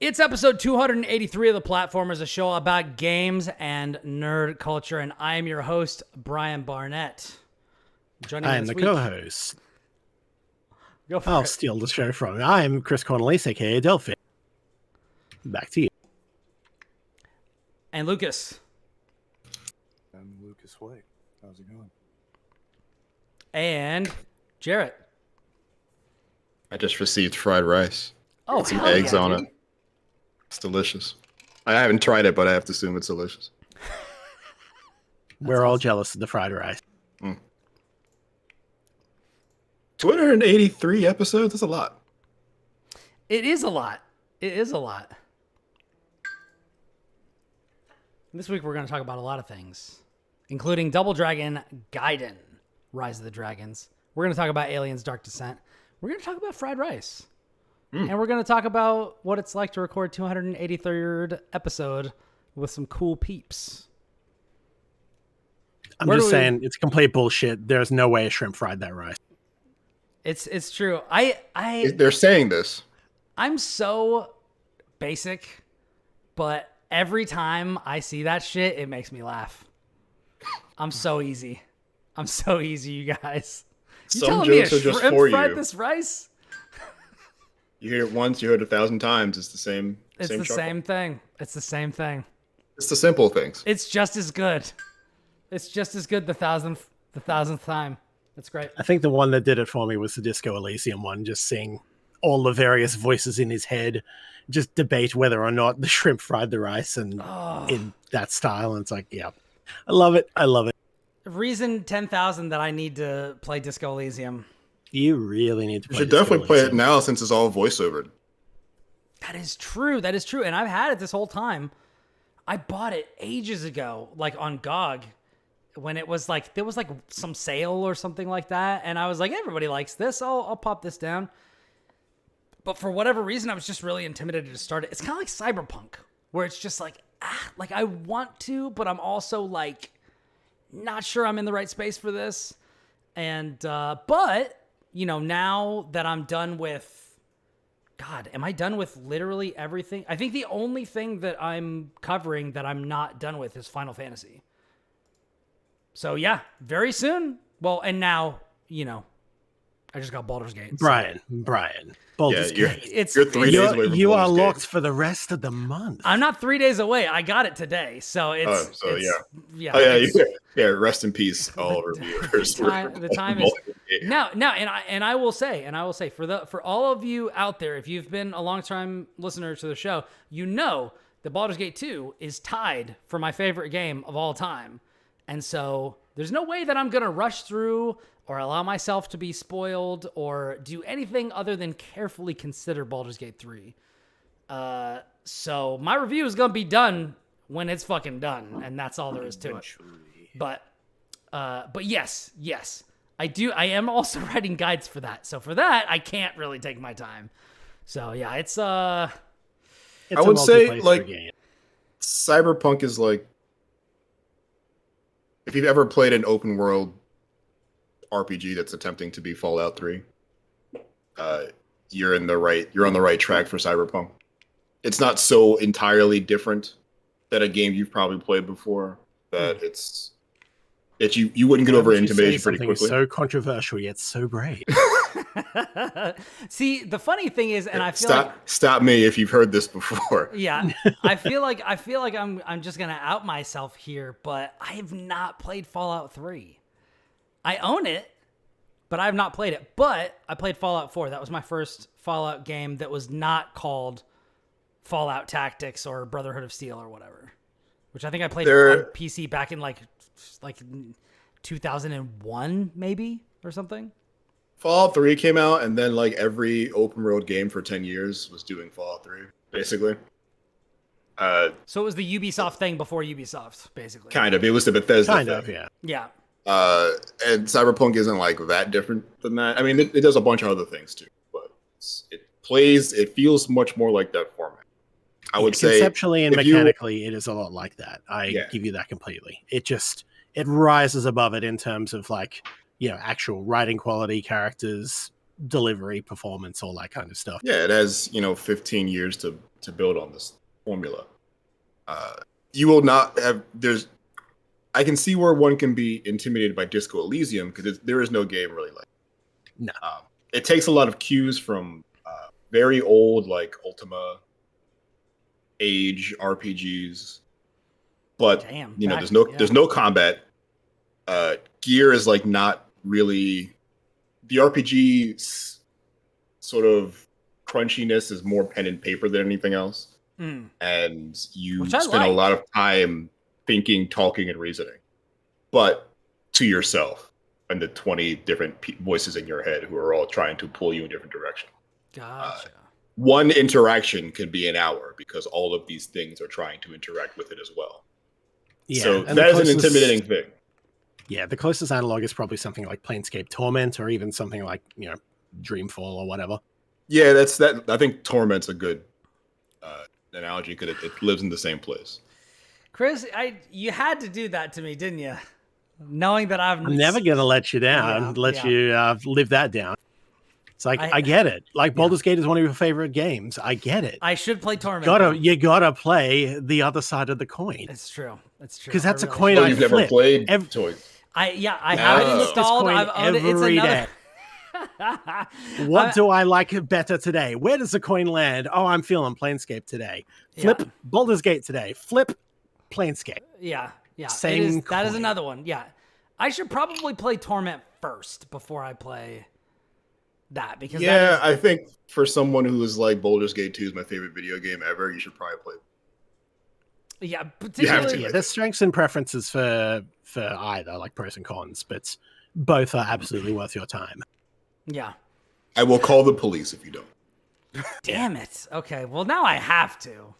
It's episode 283 of The Platformers, a show about games and nerd culture, and I am your host, Brian Barnett. I am the co-host. Go for I'll it. steal the show from you. I am Kris Cornelisse, aka Delphi. Back to you. And Lucas. I'm Lucas White. How's it going? And Jarrett. I just received fried rice. Oh, Some hell eggs yeah, on dude. it. It's delicious. I haven't tried it, but I have to assume it's delicious. We're all jealous of the fried rice. 283 episodes? That's a lot. It is a lot. It is a lot. This week we're going to talk about a lot of things, including Dragon Gaiden, Rise of the Dragons. We're going to talk about Aliens Dark Descent. We're going to talk about fried rice. And we're going to talk about what it's like to record 283rd episode with some cool peeps. I'm just saying, it's complete bullshit. There's no way a shrimp fried that rice. It's true. They're saying this. I'm so basic, but every time I see that shit, it makes me laugh. I'm so easy. You guys. You Some telling me a jokes are just shrimp for fried you. this rice? You hear it once, you heard it 1,000 times. It's the same. It's same the chuckle. same thing. It's the same thing. It's the simple things. It's just as good. It's just as good the thousandth time. That's great. I think the one that did it for me was the Disco Elysium one, just seeing all the various voices in his head just debate whether or not the shrimp fried the rice and in that style. And it's like, yeah, I love it. I love it. Reason 10,000 that I need to play Disco Elysium. You really need to You play should Disco definitely play it Elysium. now since it's all voiceovered. That is true. And I've had it this whole time. I bought it ages ago, like on GOG, when it was like, there was like some sale or something like that. And I was like, everybody likes this. I'll pop this down. But for whatever reason, I was just really intimidated to start it. It's kind of like Cyberpunk, where it's just like, like I want to, but I'm also like, not sure I'm in the right space for this. And, but, you know, now that I'm done with, God, am I done with literally everything? I think the only thing that I'm covering that I'm not done with is Final Fantasy. So yeah, very soon. Well, and now, you know, I just got Baldur's Gate. So. Brian. Baldur's You're Gate. 3 days away from You are Baldur's Gate. locked for the rest of the month. I'm not 3 days away. I got it today. So it's, Yeah. Rest in peace, all reviewers. The time is now, and I will say, for all of you out there, if you've been a long time listener to the show, you know that Baldur's Gate 2 is tied for my favorite game of all time. And so there's no way that I'm going to rush through or allow myself to be spoiled or do anything other than carefully consider Baldur's Gate 3. So my review is going to be done when it's fucking done. And that's all there is to it. But yes, I am also writing guides for that. So for that, I can't really take my time. So yeah, it's I would say like game. Cyberpunk is like, if you've ever played an open world RPG that's attempting to be Fallout 3, you're on the right track for Cyberpunk. It's not so entirely different than a game you've probably played before that you wouldn't get over intimidation pretty quickly. So controversial yet so brave. See, the funny thing is, and I feel stop me if you've heard this before. Yeah, I feel like I'm just gonna out myself here, but I have not played Fallout 3. I own it, but I have not played it. But I played Fallout 4. That was my first Fallout game that was not called Fallout Tactics or Brotherhood of Steel or whatever, which I think I played on PC back in like 2001 maybe or something. Fallout 3 came out, and then like every open world game for 10 years was doing Fallout 3, basically. So it was the Ubisoft thing before Ubisoft, basically. Kind of. It was the Bethesda Kind thing. of, yeah. Yeah. And Cyberpunk isn't like that different than that. I mean, it does a bunch of other things too, but it feels much more like that format. I would say conceptually and mechanically, it is a lot like that. I give you that completely. It rises above it in terms of like, you know, actual writing quality, characters, delivery, performance, all that kind of stuff. Yeah, it has, 15 years to to build on this formula. You will not have I can see where one can be intimidated by Disco Elysium because there is no game really like it. No. It takes a lot of cues from very old like Ultima age RPGs, but there's no combat. Gear is like not really the RPG sort of crunchiness is more pen and paper than anything else. And you spend a lot of time thinking, talking, and reasoning, but to yourself and the 20 different voices in your head who are all trying to pull you in different directions. Gotcha. One interaction can be an hour because all of these things are trying to interact with it as well. Yeah, so that is an intimidating thing. Yeah, the closest analog is probably something like Planescape Torment or even something like, Dreamfall or whatever. Yeah, that's that. I think Torment's a good analogy because it lives in the same place. Chris, you had to do that to me, didn't you? Knowing that I'm never going to let you down, you live that down. It's like, I get it. Like, Baldur's Gate is one of your favorite games. I get it. I should play Torment. You gotta play the other side of the coin. It's true. It's true. Because that's a coin I you've flip. Never played toys. I have it installed. I've owned it. It's another... What do I like better today? Where does the coin land? Oh, I'm feeling Planescape today. Flip Baldur's Gate today. Flip Planescape. Yeah. Same that is another one. Yeah. I should probably play Torment first before I play that. Because I think for someone who is like Baldur's Gate 2 is my favorite video game ever, you should probably play it. Yeah, particularly. There's strengths and preferences for either, like pros and cons, but both are absolutely worth your time. Yeah. I will call the police if you don't. Damn it. Okay, well now I have to.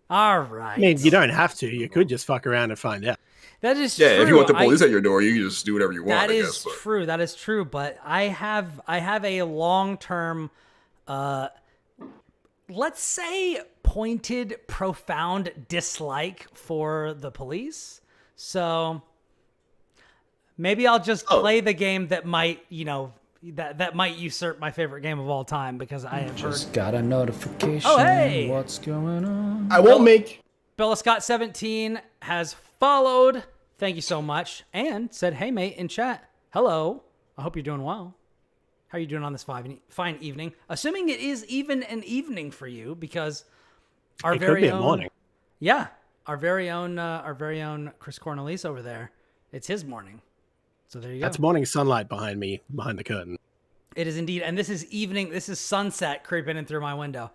All right. I mean, you don't have to. You could just fuck around and find out. That is true. Yeah, if you want the police at your door, you can just do whatever you want. That is true. That is true. But I have a long-term, let's say, pointed, profound dislike for the police. So maybe I'll just play the game that might, that might usurp my favorite game of all time because I have just got a notification. Oh, hey! What's going on? I won't make... Bella Scott 17 has followed. Thank you so much. And said, hey, mate, in chat. Hello. I hope you're doing well. How are you doing on this fine evening? Assuming it is even an evening for you because our it very could be own... a morning. Yeah. Our very own Kris Cornelisse over there. It's his morning. So there you go. That's morning sunlight behind me, behind the curtain. It is indeed. And this is evening. This is sunset creeping in through my window.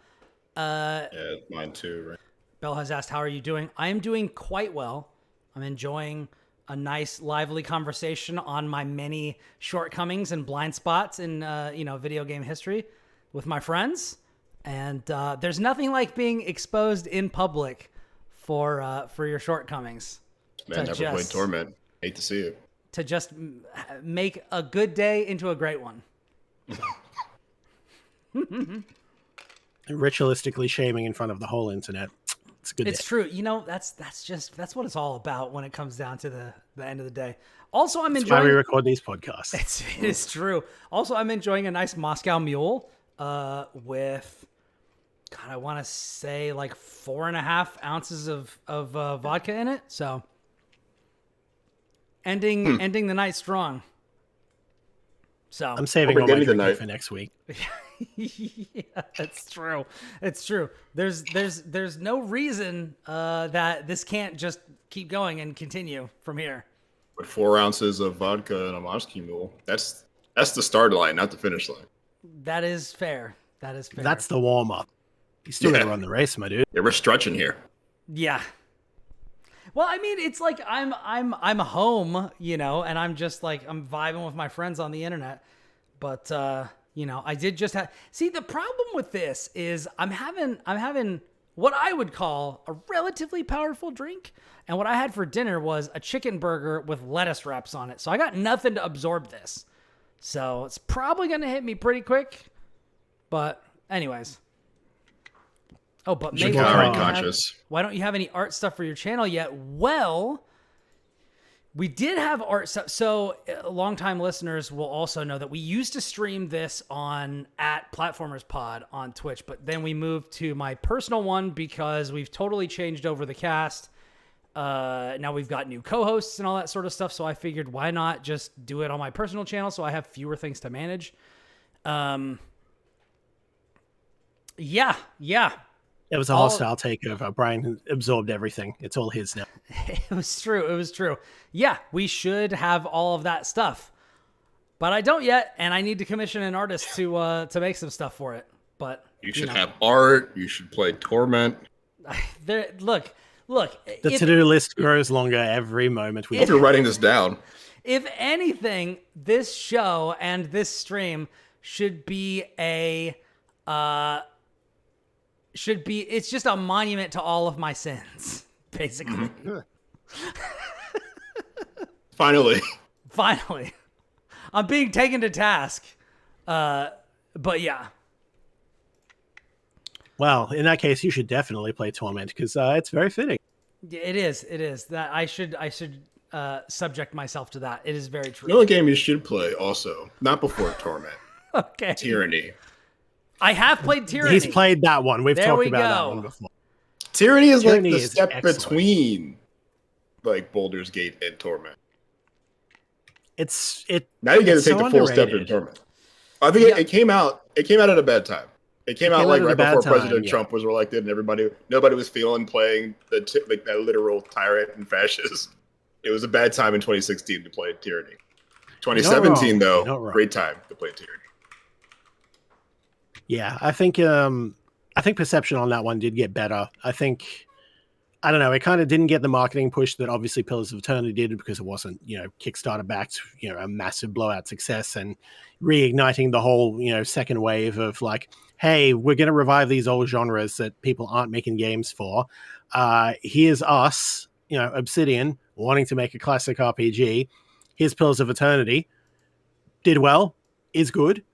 Yeah, mine too, right? Belle has asked, how are you doing? I am doing quite well. I'm enjoying a nice, lively conversation on my many shortcomings and blind spots in, video game history with my friends. And there's nothing like being exposed in public for your shortcomings. Man, never played Torment. Hate to see it. To just make a good day into a great one. Ritualistically shaming in front of the whole internet. It's a good It's day. true. That's what it's all about when it comes down to the end of the day. Also, I'm That's enjoying... why we record these podcasts. It is true. Also, I'm enjoying a nice Moscow Mule with, God, I want to say like 4.5 ounces of vodka in it. So ending the night strong. So I'm saving all my drinking for next week. Yeah, it's true. It's true. There's no reason that this can't just keep going and continue from here. But 4 ounces of vodka and a Moscow Mule, that's the start line, not the finish line. That is fair. That's the warm up. You still gotta run the race, my dude. Yeah, we're stretching here. Yeah. Well, I mean, it's like I'm home, and I'm just like I'm vibing with my friends on the internet. But I did just have... See, the problem with this is I'm having what I would call a relatively powerful drink. And what I had for dinner was a chicken burger with lettuce wraps on it. So I got nothing to absorb this. So it's probably going to hit me pretty quick. But anyways. Oh, but calorie conscious. Why don't you have any art stuff for your channel yet? Well, We did have art. So longtime listeners will also know that we used to stream this on at Platformers Pod on Twitch, but then we moved to my personal one because we've totally changed over the cast. Now we've got new co-hosts and all that sort of stuff. So I figured why not just do it on my personal channel so I have fewer things to manage. Yeah. It was a hostile takeover. Brian absorbed everything. It's all his now. It was true. Yeah, we should have all of that stuff. But I don't yet, and I need to commission an artist to make some stuff for it. But you should have art. You should play Torment. Look. The to-do list grows longer every moment. If you're writing this down. If anything, this show and this stream should be it's just a monument to all of my sins, basically. Finally. I'm being taken to task. But yeah. Well, in that case, you should definitely play Torment because it's very fitting. It is that I should subject myself to that. It is very true. Another game you should play also, not before Torment. Okay. Tyranny. I have played Tyranny. He's played that one. We've talked about that one before. Tyranny is like the step between like Baldur's Gate and Torment. Now you get to take the full step in Torment. I think it came out at a bad time. It came out like right before President Trump was elected, and nobody was feeling playing that literal tyrant and fascist. It was a bad time in 2016 to play Tyranny. 2017 though, great time to play Tyranny. Yeah, I think perception on that one did get better. I don't know, it kind of didn't get the marketing push that obviously Pillars of Eternity did because it wasn't, Kickstarter backed, a massive blowout success and reigniting the whole, second wave of like, hey, we're going to revive these old genres that people aren't making games for. Here's us, Obsidian, wanting to make a classic RPG. Here's Pillars of Eternity. Did well, is good.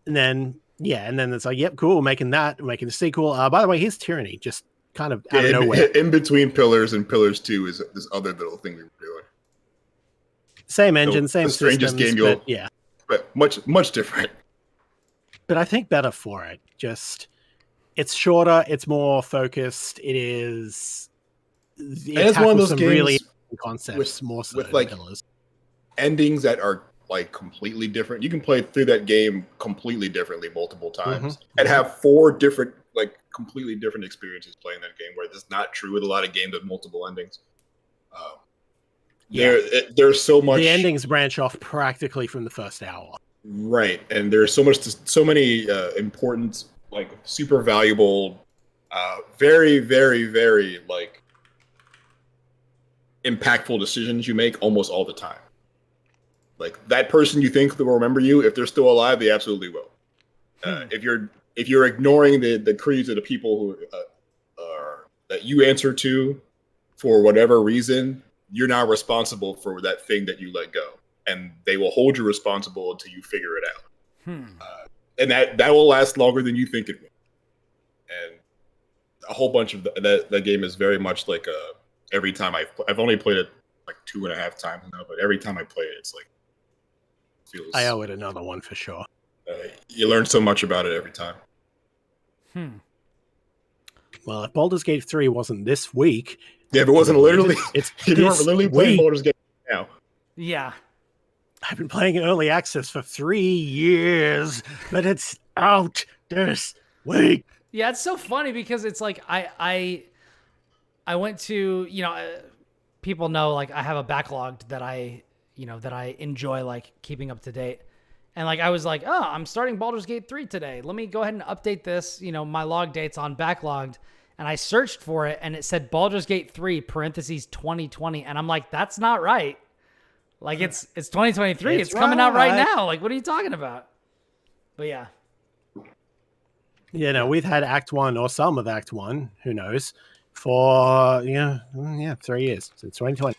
And then it's like, yep, cool, making a sequel. By the way, here's Tyranny, just kind of out of nowhere. In between Pillars and Pillars 2 is this other little thing we were doing. Same engine, same the strangest systems, game but much different. But I think better for it. Just, it's shorter, it's more focused. It's one of those games really concepts more so with like Pillars. Endings that are like completely different. You can play through that game completely differently multiple times and have 4 different, like completely different experiences playing that game, where that's not true with a lot of games with multiple endings. There's so much. The endings branch off practically from the first hour. Right. And there's so many important, like super valuable, very, very, very like impactful decisions you make almost all the time. Like that person you think will remember you, if they're still alive, they absolutely will. If you're ignoring the creeds of the people who are that you answer to for whatever reason, you're not responsible for that thing that you let go, and they will hold you responsible until you figure it out. And that will last longer than you think it will. And a whole bunch of that game is very much like every time I've only played it like 2.5 times now, but every time I play it, it's like I owe it another one for sure. You learn so much about it every time. Well, if Baldur's Gate 3 wasn't this week... Yeah, if it wasn't literally... You're literally playing Baldur's Gate now. Yeah. I've been playing early access for 3 years, but it's out this week. Yeah, it's so funny because it's like I went to, people know like I have a backlog that I enjoy like keeping up to date. And like I was like, oh, I'm starting Baldur's Gate 3 today. Let me go ahead and update this, my log dates on backlogged. And I searched for it and it said Baldur's Gate 3 parentheses 2020. And I'm like, that's not right. Like it's 2023. It's coming out right now. Like, what are you talking about? But yeah. We've had Act 1 or some of Act 1, who knows, for 3 years since 2020.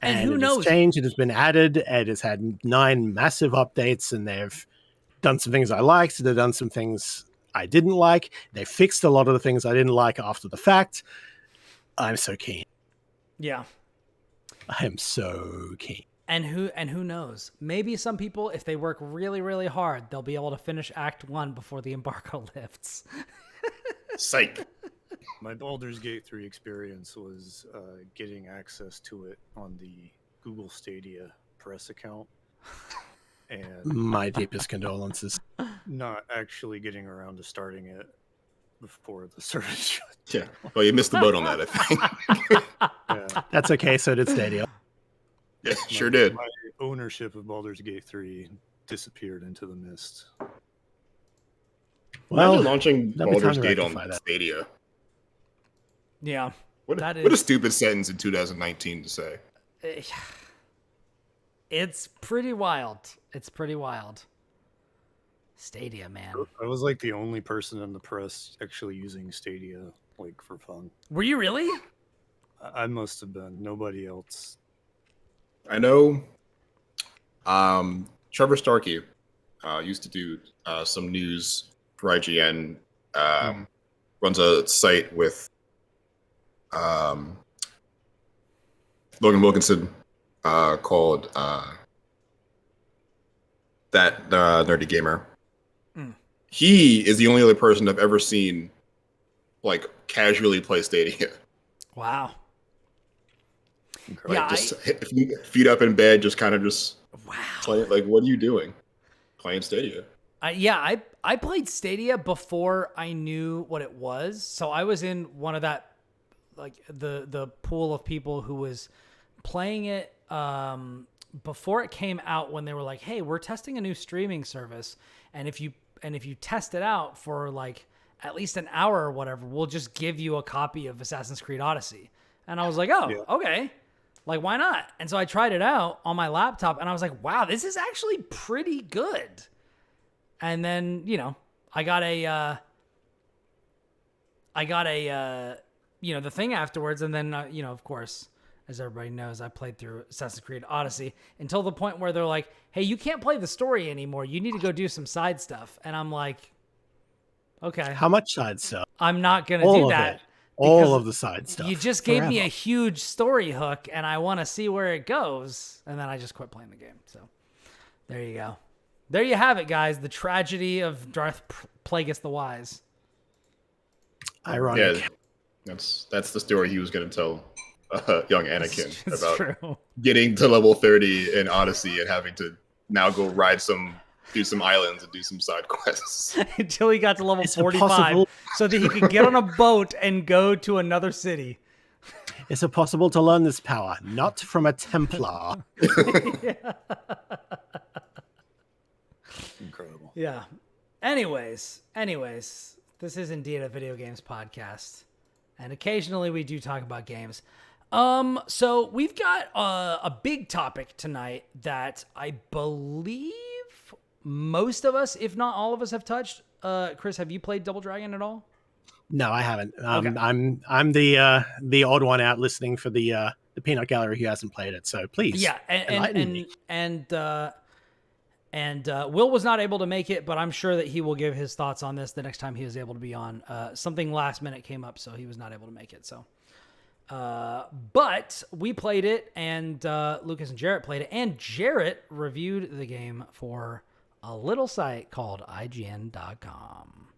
And who knows? It's changed. It has been added. It has had 9 massive updates, and they've done some things I liked. They've done some things I didn't like. They fixed a lot of the things I didn't like after the fact. I'm so keen. Yeah. I am so keen. And who knows? Maybe some people, if they work really, really hard, they'll be able to finish Act 1 before the embargo lifts. Psych. My Baldur's Gate 3 experience was getting access to it on the Google Stadia press account. And My deepest condolences. not actually getting around to starting it before the service shut. Yeah. Well, you missed the boat on that, I think. Yeah. That's okay. So did Stadia. Yeah, sure did. My ownership of Baldur's Gate 3 disappeared into the mist. Well, Imagine launching that'd be time Baldur's to Gate on rectify that. Stadia. Yeah. What That a is- stupid sentence in 2019 to say. It's pretty wild. It's pretty wild. Stadia, man. I was like the only person in the press actually using Stadia like for fun. Were you really? I must have been. Nobody else. I know Trevor Starkey used to do some news for IGN. Runs a site with Logan Wilkinson called That Nerdy Gamer. He is the only other person I've ever seen like casually play Stadia. Wow. Incredible. Yeah, Like just feet up in bed, just kind of just Wow. playing. Like, what are you doing? Playing Stadia. I played Stadia before I knew what it was. So I was in one of that, like the pool of people who was playing it before it came out, when they were like, hey, we're testing a new streaming service. And if you test it out for like at least an hour or whatever, we'll just give you a copy of Assassin's Creed Odyssey. And I was like, oh, Yeah. okay. Like, why not? And so I tried it out on my laptop, and I was like, wow, this is actually pretty good. And then, I got a the thing afterwards. And then, of course, as everybody knows, I played through Assassin's Creed Odyssey until the point where they're like, hey, you can't play the story anymore. You need to go do some side stuff. And I'm like, okay, How much side stuff? I'm not going to All do of that. it. All because of the side stuff. You just gave me a Forever. huge story hook, and I want to see where it goes. And then I just quit playing the game. So there you go. There you have it, guys. The tragedy of Darth Plagueis the Wise. Ironic. Yeah, that's the story he was going to tell young Anakin It's about true. getting to level 30 in Odyssey and having to now go do some islands and do some side quests. Until he got to level It's 45 impossible. so that he could get on a boat and go to another city. Is it possible to learn this power? Not from a Templar. Incredible. Yeah. Anyways, this is indeed a video games podcast. And occasionally we do talk about games. So we've got a big topic tonight that I believe most of us, if not all of us, have touched. Chris, have you played Double Dragon at all? No, I haven't. Okay. I'm the odd one out listening for the peanut gallery who hasn't played it. So please, Yeah, enlighten me. and Will was not able to make it, but I'm sure that he will give his thoughts on this the next time he is able to be on. Something last minute came up, so he was not able to make it. So, but we played it, and Lucas and Jarrett played it, and Jarrett reviewed the game for a little site called IGN.com.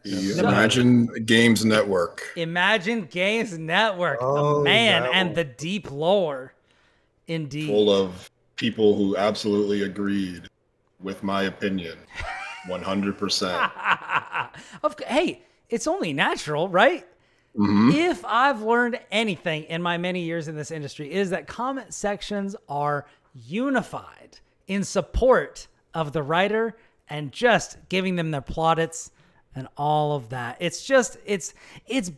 Imagine Games Network. Imagine Games Network, Oh, man, that and one. the deep lore, indeed. Full of people who absolutely agreed with my opinion. 100%. Hey, it's only natural, right? If I've learned anything in my many years in this industry, is that comment sections are unified in support of the writer and just giving them their plaudits and all of that. It's just, it's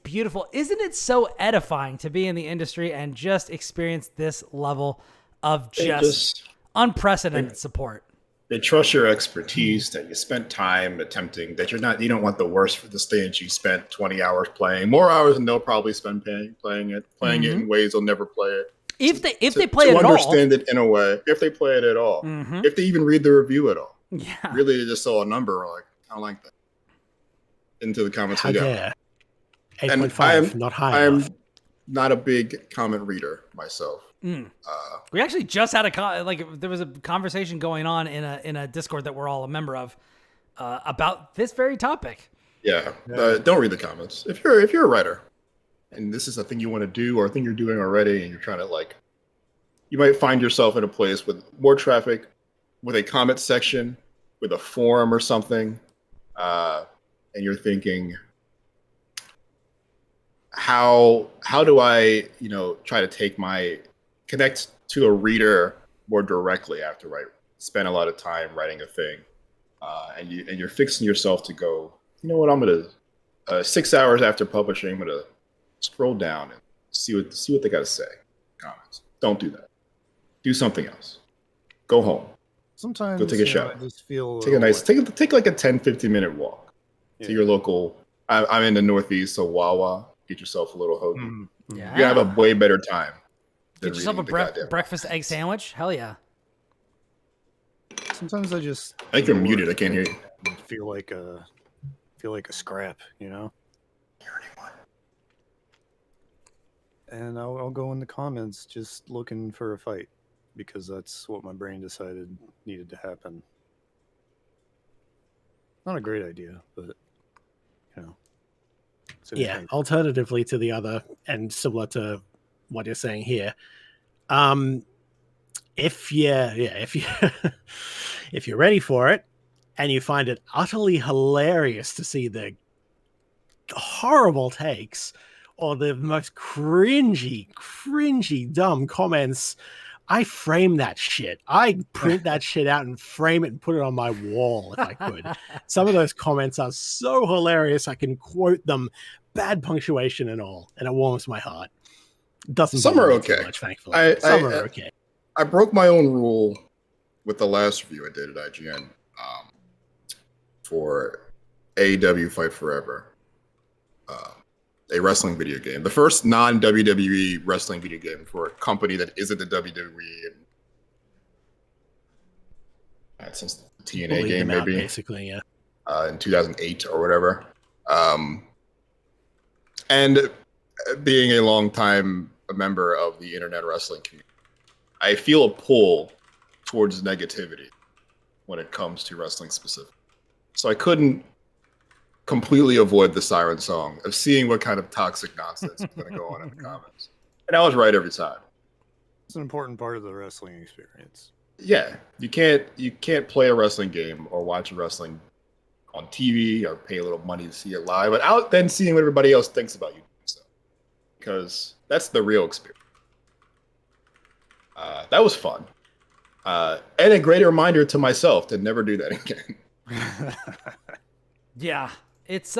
beautiful. Isn't it so edifying to be in the industry and just experience this level of just unprecedented support? They trust your expertise, that you spent time attempting, that you don't want the worst for the stage. You spent 20 hours playing, more hours than they'll probably spend playing it in ways they'll never play it. If they play it at all. To understand it in a way, if they play it at all. If they even read the review at all. Yeah. Really, they just saw a number like, I don't like that. Into the comments. How we got. dare? And 8.5, not high enough. not a big comment reader myself. We actually just had there was a conversation going on in a Discord that we're all a member of about this very topic. Yeah. Don't read the comments. If you're a writer and this is a thing you want to do or a thing you're doing already and you're trying to you might find yourself in a place with more traffic, with a comment section, with a forum or something, and you're thinking, how do I, try to connect to a reader more directly after I spend a lot of time writing a thing, and you're fixing yourself to go, you know what, I'm gonna 6 hours after publishing, I'm gonna scroll down and see what they got to say. Comments. Don't do that. Do something else. Go home. Sometimes go take a shower. Take like a 10-15 minute walk to your local. I'm in the Northeast, so Wawa. Get yourself a little hoagie. Mm-hmm. Yeah. You're gonna have a way better time. Get yourself a breakfast egg sandwich. Hell yeah. Sometimes I think you're muted. I can't hear you. Feel like a scrap, And I'll go in the comments just looking for a fight because that's what my brain decided needed to happen. Not a great idea, but Yeah. Alternatively to the other, and similar to what you're saying here, if you're ready for it and you find it utterly hilarious to see the horrible takes or the most cringy dumb comments, I frame that shit. I print that shit out and frame it and put it on my wall if I could. Some of those comments are so hilarious I can quote them, bad punctuation and all, and it warms my heart. Doesn't some are okay. Too much, thankfully. Some are okay. I broke my own rule with the last review I did at IGN for AEW Fight Forever, a wrestling video game, the first non-WWE wrestling video game for a company that isn't the WWE and since the TNA game, maybe basically, yeah, in 2008 or whatever. And being a long-time member of the internet wrestling community, I feel a pull towards negativity when it comes to wrestling specific. So I couldn't completely avoid the siren song of seeing what kind of toxic nonsense is going to go on in the comments. And I was right every time. It's an important part of the wrestling experience. Yeah, you can't play a wrestling game or watch a wrestling on TV or pay a little money to see it live, but out then seeing what everybody else thinks about you. So, because that's the real experience. That was fun. And a great reminder to myself to never do that again. Yeah. It's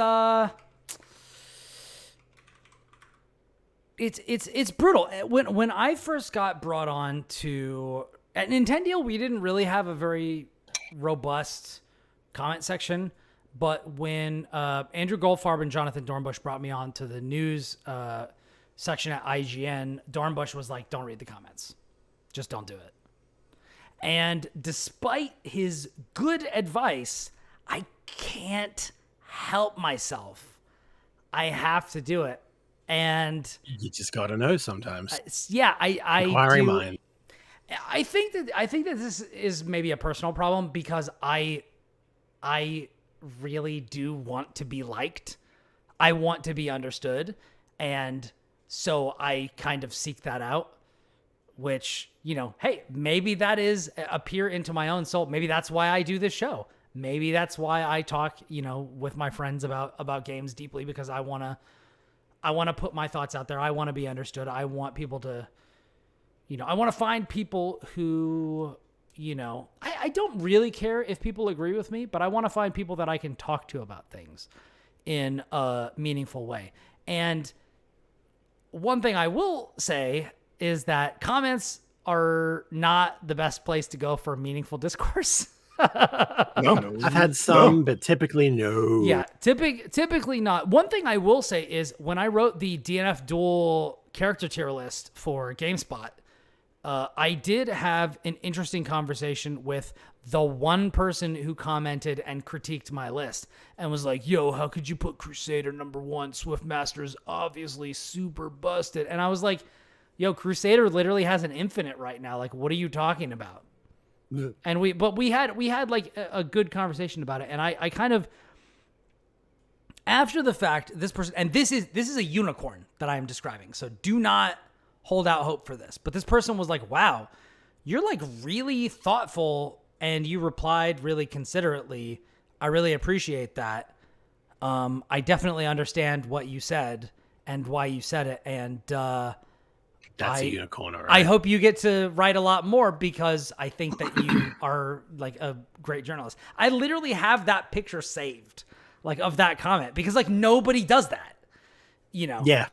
brutal. When I first got brought on to at Nintendo, we didn't really have a very robust comment section, but when Andrew Goldfarb and Jonathan Dornbush brought me on to the news section at IGN, Dornbush was like, "Don't read the comments. Just don't do it." And despite his good advice, I can't help myself. I have to do it. And you just got to know sometimes. I Inquiring do. mind. I think that this is maybe a personal problem because I really do want to be liked. I want to be understood. And so I kind of seek that out, which, hey, maybe that is a peer into my own soul. Maybe that's why I do this show. Maybe that's why I talk, with my friends about games deeply, because I want to put my thoughts out there. I want to be understood. I want people to, I want to find people who, I don't really care if people agree with me, but I want to find people that I can talk to about things in a meaningful way. And one thing I will say is that comments are not the best place to go for meaningful discourse. No, I've had some, but typically no. Yeah, typically not. One thing I will say is when I wrote the DNF Duel character tier list for GameSpot, I did have an interesting conversation with the one person who commented and critiqued my list and was like, yo, how could you put Crusader number 1? Swiftmaster is obviously super busted. And I was like, yo, Crusader literally has an infinite right now. Like, what are you talking about? And we had like a good conversation about it. And I kind of, after the fact, this person, and this is a unicorn that I am describing. So do not hold out hope for this. But this person was like, wow, you're like really thoughtful and you replied really considerately. I really appreciate that. I definitely understand what you said and why you said it. And that's a unicorn, all right. I hope you get to write a lot more because I think that you are like a great journalist. I literally have that picture saved, like of that comment, because like nobody does that. You know? Yeah.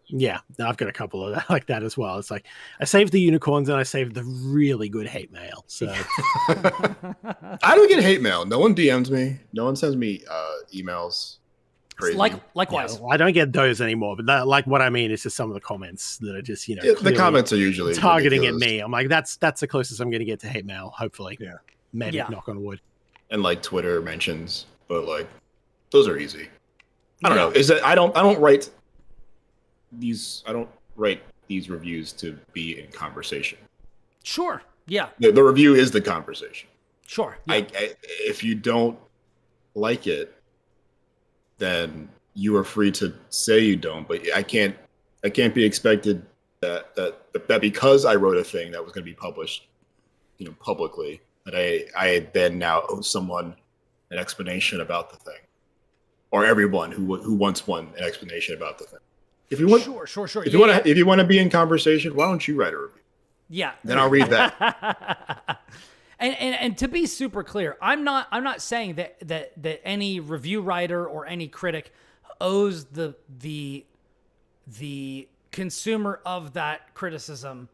I've got a couple of that like that as well. It's like I saved the unicorns and I saved the really good hate mail. So I don't get hate mail. No one DMs me. No one sends me emails. Crazy. Likewise. Yeah, well, I don't get those anymore. But that, like what I mean is just some of the comments that are just the comments are usually targeting ridiculous. at me. I'm like that's the closest I'm going to get to hate mail. Hopefully, Yeah. Maybe knock on wood. And like Twitter mentions, but like those are easy. I don't know. Is that I don't write these reviews to be in conversation. Sure. Yeah. The review is the conversation. Sure. Yeah. If you don't like it, then you are free to say you don't. But I can't be expected that because I wrote a thing that was going to be published, publicly, that I then now owe someone an explanation about the thing, or everyone who wants an explanation about the thing. If you want, sure. If you want to be in conversation, why don't you write a review? Yeah. Then I'll read that. and to be super clear, I'm not saying that any review writer or any critic owes the consumer of that criticism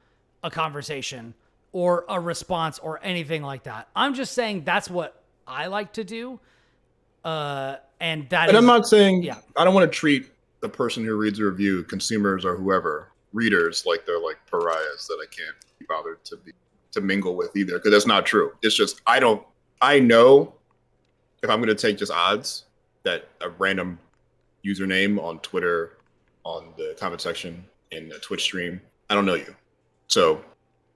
a conversation or a response or anything like that. I'm just saying that's what I like to do. I'm not saying I don't want to treat the person who reads a review, consumers or whoever, readers, like they're like pariahs that I can't be bothered to mingle with either, because that's not true. It's just I know if I'm going to take just odds that a random username on Twitter, on the comment section in a Twitch stream, I don't know you. So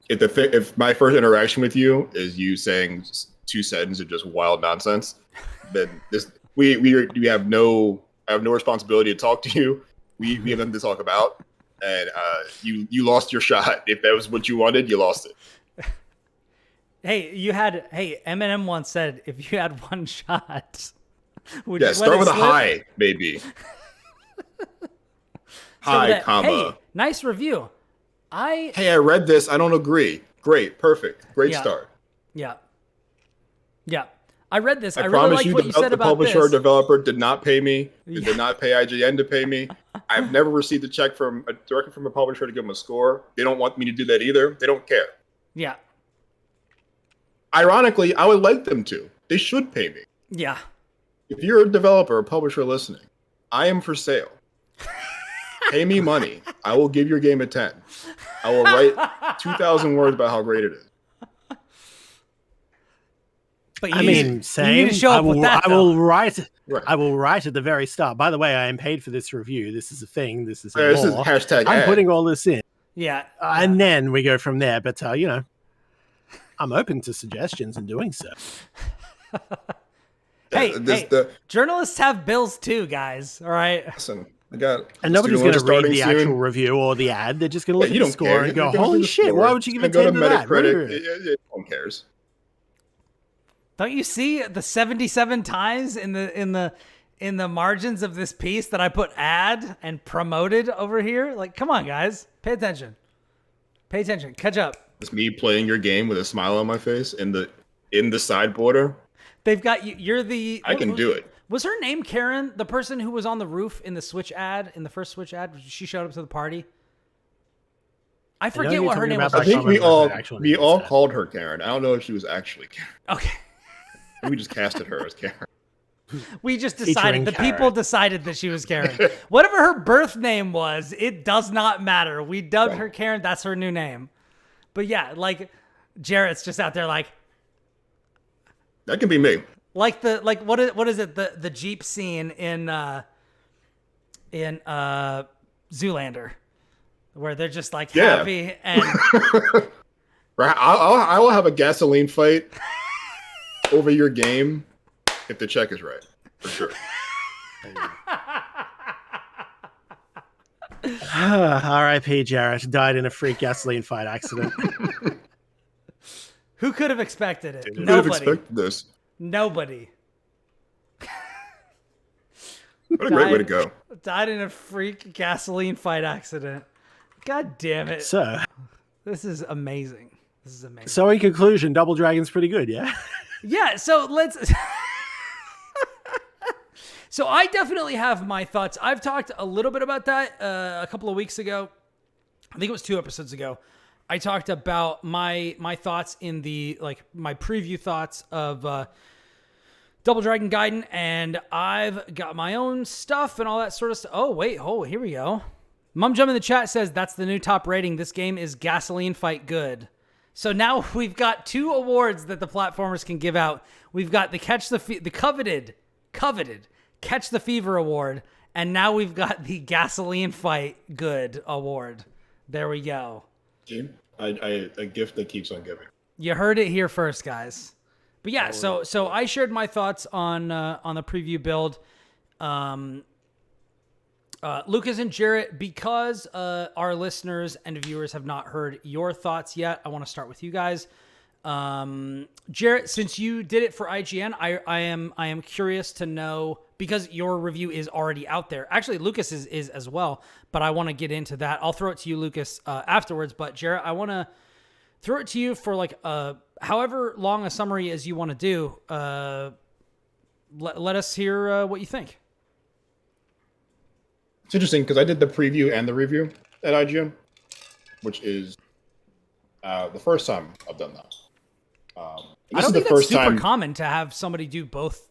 if my first interaction with you is you saying 2 sentences of just wild nonsense, then I have no responsibility to talk to you. We have nothing to talk about, and you lost your shot. If that was what you wanted, you lost it. Eminem once said, if you had one shot, would you start with a slip? high, maybe. Hey, nice review. I read this. I don't agree. Great, perfect, great start. Yeah. I read this. I really promise like you what you said the about publisher or this. developer did not pay me. They did not pay IGN to pay me. I've never received a check directly from a publisher to give them a score. They don't want me to do that either. They don't care. Yeah. Ironically, I would like them to. They should pay me. Yeah. If you're a developer or publisher listening, I am for sale. Pay me money. I will give your game a 10. I will write 2,000 words about how great it is. But same. You need to show up with that, I will write. Right. I will write at the very start. By the way, I am paid for this review. This is a thing. This is this is hashtag. I'm putting all this in. Yeah. And then we go from there. But I'm open to suggestions and doing so. Journalists have bills too, guys. All right. Listen, and nobody's going to read the actual review or the ad. They're just going to look at the score and go, "Holy shit! Why would you give it 10 to that?" No one cares. Don't you see the 77 times in the margins of this piece that I put ad and promoted over here? Like, come on, guys, pay attention. Catch up. It's me playing your game with a smile on my face in the side border. They've got you. You're the. I can do it. Was her name Karen? The person who was on the roof in the Switch ad, in the first Switch ad, she showed up to the party. I forget what her name was. I think we all called her Karen. I don't know if she was actually Karen. Okay. We just casted her as Karen. We just decided. The people decided that she was Karen. Whatever her birth name was, it does not matter. We dubbed her Karen. That's her new name. But yeah, like Jarrett's just out there like, That can be me. Like what is it? The Jeep scene in Zoolander, where they're just like happy and. Right, I will have a gasoline fight over your game if the check is right, for sure. R.I.P. Jarrett died in a freak gasoline fight accident. Who could have expected it? Who could have expected this? Nobody. What a great way to go. Died in a freak gasoline fight accident. God damn it. So, this is amazing. So in conclusion, Double Dragon's pretty good, yeah? Yeah, so let's... So I definitely have my thoughts. I've talked a little bit about that a couple of weeks ago. I think it was 2 episodes ago. I talked about my thoughts in the, like, my preview thoughts of Double Dragon Gaiden, and I've got my own stuff and all that sort of stuff. Oh, here we go. Mum Jum in the chat says that's the new top rating. This game is gasoline fight good. So now we've got 2 awards that the platformers can give out. We've got the coveted Catch the Fever award, and now we've got the gasoline fight good award. There we go. A gift that keeps on giving. You heard it here first, guys. But yeah, so I shared my thoughts on the preview build. Lucas and Jarrett, because our listeners and viewers have not heard your thoughts yet, I want to start with you guys. Jarrett, since you did it for IGN, I am curious to know, because your review is already out there. Actually, Lucas is as well, but I want to get into that. I'll throw it to you, Lucas, afterwards. But Jarrett, I want to throw it to you for like however long a summary as you want to do. Let us hear what you think. It's interesting because I did the preview and the review at IGN, which is the first time I've done that. I don't think that's super common to have somebody do both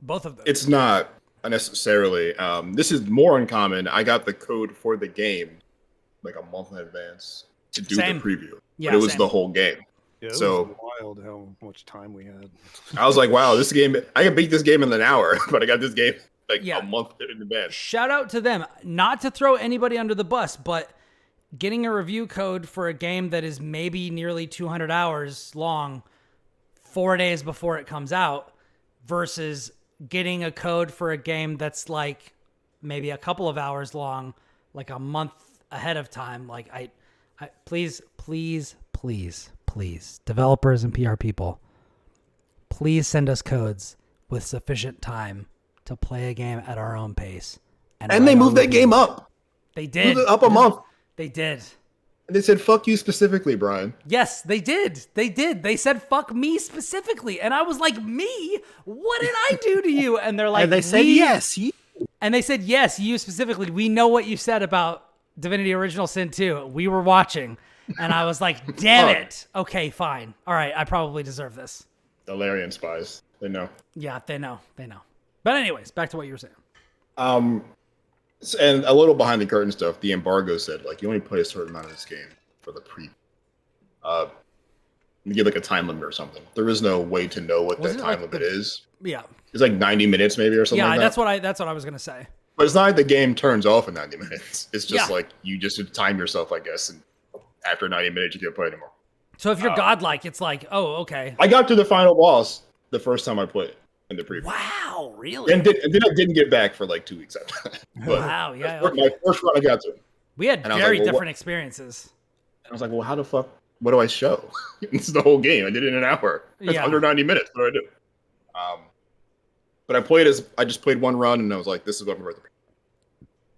of them. It's not necessarily. This is more uncommon. I got the code for the game like a month in advance to do the preview. Yeah, but it was the whole game. Yeah, it so was wild how much time we had. I was like, wow, this game, I can beat this game in an hour, but I got this game like a month in advance. Shout out to them. Not to throw anybody under the bus, but getting a review code for a game that is maybe nearly 200 hours long 4 days before it comes out versus getting a code for a game that's like maybe a couple of hours long, like a month ahead of time. Like I please, developers and PR people, please send us codes with sufficient time to play a game at our own pace. And they moved that game up. They did. Moved it up a month. They did. And they said, fuck you specifically, Brian. Yes, they did. They said, fuck me specifically. And I was like, me? What did I do to you? And they're like, and they said, yes. And they said, yes, you specifically. We know what you said about Divinity Original Sin 2. We were watching. And I was like, damn it. Okay, fine. All right, I probably deserve this. The Larian spies. They know. Yeah, they know. But anyways, back to what you were saying. And a little behind the curtain stuff, the embargo said, like, you only play a certain amount of this game for the preview. You give like a time limit or something. There is no way to know what that time limit is. Yeah. It's like 90 minutes maybe or something like that. That's what I was going to say. But it's not like the game turns off in 90 minutes. It's just like you just time yourself, I guess, and after 90 minutes you can't play anymore. So if you're godlike, it's like, oh, okay. I got to the final boss the first time I played it in the preview. Wow, really? And then I didn't get back for like 2 weeks after that. Wow, yeah. My first run I got to. We had very different experiences. And I was like, well, how the fuck? What do I show? This is the whole game. I did it in an hour. It's under 90 minutes. What do I do? But I just played one run and I was like, this is what I'm going to do.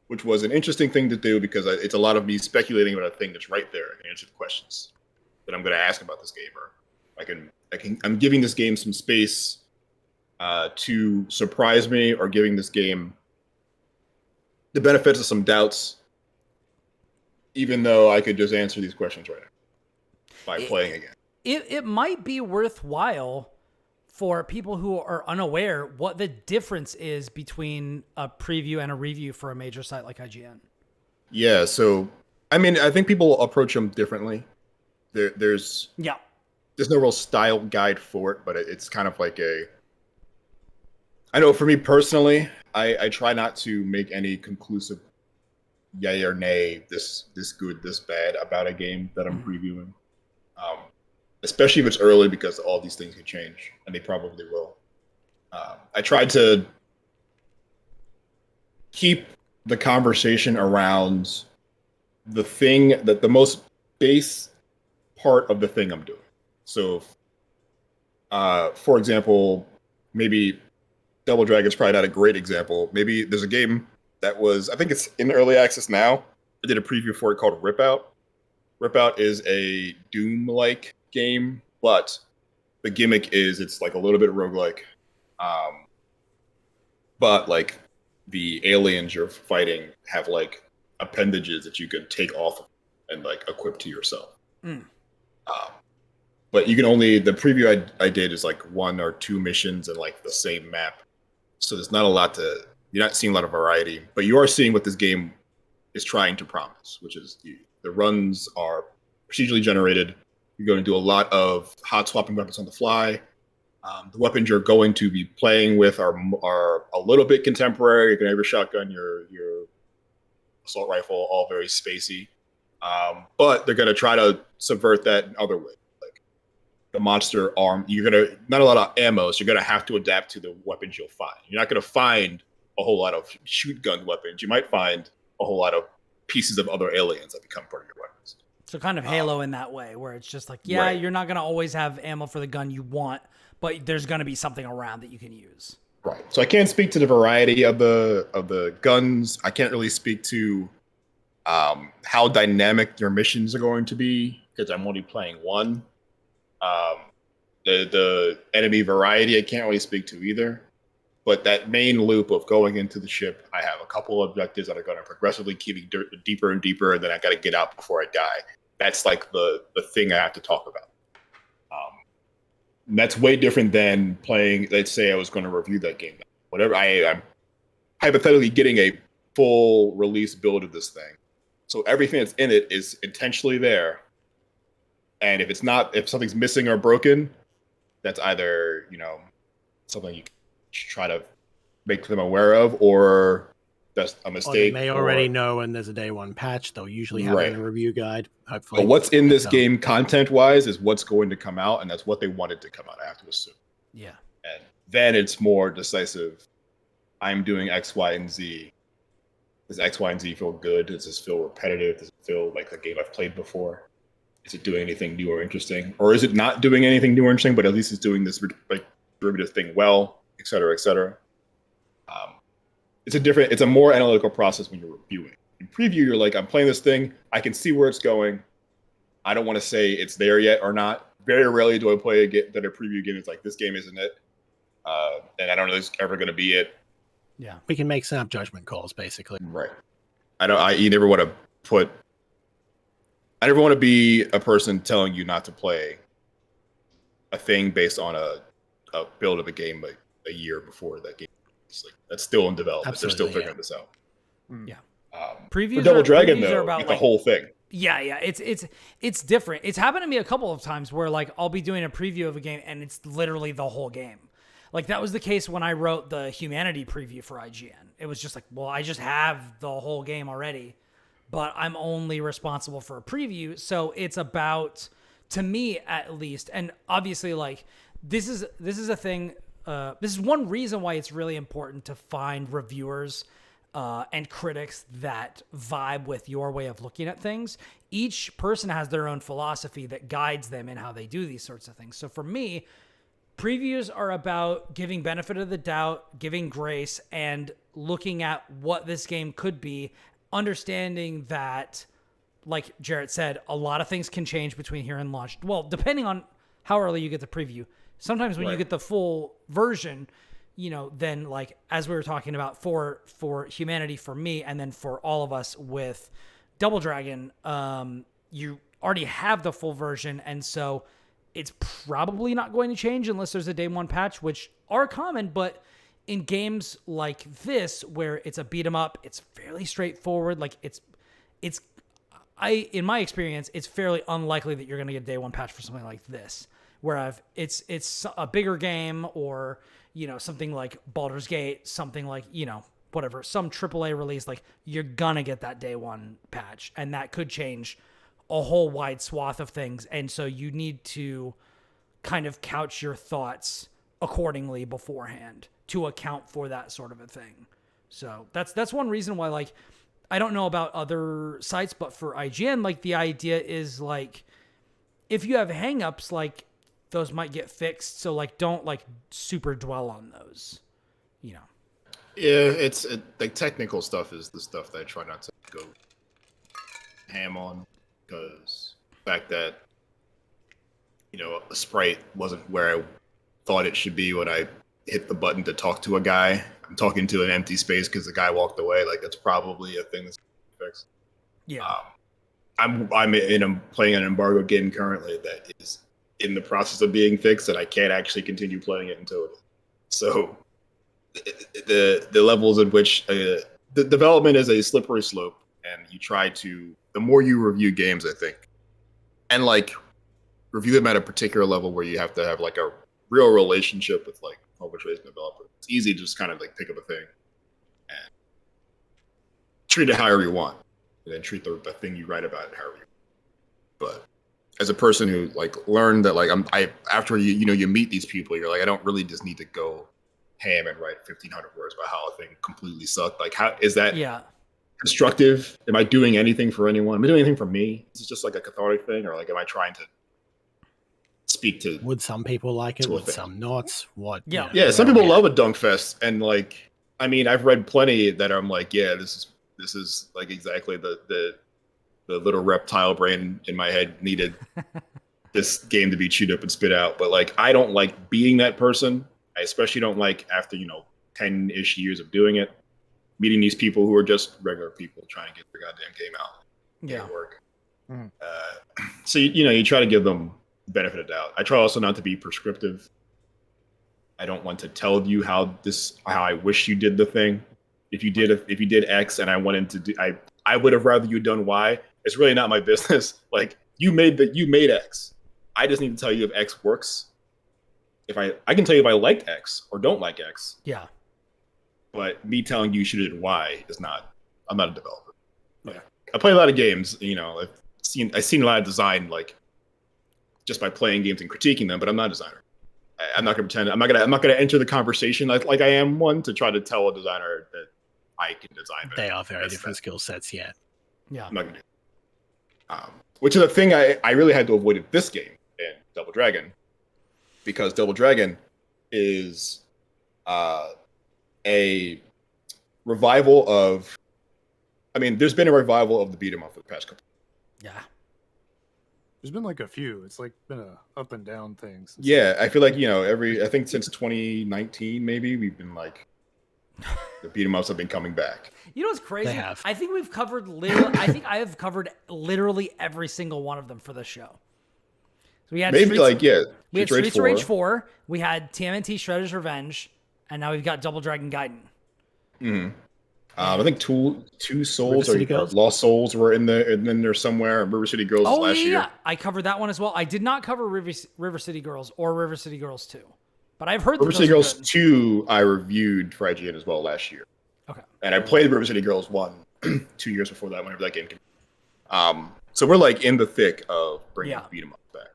Which was an interesting thing to do because it's a lot of me speculating about a thing that's right there and answer the questions that I'm going to ask about this game. Or I'm giving this game some space to surprise me, or giving this game the benefits of some doubts, even though I could just answer these questions right now by playing again. It might be worthwhile for people who are unaware what the difference is between a preview and a review for a major site like IGN. Yeah, so I mean, I think people approach them differently. There's there's no real style guide for it, but it's kind of like I know for me personally, I try not to make any conclusive yay or nay, this good, this bad about a game that I'm previewing. Especially if it's early, because all these things can change, and they probably will. I tried to keep the conversation around the thing that the most base part of the thing I'm doing. So, for example, maybe Double Dragon's probably not a great example. Maybe there's a game that was, I think it's in early access now. I did a preview for it called Rip Out. Rip Out is a Doom-like game, but the gimmick is it's like a little bit roguelike. But like the aliens you're fighting have like appendages that you can take off and like equip to yourself. But you can only, the preview I did is like 1 or 2 missions in like the same map. So there's not a lot you're not seeing a lot of variety, but you are seeing what this game is trying to promise, which is the runs are procedurally generated. You're going to do a lot of hot swapping weapons on the fly. The weapons you're going to be playing with are a little bit contemporary. You're going to have your shotgun, your assault rifle, all very spacey. But they're going to try to subvert that in other ways. Like the monster arm, you're going to, not a lot of ammo, so you're going to have to adapt to the weapons you'll find. You're not going to find a whole lot of shoot gun weapons. You might find a whole lot of pieces of other aliens that become part of your weapons. So kind of Halo in that way, where it's just like, yeah, right. You're not going to always have ammo for the gun you want, but there's going to be something around that you can use. Right. So I can't speak to the variety of the guns. I can't really speak to how dynamic your missions are going to be, because I'm only playing one. The enemy variety I can't really speak to either. But that main loop of going into the ship, I have a couple of objectives that are going to progressively keep me deeper and deeper, and then I got to get out before I die. That's like the thing I have to talk about. That's way different than playing, let's say I was going to review that game. Whatever, I'm hypothetically getting a full release build of this thing. So everything that's in it is intentionally there. And if something's missing or broken, that's either, something you try to make them aware of, or that's a mistake. Or they may already know, and there's a day one patch. They'll usually have a review guide, hopefully. But what's in this game content-wise is what's going to come out, and that's what they wanted to come out, I have to assume. Yeah. And then it's more decisive. I'm doing X, Y, and Z. Does X, Y, and Z feel good? Does this feel repetitive? Does it feel like a game I've played before? Is it doing anything new or interesting? Or is it not doing anything new or interesting, but at least it's doing this like derivative thing well, et cetera, et cetera? It's a more analytical process when you're reviewing. In preview, you're like, I'm playing this thing. I can see where it's going. I don't want to say it's there yet or not. Very rarely do I play a preview game. It's like, this game isn't it. And I don't know if it's ever going to be it. Yeah. We can make snap judgment calls, basically. Right. You never want to be a person telling you not to play a thing based on a build of a game like a year before that game. Like, that's still in development. Absolutely, they're still figuring this out. Yeah. Previews for Double Dragon, previews though, about like the whole thing. Yeah. It's different. It's happened to me a couple of times where like I'll be doing a preview of a game and it's literally the whole game. Like that was the case when I wrote the Humanity preview for IGN. It was just like, well, I just have the whole game already, but I'm only responsible for a preview. So it's about, to me at least, and obviously like this is a thing. This is one reason why it's really important to find reviewers and critics that vibe with your way of looking at things. Each person has their own philosophy that guides them in how they do these sorts of things. So for me, previews are about giving benefit of the doubt, giving grace, and looking at what this game could be, understanding that, like Jarrett said, a lot of things can change between here and launch. Well, depending on how early you get the preview. Sometimes when you get the full version, then like, as we were talking about for Humanity, for me, and then for all of us with Double Dragon, you already have the full version. And so it's probably not going to change unless there's a day one patch, which are common, but in games like this, where it's a beat 'em up, it's fairly straightforward. Like in my experience, it's fairly unlikely that you're going to get a day one patch for something like this. where it's a bigger game, or something like Baldur's Gate, something like whatever, some AAA release, like you're gonna get that day one patch, and that could change a whole wide swath of things, and so you need to kind of couch your thoughts accordingly beforehand to account for that sort of a thing. So that's one reason why, like, I don't know about other sites, but for IGN, like, the idea is, like, if you have hangups, like, those might get fixed. So, like, don't, like, super dwell on those, Yeah, it's like technical stuff is the stuff that I try not to go ham on, because the fact that, a sprite wasn't where I thought it should be when I hit the button to talk to a guy. I'm talking to an empty space because the guy walked away. Like, that's probably a thing that's fixed. Yeah. I'm playing an embargoed game currently that is in the process of being fixed, and I can't actually continue playing it until it is. So the levels in which the development is a slippery slope, and you try to, the more you review games, I think, and like review them at a particular level where you have to have like a real relationship with like publishers and developers. It's easy to just kind of like pick up a thing and treat it however you want, and then treat the thing you write about it however you want. But as a person who like learned that, like, after you meet these people, you're like, I don't really just need to go ham and write 1,500 words about how a thing completely sucked. Like, how is that constructive? Am I doing anything for anyone? Am I doing anything for me? Is it just like a cathartic thing, or like, am I trying to speak to? Would some people like it? Would some not? What? Yeah. Some people love a dunk fest, and like, I mean, I've read plenty that I'm like, yeah, this is like exactly the little reptile brain in my head needed this game to be chewed up and spit out. But like, I don't like being that person. I especially don't like, after 10-ish years of doing it, meeting these people who are just regular people trying to get their goddamn game out. Yeah. Work. So you try to give them the benefit of the doubt. I try also not to be prescriptive. I don't want to tell you how I wish you did the thing. If you did X and I wanted to do, I would have rather you done Y. It's really not my business. Like, you made X. I just need to tell you if X works. If I can tell you if I liked X or don't like X. Yeah. But me telling you should have did Y is not. I'm not a developer. Yeah. I play a lot of games. I've seen a lot of design, like, just by playing games and critiquing them. But I'm not a designer. I'm not gonna pretend. I'm not gonna enter the conversation like I am one to try to tell a designer that I can design better. They are very different skill sets. Yeah. I'm not gonna do that. Which is a thing I really had to avoid in this game, in Double Dragon, because Double Dragon is a revival of. I mean, there's been a revival of the beat 'em up for the past couple. Yeah. There's been like a few. It's like been a up and down thing. Yeah, I feel like I think since 2019 maybe we've been like, the beat 'em ups have been coming back. You know what's crazy? They have. I think we've covered I think I have covered literally every single one of them for the show. So we had we had Streets of Rage 4, we had TMNT Shredder's Revenge, and now we've got Double Dragon Gaiden. Mm-hmm. I think two Souls River or City Girls? Lost Souls were in there somewhere. River City Girls was last year. I covered that one as well. I did not cover River City Girls or River City Girls 2, but I've heard River City Girls 2 I reviewed for IGN as well last year. Okay. And I played River City Girls 1 2 years before that, whenever that game came out. So we're like in the thick of bringing beat 'em up back.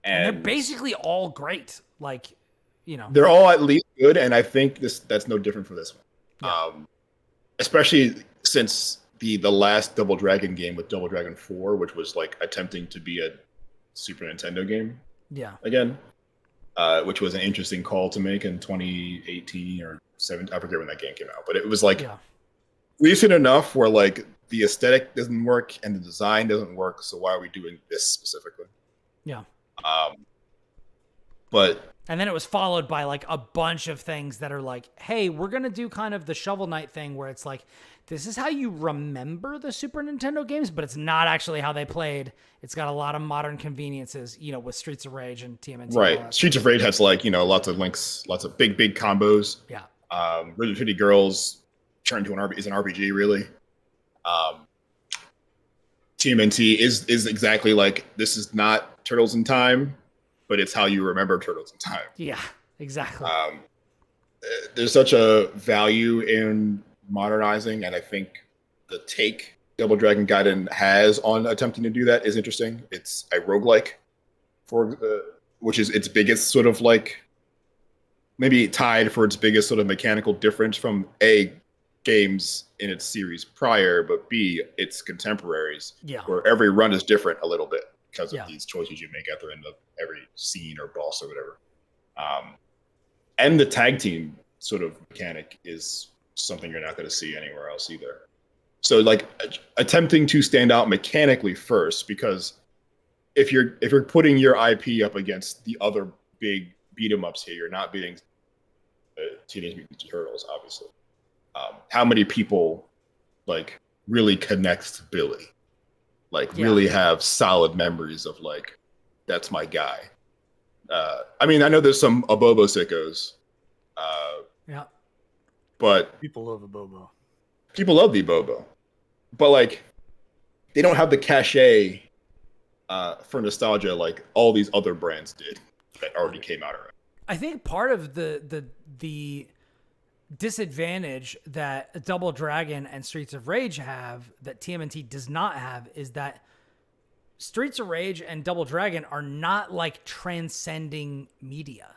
And they're basically all great. Like, they're all at least good, and I think that's no different for this one. Yeah. Especially since the last Double Dragon game with Double Dragon 4, which was like attempting to be a Super Nintendo game. Yeah. Again, which was an interesting call to make in 2018 or 17. I forget when that game came out, but it was like recent enough where like the aesthetic doesn't work and the design doesn't work. So why are we doing this specifically? Yeah. And then it was followed by like a bunch of things that are like, hey, we're going to do kind of the Shovel Knight thing where it's like, this is how you remember the Super Nintendo games, but it's not actually how they played. It's got a lot of modern conveniences, with Streets of Rage and TMNT. Right. Streets of Rage has like, lots of links, lots of big combos. Yeah. River City Girls turned to is an RPG really. TMNT is exactly like, this is not Turtles in Time, but it's how you remember Turtles in Time. Yeah, exactly. There's such a value in modernizing, and I think the take Double Dragon Gaiden has on attempting to do that is interesting. It's a roguelike, which is its biggest sort of like, maybe tied for its biggest sort of mechanical difference from A, games in its series prior, but B, its contemporaries, where every run is different a little bit because of these choices you make at the end of every scene or boss or whatever. And the tag team sort of mechanic is something you're not going to see anywhere else either. So like attempting to stand out mechanically first, because if you're putting your IP up against the other big beat 'em ups here, you're not beating Teenage Mutant Ninja Turtles, obviously. How many people like really connect to Billy? Like really have solid memories of like, that's my guy. I mean, I know there's some Abobo sickos. But people love Abobo. People love the Abobo. But like, they don't have the cachet for nostalgia like all these other brands did that already came out already. I think part of the disadvantage that Double Dragon and Streets of Rage have that TMNT does not have is that Streets of Rage and Double Dragon are not like transcending media.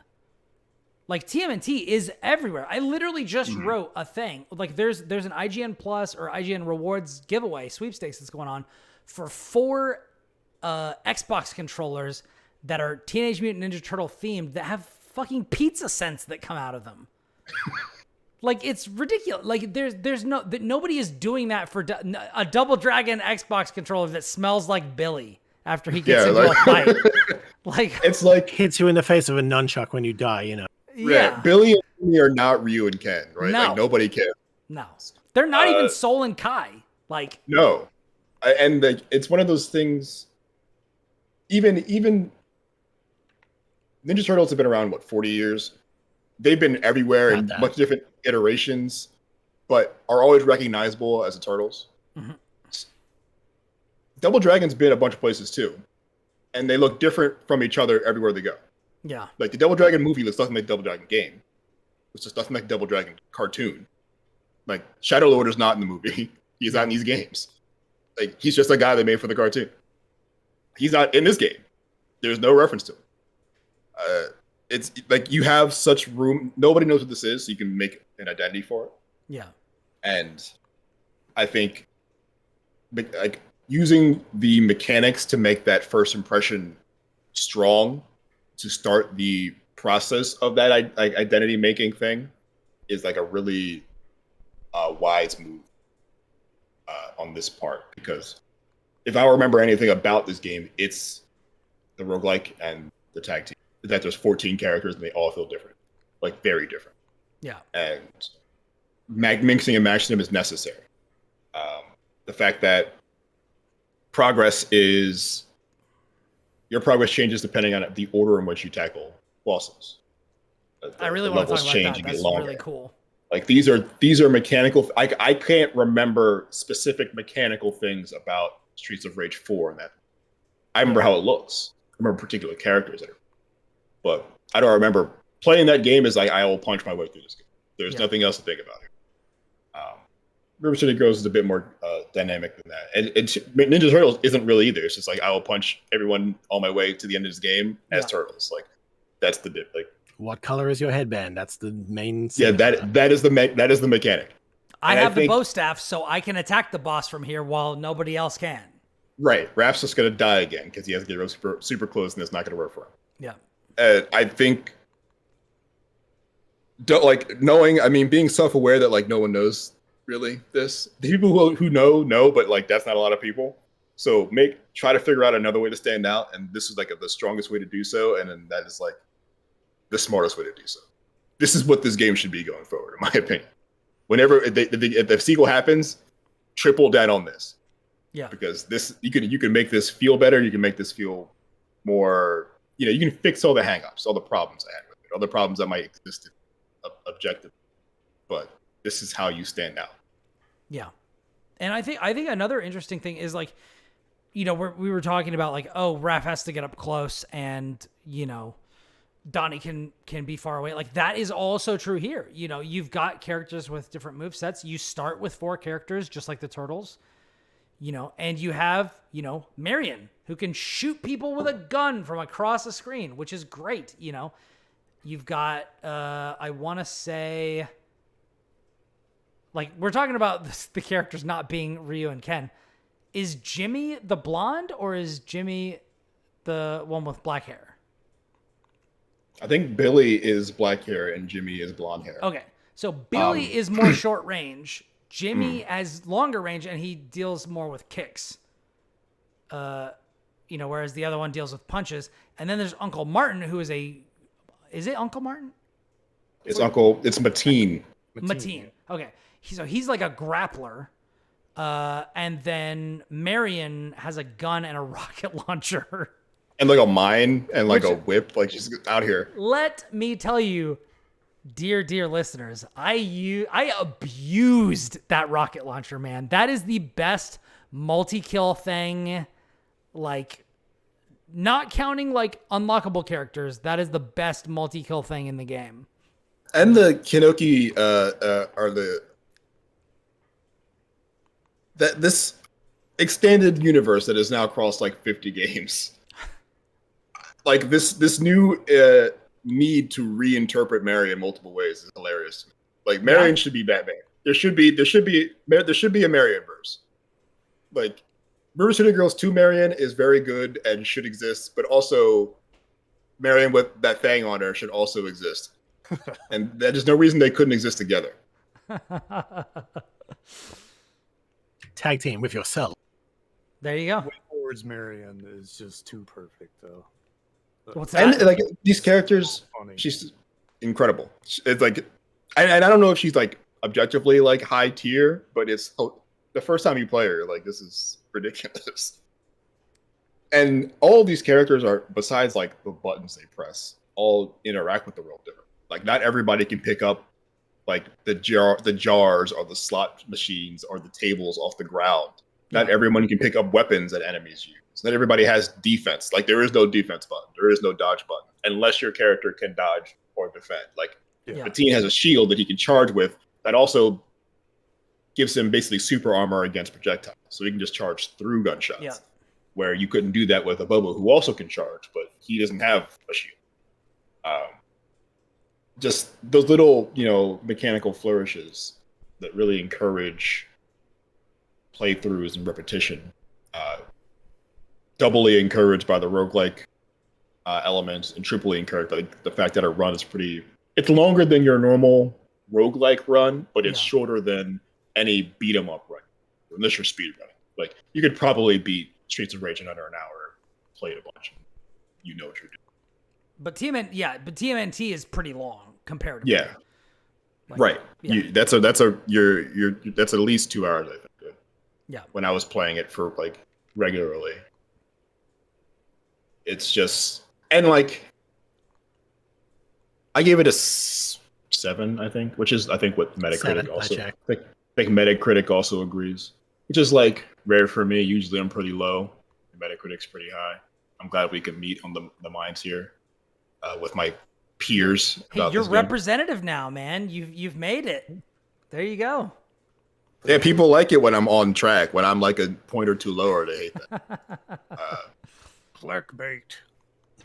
Like TMNT is everywhere. I literally just wrote a thing. Like there's an IGN Plus or IGN Rewards giveaway sweepstakes that's going on for 4 Xbox controllers that are Teenage Mutant Ninja Turtle themed that have fucking pizza scents that come out of them. Like it's ridiculous. Like nobody is doing that for a Double Dragon Xbox controller that smells like Billy after he gets into a fight. Like it's like hits you in the face of a nunchuck when you die, you know. Yeah, Billy and Jimmy are not Ryu and Ken, right? No. Like nobody cares. No, they're not even Soul and Kai. Like no, and like it's one of those things. Even Ninja Turtles have been around 40 years. They've been everywhere in much different iterations, but are always recognizable as the Turtles. Mm-hmm. Double Dragon's been a bunch of places too, and they look different from each other everywhere they go. Yeah. Like the Double Dragon movie looks nothing like Double Dragon game. It's just nothing like Double Dragon cartoon. Like Shadow Lord is not in the movie. He's not in these games. Like he's just a guy they made for the cartoon. He's not in this game. There's no reference to him. It's like you have such room. Nobody knows what this is, so you can make an identity for it. Yeah. And I think like using the mechanics to make that first impression strong to start the process of that identity making thing is like a really wise move on this part, because if I remember anything about this game, it's the roguelike and the tag team. That there's 14 characters and they all feel different, like very different. Yeah. And mixing and matching them is necessary. The fact that your progress changes depending on the order in which you tackle bosses. I really want to talk about that. That's really cool. Like these are mechanical. I can't remember specific mechanical things about Streets of Rage 4 in that. I remember how it looks. I remember particular characters in it. But I don't remember playing that game as like I will punch my way through this game. There's nothing else to think about here. River City Girls is a bit more dynamic than that. And Ninja Turtles isn't really either. It's just like I will punch everyone on my way to the end of this game as Turtles. Like that's the dip. Like what color is your headband? That's the main. Yeah, that is the mechanic. I have the bow staff, so I can attack the boss from here while nobody else can. Right, Raph's just gonna die again because he has to get super close, and it's not gonna work for him. Yeah, I think. Like knowing, I mean, being self-aware that like no one knows really this. The people who know, but like that's not a lot of people. So try to figure out another way to stand out, and this is like the strongest way to do so, and then that is like the smartest way to do so. This is what this game should be going forward, in my opinion. Whenever if the sequel happens, triple down on this. Yeah, because this you can make this feel better. You can make this feel more. You can fix all the hangups, all the problems I had with it, all the problems that might exist objectively. But this is how you stand out. Yeah. And I think another interesting thing is like, we were talking about like, oh, Raph has to get up close and, Donnie can be far away. Like that is also true here. You've got characters with different movesets. You start with 4 characters, just like the Turtles, and you have, Marion, who can shoot people with a gun from across the screen, which is great. You've got, I want to say, like, we're talking about the characters not being Ryu and Ken. Is Jimmy the blonde or is Jimmy the one with black hair? I think Billy is black hair and Jimmy is blonde hair. Okay. So Billy is more short range. Jimmy has longer range and he deals more with kicks. Whereas the other one deals with punches. And then there's Uncle Martin, who is is it Uncle Martin? It's Mateen. Mateen. Okay. He's like a grappler. And then Marion has a gun and a rocket launcher. And like a mine and like a whip, like she's out here. Let me tell you, dear listeners, I abused that rocket launcher, man. That is the best multi-kill thing, like not counting like unlockable characters. That is the best multi-kill thing in the game. And the Kinoki are this extended universe that has now crossed like 50 games. Like this new need to reinterpret Marion multiple ways is hilarious. Like Marion should be Batman. There should be a Marion verse. Like River City Girls 2 Marion is very good and should exist, but also Marion with that fang on her should also exist. And there's no reason they couldn't exist together. Tag team with yourself. There you go. Way Forward's Marion is just too perfect, though. What's that? And like these characters, she's incredible. It's like, and I don't know if she's like objectively like high tier, but it's the first time you play her, like this is ridiculous. And all of these characters are, besides like the buttons they press, all interact with the world different. Like not everybody can pick up like the jars or the slot machines or the tables off the ground. Not everyone can pick up weapons that enemies use. Not everybody has defense. Like there is no defense button. There is no dodge button unless your character can dodge or defend. Like Mateen has a shield that he can charge with that also gives him basically super armor against projectiles. So he can just charge through gunshots. Yeah. Where you couldn't do that with a Bobo, who also can charge, but he doesn't have a shield. Just those little, mechanical flourishes that really encourage playthroughs and repetition. Doubly encouraged by the roguelike elements and triply encouraged by the fact that our run is it's longer than your normal roguelike run, but it's shorter than any beat 'em up run, unless you're speed running. Like you could probably beat Streets of Rage in under an hour, play it a bunch, you know what you're doing. But TMNT is pretty long comparatively. Yeah. Like, right. Yeah. That's at least 2 hours, I think. Yeah. When I was playing it for like regularly. It's just, and like I gave it a 7, I think, which is I think what Metacritic also. I think Metacritic also agrees, which is like rare for me. Usually I'm pretty low. Metacritic's pretty high. I'm glad we can meet on the minds here with my peers. Hey, you're representative now, man. You've made it. There you go. Yeah, people like it when I'm on track. When I'm like a point or two lower, they hate that. Clickbait.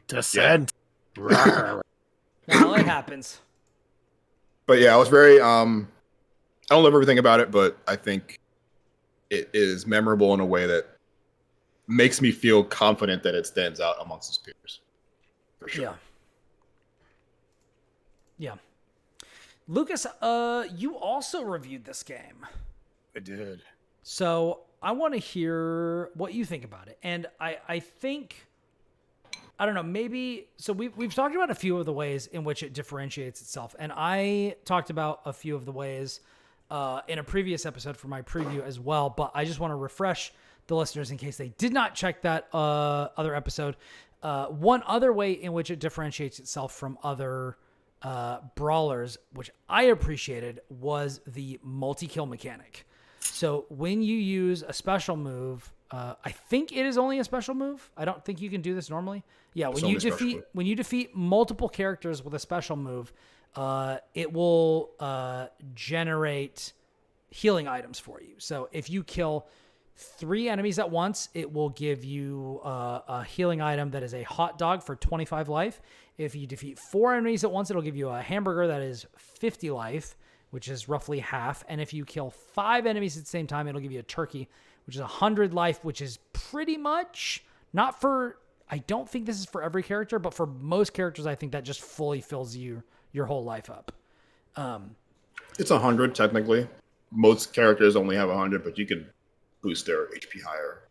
Descent. Well, it happens. But yeah, I was very I don't love everything about it, but I think it is memorable in a way that makes me feel confident that it stands out amongst its peers. For sure. Yeah. Lucas, you also reviewed this game. I did. So I want to hear what you think about it. And I think, I don't know, maybe, so we've talked about a few of the ways in which it differentiates itself. And I talked about a few of the ways in a previous episode for my preview as well. But I just want to refresh the listeners in case they did not check that other episode. One other way in which it differentiates itself from other brawlers, which I appreciated, was the multi-kill mechanic. So when you use a special move, I think it is only a special move. I don't think you can do this normally. Yeah, when you defeat multiple characters with a special move, it will generate healing items for you. So if you kill 3 enemies at once, it will give you a healing item that is a hot dog for 25 life. If you defeat 4 enemies at once, it'll give you a hamburger that is 50 life, which is roughly half. And if you kill 5 enemies at the same time, it'll give you a turkey, which is 100 life, which is pretty much not for, I don't think this is for every character, but for most characters, I think that just fully fills your whole life up. It's 100 technically. Most characters only have 100, but you can boost their HP higher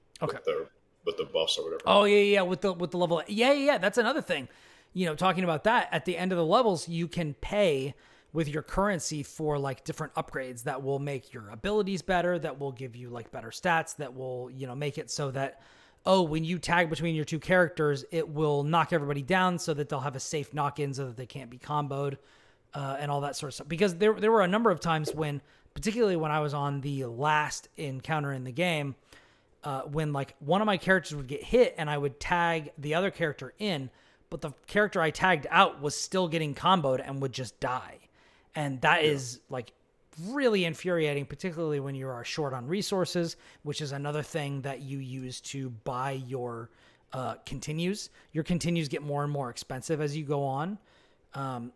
with the buffs or whatever. Oh yeah, with the level. Yeah. That's another thing. Talking about that, at the end of the levels, you can pay with your currency for like different upgrades that will make your abilities better, that will give you like better stats, that will, make it so that, when you tag between your 2 characters, it will knock everybody down so that they'll have a safe knock-in so that they can't be comboed, and all that sort of stuff. Because there were a number of times when, particularly when I was on the last encounter in the game, when like one of my characters would get hit and I would tag the other character in, but the character I tagged out was still getting comboed and would just die. And that is like really infuriating, particularly when you are short on resources, which is another thing that you use to buy your continues. Your continues get more and more expensive as you go on.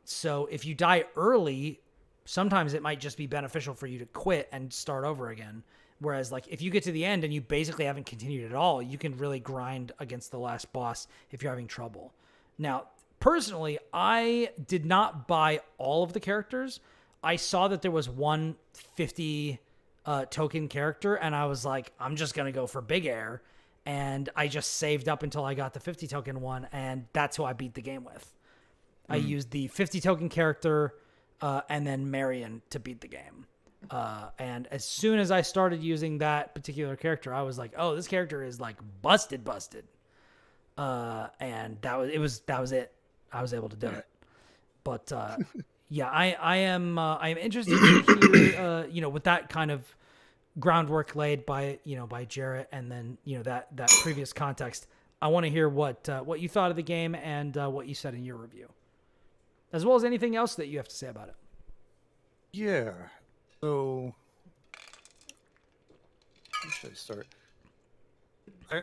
So if you die early, sometimes it might just be beneficial for you to quit and start over again. Whereas like if you get to the end and you basically haven't continued at all, you can really grind against the last boss if you're having trouble. Now, personally, I did not buy all of the characters. I saw that there was one 50 token character, and I was like, I'm just going to go for Big Air. And I just saved up until I got the 50 token one, and that's who I beat the game with. I used the 50 token character and then Marion to beat the game. And as soon as I started using that particular character, I was like, oh, this character is like busted. And that was it. I was able to do it. But yeah, I am interested to hear, with that kind of groundwork laid by Jarrett, and then that previous context. I want to hear what you thought of the game and what you said in your review, as well as anything else that you have to say about it. Yeah. So, where should I start?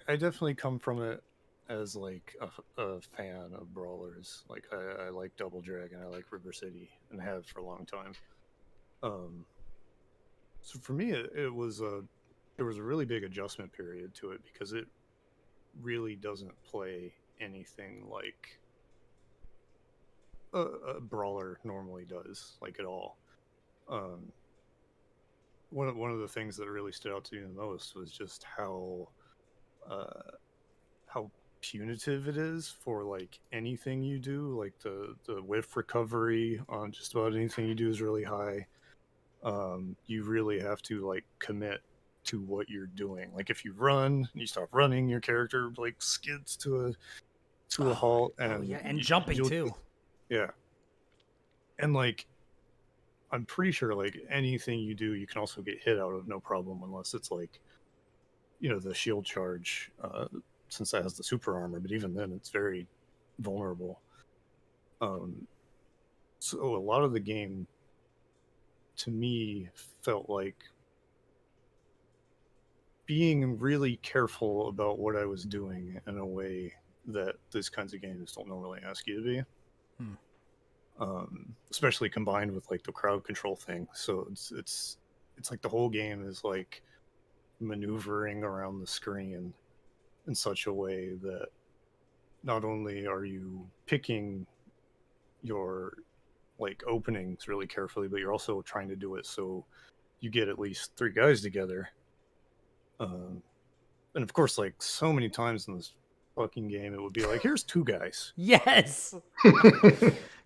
I definitely come from it as like a fan of brawlers. Like I like Double Dragon, I like River City, and have for a long time. So for me, there was a really big adjustment period to it, because it really doesn't play anything like a brawler normally does, like at all. One of the things that really stood out to me the most was just how punitive it is for like anything you do. Like the whiff recovery on just about anything you do is really high. You really have to like commit to what you're doing. Like if you run and you stop running, your character like skids to a halt. And jumping too. Yeah. And like, I'm pretty sure like anything you do, you can also get hit out of no problem, unless it's like, the shield charge, since that has the super armor, but even then it's very vulnerable. So a lot of the game to me felt like being really careful about what I was doing in a way that these kinds of games don't normally ask you to be. Especially combined with like the crowd control thing. So it's like the whole game is like maneuvering around the screen in such a way that not only are you picking your like openings really carefully, but you're also trying to do it so you get at least 3 guys together. And of course, like so many times in this fucking game, it would be like, here's 2 guys. Yes.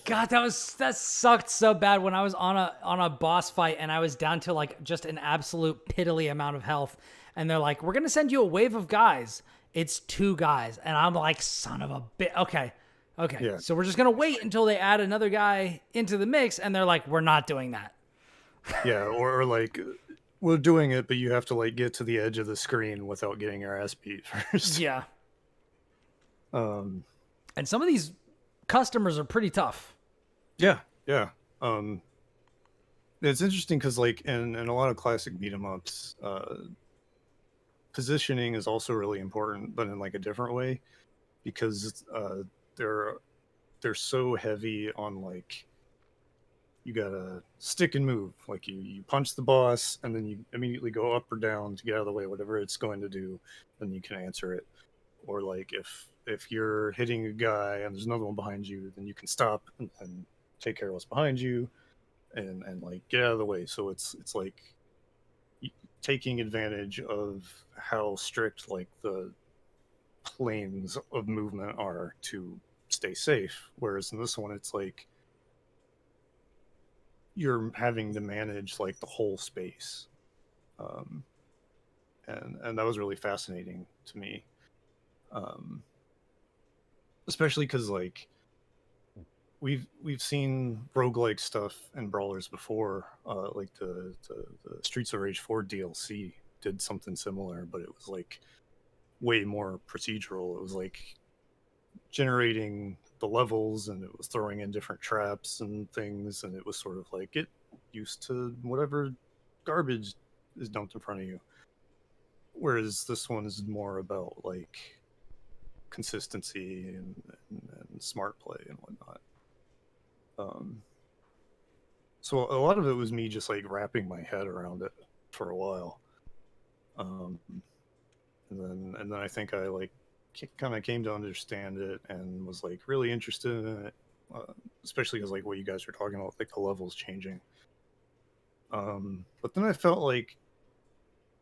God, that sucked so bad when I was on a boss fight and I was down to like just an absolute piddly amount of health, and they're like, we're gonna send you a wave of guys. It's 2 guys, and I'm like, son of a bitch. Okay. Yeah. So we're just gonna wait until they add another guy into the mix, and they're like, we're not doing that. Yeah, or like we're doing it, but you have to like get to the edge of the screen without getting your ass beat first. Yeah. Um, and some of these customers are pretty tough. Yeah. It's interesting because like in a lot of classic beat 'em ups, positioning is also really important, but in like a different way, because they're so heavy on like you gotta stick and move. Like you punch the boss and then you immediately go up or down to get out of the way, whatever it's going to do, then you can answer it. Or like if you're hitting a guy and there's another one behind you, then you can stop and take care of what's behind you and like get out of the way. So it's like taking advantage of how strict like the planes of movement are to stay safe. Whereas in this one, it's like you're having to manage like the whole space. And that was really fascinating to me. Especially because like we've seen roguelike stuff and brawlers before. Like the Streets of Rage 4 DLC did something similar, but it was like way more procedural. It was like generating the levels and it was throwing in different traps and things, and it was sort of like get used to whatever garbage is dumped in front of you. Whereas this one is more about like consistency and smart play and whatnot. So a lot of it was me just like wrapping my head around it for a while. And then I think I like kind of came to understand it and was like really interested in it, especially because like what you guys were talking about, like the levels changing. But then I felt like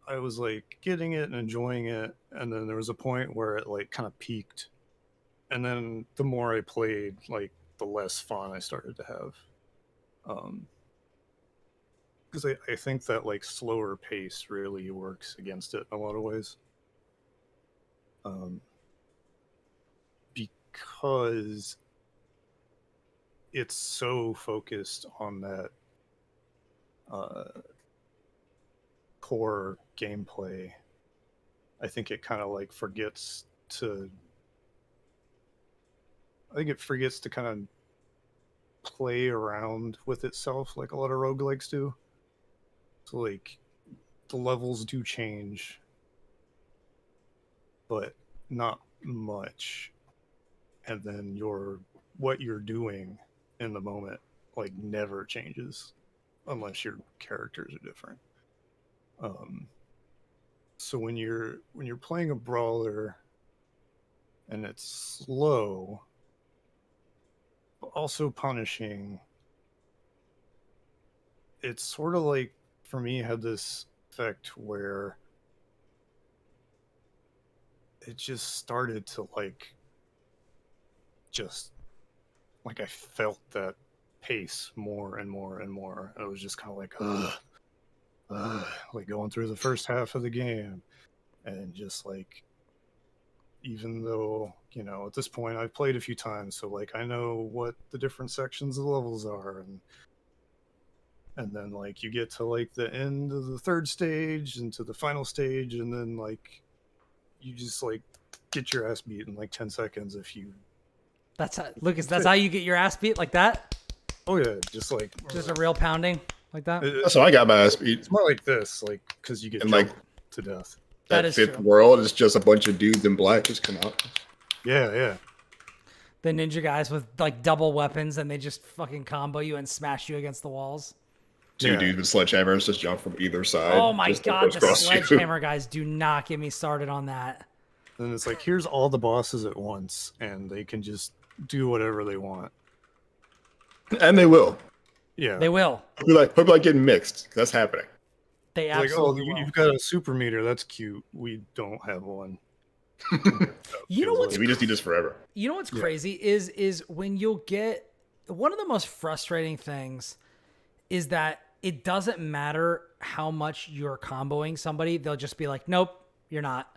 I was like getting it and enjoying it, and then there was a point where it like kind of peaked, and then the more I played, like the less fun I started to have. Because I think that like slower pace really works against it in a lot of ways. Because it's so focused on that core gameplay. I think it kind of like forgets to kind of play around with itself like a lot of roguelikes do. So like the levels do change, but not much. And then what you're doing in the moment like never changes unless your characters are different. So when you're playing a brawler and it's slow but also punishing, it's sort of like for me had this effect where it just started to like I felt that pace more and more and more. I was just kind of like like going through the first half of the game, and just like, even though, you know, at this point I've played a few times, so like I know what the different sections of the levels are, and then like you get to like the end of the third stage and to the final stage, and then like you just like get your ass beat in like 10 seconds if you. That's how, Lucas, that's how you get your ass beat, like that? Oh yeah, just like just a real pounding like that. That's how I got my ass beat. It's more like this, like because you get and like to death. That is fifth true. world is just a bunch of dudes in black just come out. Yeah. The ninja guys with like double weapons, and they just fucking combo you and smash you against the walls. Two dudes with sledgehammers just jump from either side. Oh my god, the sledgehammer you. guys, do not get me started on that. And it's like, here's all the bosses at once, and they can just do whatever they want. And they will. Yeah. They will. Hope you like getting mixed. That's happening. They absolutely will. You've got a super meter. That's cute. We don't have one. You know what's we just need this forever. You know what's crazy is when you'll get, one of the most frustrating things is that it doesn't matter how much you're comboing somebody. They'll just be like, nope, you're not.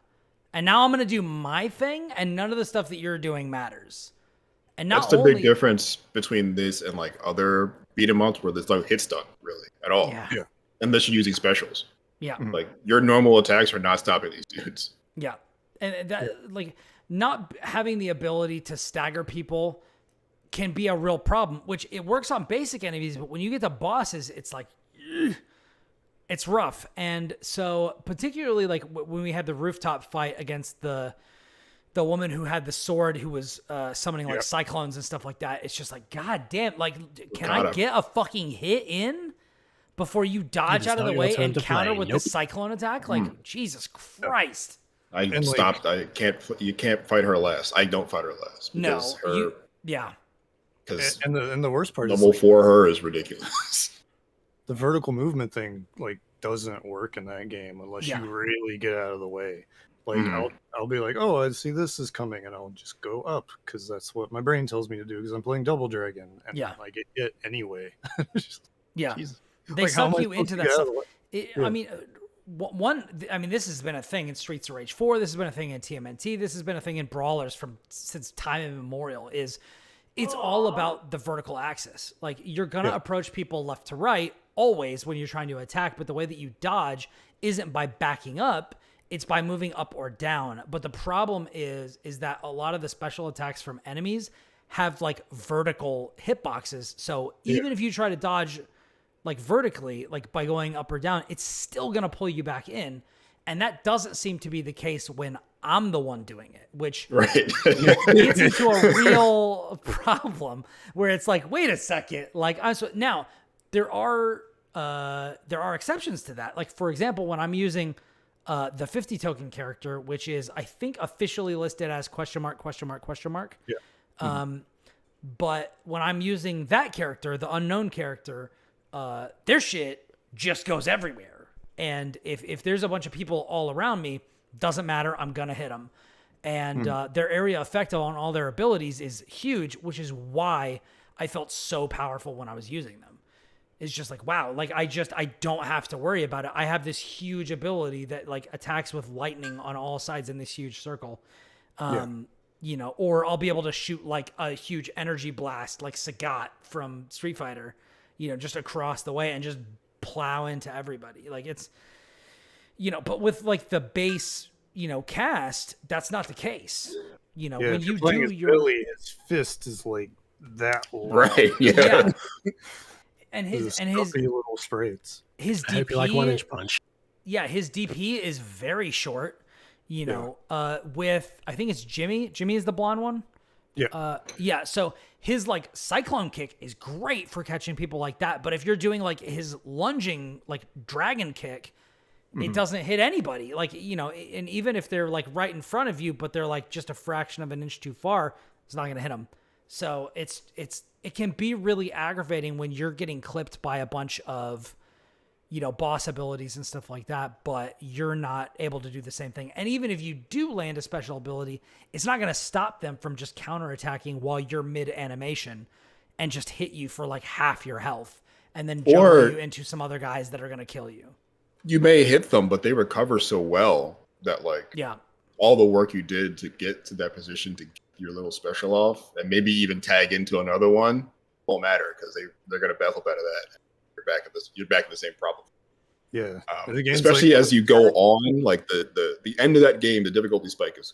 And now I'm going to do my thing, and none of the stuff that you're doing matters. And that's the big difference between this and like other beat 'em ups where there's no hit stun really at all. Yeah. Unless you're using specials. Yeah. Like your normal attacks are not stopping these dudes. Yeah. And that like not having the ability to stagger people can be a real problem, which it works on basic enemies, but when you get to bosses, it's like, ugh, it's rough. And so particularly like when we had the rooftop fight against the woman who had the sword who was summoning like cyclones and stuff like that, it's just like, God damn, like, can I get a fucking hit in before you dodge out of the way and counter with the cyclone attack? Like, Jesus Christ. I stopped. I can't. You can't fight her last. I don't fight her last. No. Because and the worst part level is 4 her is ridiculous. The vertical movement thing like doesn't work in that game unless you really get out of the way. Like I'll be like, oh, I see this is coming, and I'll just go up because that's what my brain tells me to do because I'm playing Double Dragon, and I get hit anyway. Jesus. They suck you into that stuff. I mean, this has been a thing in Streets of Rage 4. This has been a thing in TMNT. This has been a thing in Brawlers since time immemorial. It's all about the vertical axis. Like, you're gonna approach people left to right always when you're trying to attack, but the way that you dodge isn't by backing up. It's by moving up or down. But the problem is that a lot of the special attacks from enemies have like vertical hitboxes. So even if you try to dodge like vertically, like by going up or down, it's still going to pull you back in. And that doesn't seem to be the case when I'm the one doing it, which gets into a real problem where it's like, wait a second. Like, now there are exceptions to that. Like, for example, when I'm using the 50 token character, which is, I think, officially listed as ? Yeah. But when I'm using that character, the unknown character, their shit just goes everywhere. And if there's a bunch of people all around me, doesn't matter, I'm going to hit them. And their area effect on all their abilities is huge, which is why I felt so powerful when I was using them. It's just like, wow, like I don't have to worry about it. I have this huge ability that like attacks with lightning on all sides in this huge circle. You know, or I'll be able to shoot like a huge energy blast like Sagat from Street Fighter, you know, just across the way and just plow into everybody. Like, it's, you know, but with like the base, you know, cast, that's not the case. You know, when you do your Billy, his fist is like that long. Right. Yeah. And his little sprays. His DP like 1-inch punch. Yeah, his DP is very short. You know, with I think it's Jimmy. Jimmy is the blonde one. Yeah. So his like cyclone kick is great for catching people like that. But if you're doing like his lunging like dragon kick, it doesn't hit anybody. Like, you know, and even if they're like right in front of you, but they're like just a fraction of an inch too far, it's not going to hit them. So it can be really aggravating when you're getting clipped by a bunch of, you know, boss abilities and stuff like that, but you're not able to do the same thing. And even if you do land a special ability, it's not going to stop them from just counterattacking while you're mid animation and just hit you for like half your health and then jump you into some other guys that are going to kill you. You may hit them, but they recover so well that like all the work you did to get to that position to get your little special off and maybe even tag into another one won't matter because they're going to baffle out of that. You're back in the same problem. Yeah, especially like, as you go on, like the end of that game, the difficulty spike is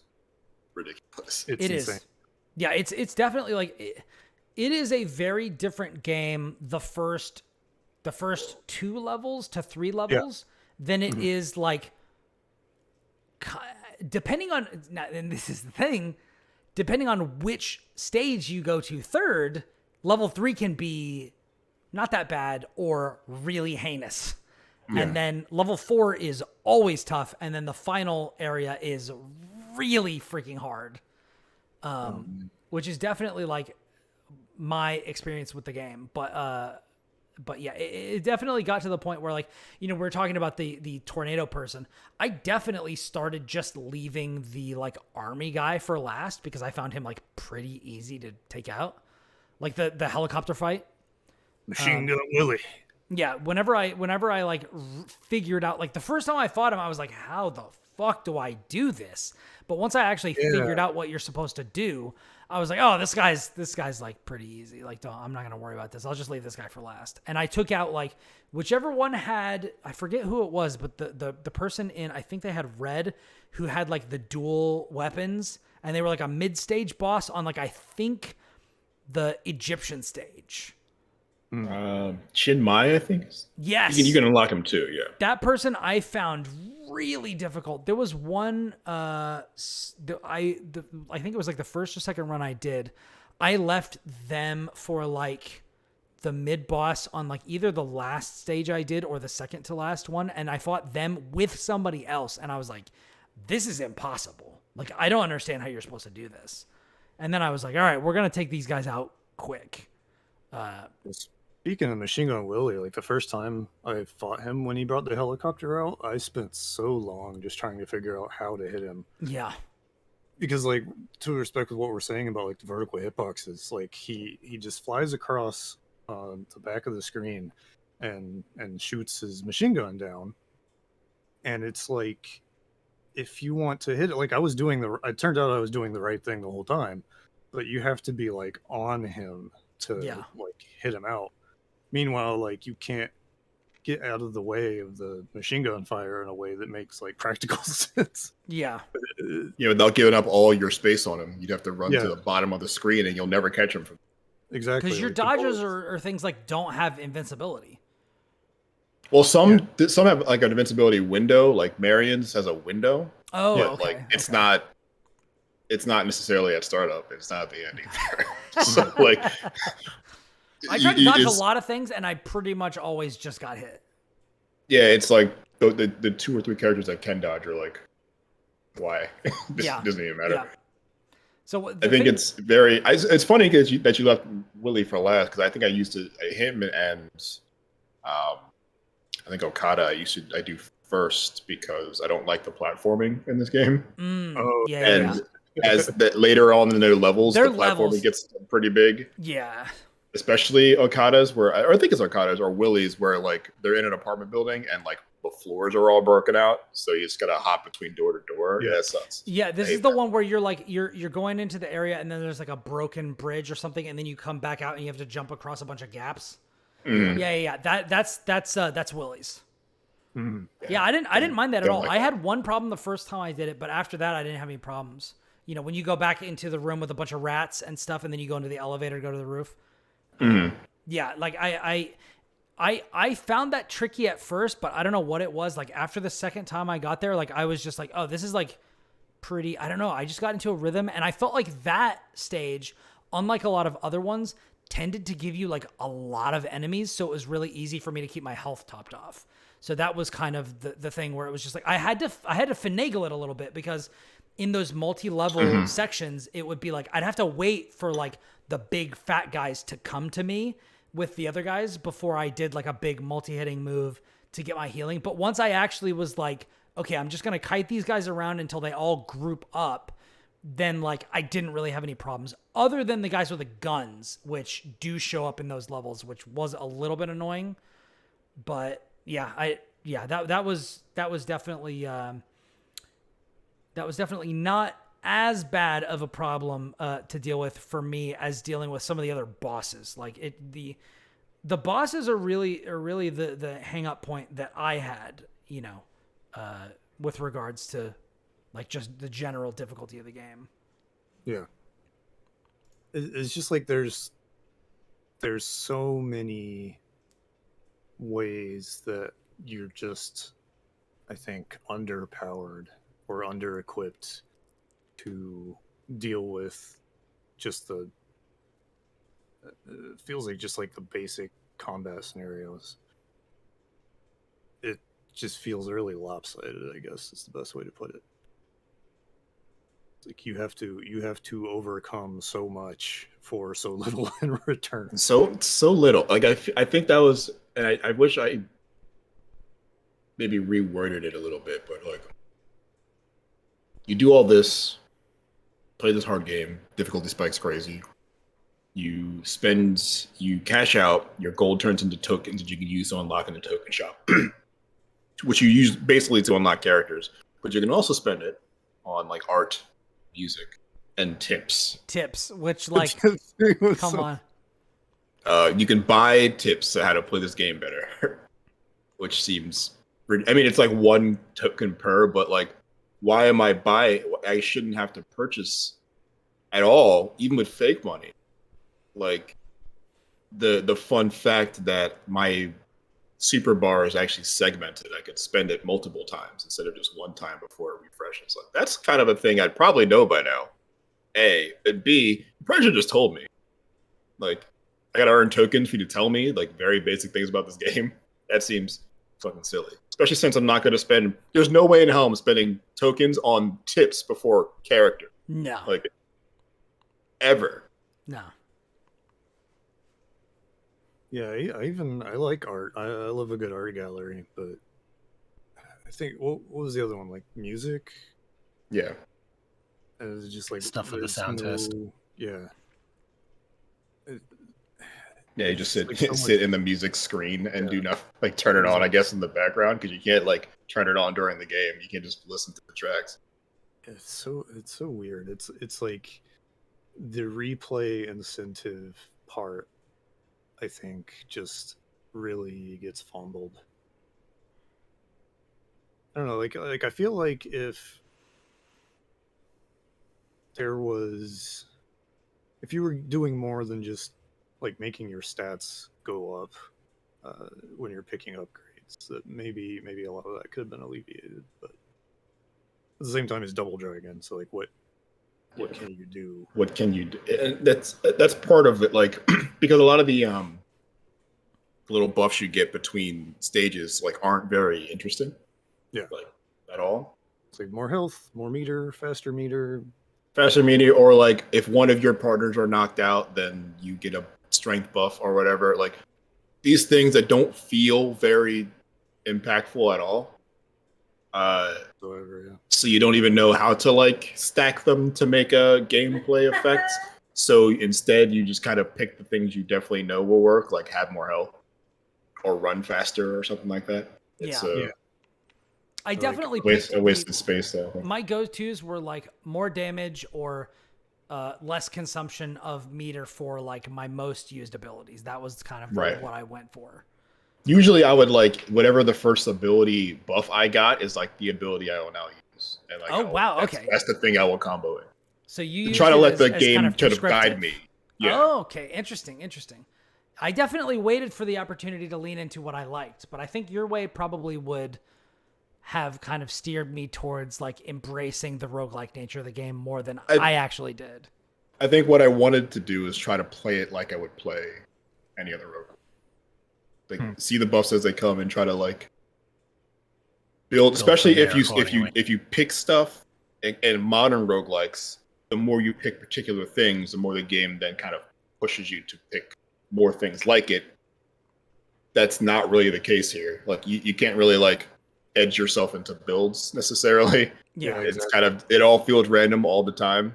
ridiculous. It is. Yeah, it's definitely like it is a very different game. The first 2 levels to 3 levels than it is like depending on. And this is the thing. Depending on which stage you go to third, level 3 can be not that bad or really heinous. Yeah. And then level 4 is always tough. And then the final area is really freaking hard. Which is definitely like my experience with the game. But yeah, it definitely got to the point where like, you know, we're talking about the tornado person. I definitely started just leaving the like army guy for last because I found him like pretty easy to take out. Like the helicopter fight. Machine Gun Willie. Yeah, whenever I like figured out, like the first time I fought him, I was like, how the fuck do I do this? But once I actually figured out what you're supposed to do, I was like, oh, this guy's like pretty easy. Like, I'm not going to worry about this. I'll just leave this guy for last. And I took out like whichever one had, I forget who it was, but the person in, I think they had red, who had like the dual weapons, and they were like a mid-stage boss on like, I think the Egyptian stage. Chin Mai, I think. Yes. You can unlock him too, yeah. That person I found really difficult. There was one, I think it was like the first or second run I did. I left them for like the mid boss on like either the last stage I did or the second to last one. And I fought them with somebody else. And I was like, this is impossible. Like, I don't understand how you're supposed to do this. And then I was like, all right, we're going to take these guys out quick. Speaking of Machine Gun Willie, like the first time I fought him when he brought the helicopter out, I spent so long just trying to figure out how to hit him. Yeah. Because like, to respect with what we're saying about like the vertical hitboxes, like he just flies across the back of the screen and shoots his machine gun down. And it's like, if you want to hit it, like it turned out I was doing the right thing the whole time, but you have to be like on him to like hit him out. Meanwhile, like you can't get out of the way of the machine gun fire in a way that makes like practical sense. Yeah. Without giving up all your space on him, you'd have to run to the bottom of the screen and you'll never catch him. Exactly. Because your dodges are things like don't have invincibility. Well, some have like an invincibility window, like Marion's has a window. Oh, but okay. like it's not necessarily at startup. It's not at the end either. So like I tried to dodge a lot of things, and I pretty much always just got hit. Yeah, it's like the 2 or 3 characters that can dodge are like, why? This doesn't even matter. Yeah. So I think it's very. It's funny that you left Willie for last, because I think I used to him and I think Okada I do first because I don't like the platforming in this game. As that later on in their levels, the platforming gets pretty big. Yeah. Especially Okada's, or I think it's Okada's or Willie's, where like they're in an apartment building and like the floors are all broken out, so you just gotta hop between door to door. Yeah, that sucks. Yeah, this is the one where you're like you're going into the area and then there's like a broken bridge or something, and then you come back out and you have to jump across a bunch of gaps. Yeah. That's Willie's. Mm. Yeah, I didn't mind that at all. I had one problem the first time I did it, but after that I didn't have any problems. You know, when you go back into the room with a bunch of rats and stuff, and then you go into the elevator to go to the roof. Yeah, like I found that tricky at first, but I don't know what it was. Like after the second time I got there, like I was just like, oh, this is like pretty, I don't know. I just got into a rhythm, and I felt like that stage, unlike a lot of other ones, tended to give you like a lot of enemies. So it was really easy for me to keep my health topped off. So that was kind of the thing where it was just like, I had to finagle it a little bit, because in those multi-level sections, it would be like, I'd have to wait for like the big fat guys to come to me with the other guys before I did like a big multi-hitting move to get my healing. But once I actually was like, okay, I'm just going to kite these guys around until they all group up, then like I didn't really have any problems other than the guys with the guns, which do show up in those levels, which was a little bit annoying. But that was definitely not as bad of a problem to deal with for me as dealing with some of the other bosses. Like the bosses are really the hang up point that I had, you know, with regards to like just the general difficulty of the game. Yeah. It's just like there's so many ways that you're just, I think, underpowered or under-equipped to deal with just it feels like just like the basic combat scenarios. It just feels really lopsided, I guess is the best way to put it. It's like you have to overcome so much for so little in return. So little. Like I think that was, and I wish I maybe reworded it a little bit, but like you do all this, play this hard game, difficulty spikes crazy. You cash out, your gold turns into tokens that you can use to unlock in the token shop, which you use basically to unlock characters. but you can also spend it on like art, music, and tips. Tips, which like, come on. You can buy tips on how to play this game better, which seems. I mean, it's like 1 token per, but like, why am I buying? I shouldn't have to purchase at all, even with fake money. Like, the fun fact that my super bar is actually segmented. I could spend it multiple times instead of just one time before it refreshes. Like, that's kind of a thing I'd probably know by now. A. And B, you probably should have just told me. Like, I gotta earn tokens for you to tell me, like, very basic things about this game. That seems fucking silly. Especially since I'm not gonna spend... There's no way in hell I'm spending tokens on tips before character. No. Like, ever. No. Yeah, I like art. I love a good art gallery, but I think what was the other one, like music? Yeah. And it's just like stuff for the sound test. Yeah. Yeah, you just sit like so sit much... in the music screen and do nothing, like turn it on, I guess, in the background, because you can't like turn it on during the game. You can just listen to the tracks. It's so weird. It's like the replay incentive part, I think, just really gets fumbled. I don't know, like I feel like if you were doing more than just like making your stats go up when you're picking upgrades, that maybe a lot of that could have been alleviated. But at the same time, it's Double Dragon, so like what can you do? What can you do? And that's part of it, like because a lot of the little buffs you get between stages like aren't very interesting. Yeah, like at all. It's like more health, more meter, faster meter, or like if one of your partners are knocked out, then you get a strength buff or whatever. Like these things that don't feel very impactful at all. So you don't even know how to like stack them to make a gameplay effect. So instead, you just kind of pick the things you definitely know will work, like have more health or run faster or something like that. It's, yeah. I definitely a wasted space though. My go-tos were like more damage or less consumption of meter for like my most used abilities. That was kind of what I went for. Usually I would like whatever the first ability buff I got is like the ability I will now use. And like that's the thing I will combo in. So you try to let the game kind of guide me. Yeah. Oh, okay. Interesting. I definitely waited for the opportunity to lean into what I liked, but I think your way probably would have kind of steered me towards like embracing the roguelike nature of the game more than I actually did. I think what I wanted to do is try to play it like I would play any other roguelike. Like see the buffs as they come and try to like build, especially if you pick stuff in modern roguelikes, the more you pick particular things, the more the game then kind of pushes you to pick more things like it. That's not really the case here. Like you can't really like edge yourself into builds necessarily. Yeah, it's kind of, it all feels random all the time,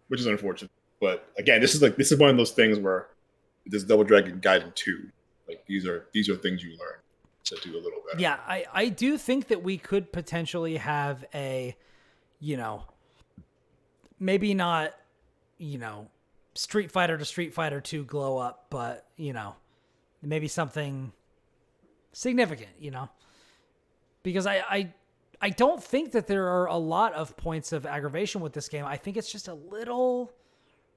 which is unfortunate. But again, this is one of those things where this Double Dragon Gaiden 2, like these are things you learn to do a little better. Yeah, I do think that we could potentially have a, maybe not, Street Fighter to Street Fighter 2 glow up, but, maybe something significant, because I don't think that there are a lot of points of aggravation with this game. I think it's just a little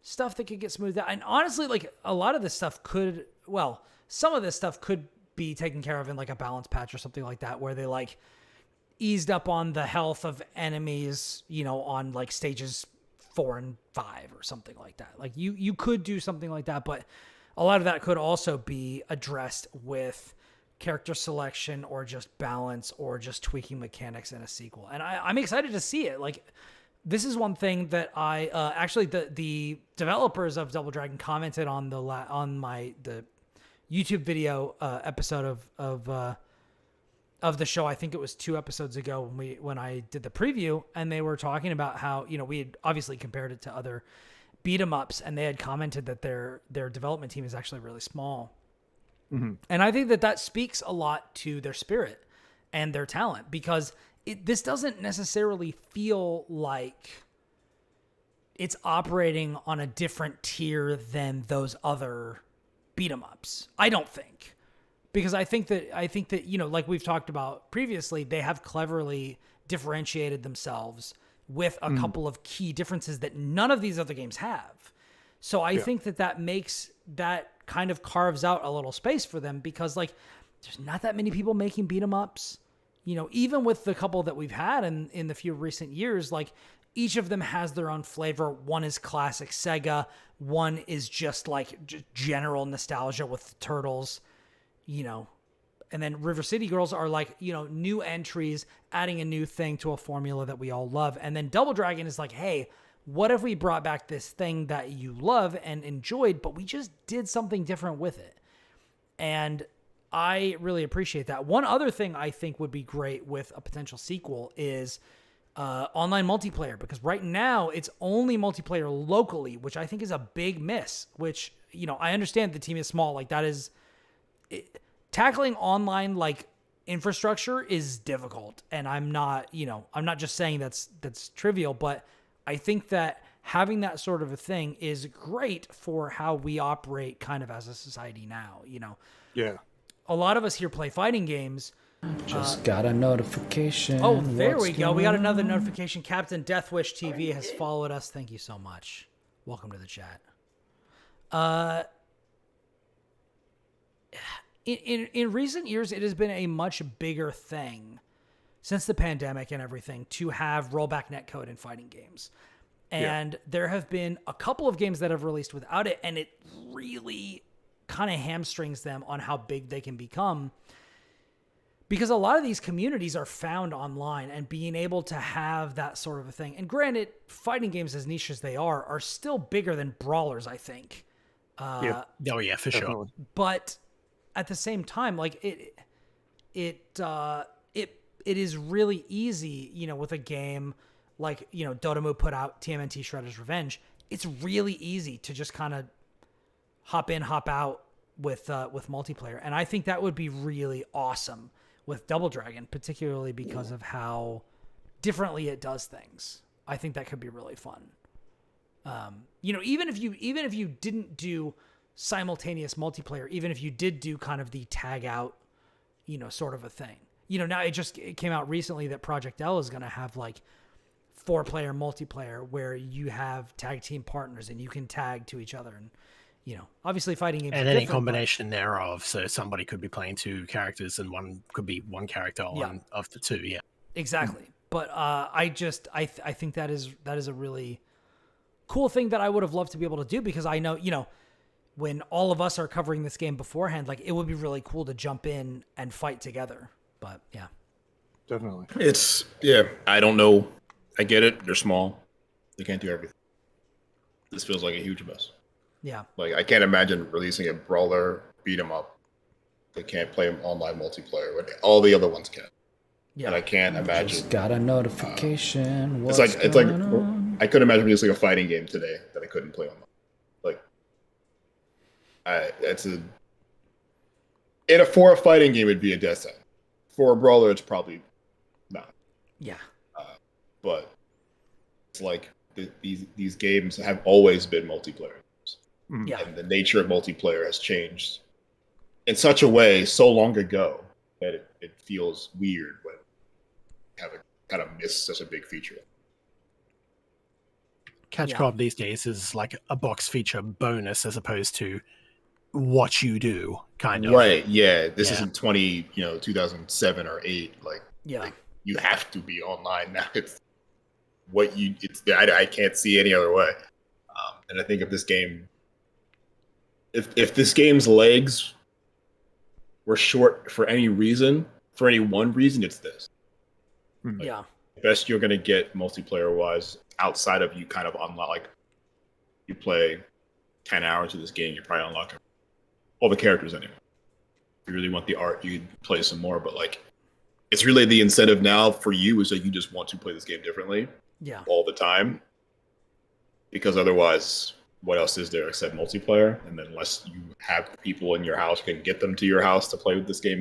stuff that could get smoothed out. And honestly, like a lot of this stuff some of this stuff could be taken care of in like a balance patch or something like that, where they like eased up on the health of enemies, on like stages 4 and 5 or something like that. Like you could do something like that, but a lot of that could also be addressed with character selection or just balance or just tweaking mechanics in a sequel. And I'm excited to see it. Like this is one thing that I actually the developers of Double Dragon commented on the YouTube video episode of the show. I think it was 2 episodes ago when I did the preview, and they were talking about how we had obviously compared it to other beat 'em ups, and they had commented that their development team is actually really small. Mm-hmm. And I think that speaks a lot to their spirit and their talent, because this doesn't necessarily feel like it's operating on a different tier than those other beat 'em ups. I don't think. Because I think that, you know, like we've talked about previously, they have cleverly differentiated themselves with a couple of key differences that none of these other games have. So I think that kind of carves out a little space for them, because like there's not that many people making beat 'em ups. You know, even with the couple that we've had in the few recent years, like each of them has their own flavor. One is classic Sega. One is just like general nostalgia with the Turtles, you know. And then River City Girls are like, you know, new entries, adding a new thing to a formula that we all love. And then Double Dragon is like, hey, what if we brought back this thing that you love and enjoyed, but we just did something different with it? And I really appreciate that. One other thing I think would be great with a potential sequel is online multiplayer, because right now it's only multiplayer locally, which I think is a big miss, which, you know, I understand the team is small. Like that is tackling online like infrastructure is difficult. And I'm not just saying that's trivial, but I think that having that sort of a thing is great for how we operate kind of as a society now, you know? Yeah. A lot of us here play fighting games. Just got a notification. Oh, there we go. We got another on? notification. Captain Deathwish TV has followed us. Thank you so much. Welcome to the chat. In recent years, it has been a much bigger thing since the pandemic and everything to have rollback netcode in fighting games. And there have been a couple of games that have released without it, and it really kind of hamstrings them on how big they can become, because a lot of these communities are found online, and being able to have that sort of a thing. And granted, fighting games, as niche as they are still bigger than brawlers, I think. Oh yeah, for sure. But at the same time, like it is really easy, you know, with a game like, you know, Dotemu put out TMNT Shredder's Revenge. It's really easy to just kind of hop in, hop out with multiplayer. And I think that would be really awesome with Double Dragon, particularly because of how differently it does things. I think that could be really fun. You know, even if you didn't do simultaneous multiplayer, even if you did do kind of the tag out, you know, sort of a thing. You know, now it came out recently that Project L is going to have like 4-player multiplayer where you have tag team partners and you can tag to each other. And, you know, obviously fighting games and are any different, combination thereof. So somebody could be playing 2 characters and one could be one character on of the 2. Yeah, exactly. But I think that is a really cool thing that I would have loved to be able to do, because I know, you know, when all of us are covering this game beforehand, like it would be really cool to jump in and fight together. But yeah, Definitely. I don't know. I get it. They're small. They can't do everything. This feels like a huge mess. yeah. Like, I can't imagine releasing a brawler beat 'em up. They can't play online multiplayer, but all the other ones can. Yeah. And I can't imagine. Just got a notification. It's like I couldn't imagine releasing a fighting game today that I couldn't play online. Like, for a fighting game, it'd be a death sentence. For a brawler, it's probably not. Yeah. But it's like these games have always been multiplayer games. Yeah. And the nature of multiplayer has changed in such a way so long ago that it feels weird when you have kind of missed such a big feature. Catch Co-op these days is like a box feature bonus as opposed to what you do, kind of. Right, yeah. This isn't 2007 or 8. Like, you have to be online now. I can't see any other way. And I think if this game, if this game's legs were short for any one reason, it's this. Yeah. The best you're gonna get multiplayer wise, outside of you kind of unlock, like you play 10 hours of this game, you probably unlock all the characters anyway. If you really want the art, you play some more, but like it's really the incentive now for you is that you just want to play this game differently. Yeah. All the time. Because otherwise, what else is there except multiplayer? And then unless you have people in your house, you can get them to your house to play with this game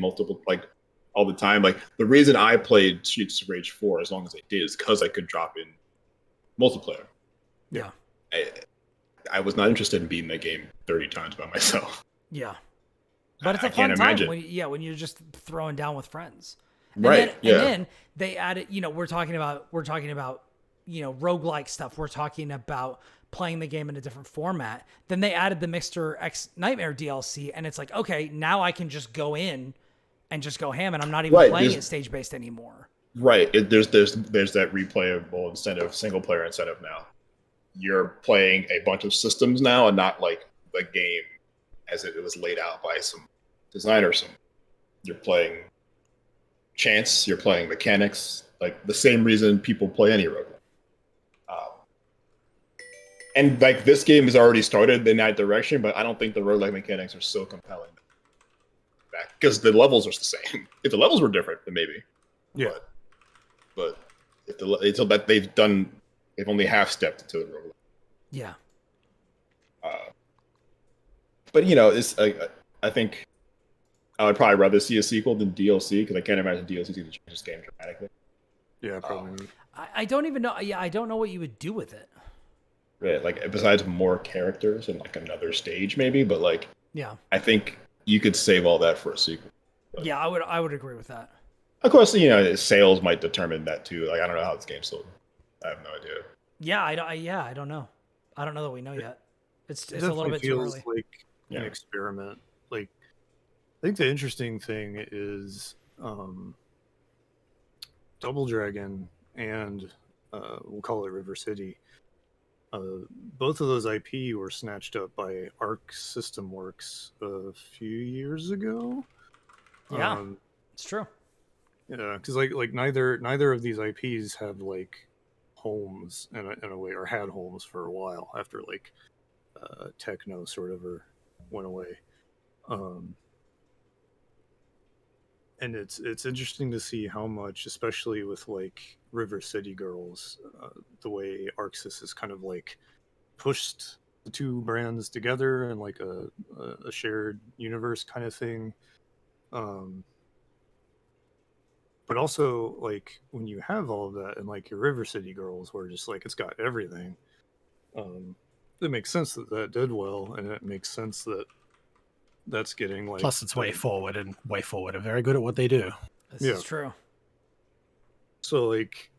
all the time. Like the reason I played Streets of Rage 4 as long as I did is because I could drop in multiplayer. Yeah. I was not interested in beating that game 30 times by myself. Yeah. But it's a I fun can't time imagine. when you're just throwing down with friends. Right. And then they added, we're talking about, roguelike stuff. We're talking about playing the game in a different format. Then they added the Mr. X Nightmare DLC, and it's like, okay, now I can just go in and just go ham, and I'm not even playing it stage based anymore. Right. There's that replayable incentive, single player incentive now. You're playing a bunch of systems now, and not like the game as it was laid out by some designer. You're playing chance, you're playing mechanics, like the same reason people play any roguelike. And like this game has already started in that direction, but I don't think the roguelike mechanics are so compelling. Because the levels are the same. If the levels were different, then maybe. Yeah. But until that they've only half stepped into the roguelike. Yeah. But it's I think I would probably rather see a sequel than DLC because I can't imagine DLC is going to change this game dramatically. Yeah, probably. I don't even know. Yeah, I don't know what you would do with it. Right, like besides more characters and like another stage maybe, but like yeah, I think you could save all that for a sequel. But, yeah, I would agree with that. Of course, sales might determine that too. Like I don't know how this game's sold. I have no idea. Yeah, I don't know. I don't know that we know yet. It's a little bit too early. Like an experiment. Like I think the interesting thing is Double Dragon and we'll call it River City. Both of those IP were snatched up by Arc System Works a few years ago. Yeah, it's true. Yeah, because like neither of these IPs have like homes in a way, or had homes for a while after like Techno sort of went away. And it's interesting to see how much, especially with like River City Girls, the way Arxis has kind of like pushed the two brands together in like a shared universe kind of thing. But also like when you have all of that and like your River City Girls, where just like it's got everything, it makes sense that did well, and it makes sense that's getting like. Plus, it's Way Forward, and Way Forward are very good at what they do. This is true. So like,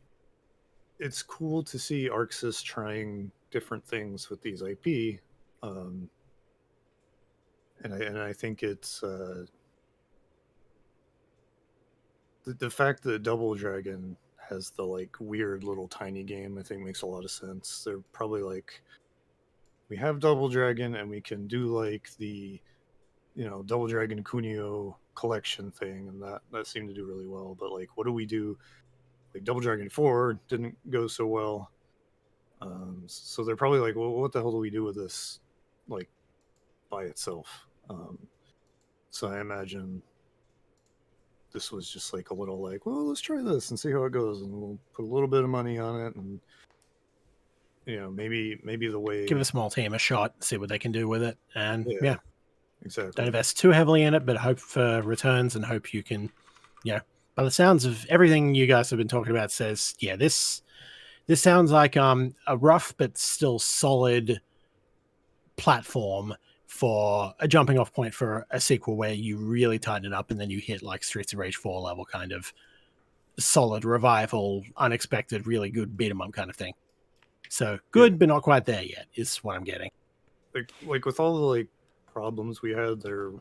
it's cool to see Arxis trying different things with these IP, and I think it's the fact that Double Dragon has the like weird little tiny game, I think makes a lot of sense. They're probably like, we have Double Dragon and we can do like the Double Dragon Kunio collection thing, and that seemed to do really well. But like, what do we do? Like Double Dragon 4 didn't go so well, so they're probably like, well, what the hell do we do with this, like, by itself? So I imagine this was just like a little like, well, let's try this and see how it goes, and we'll put a little bit of money on it, and maybe the way, give a small team a shot, see what they can do with it, and yeah. Exactly. Don't invest too heavily in it, but hope for returns and hope you can, by the sounds of everything you guys have been talking about says, this sounds like a rough but still solid platform for a jumping off point for a sequel where you really tighten it up and then you hit like Streets of Rage 4 level kind of solid revival, unexpected, really good beat 'em up kind of thing. So good, but not quite there yet is what I'm getting. Like with all the like problems we had there,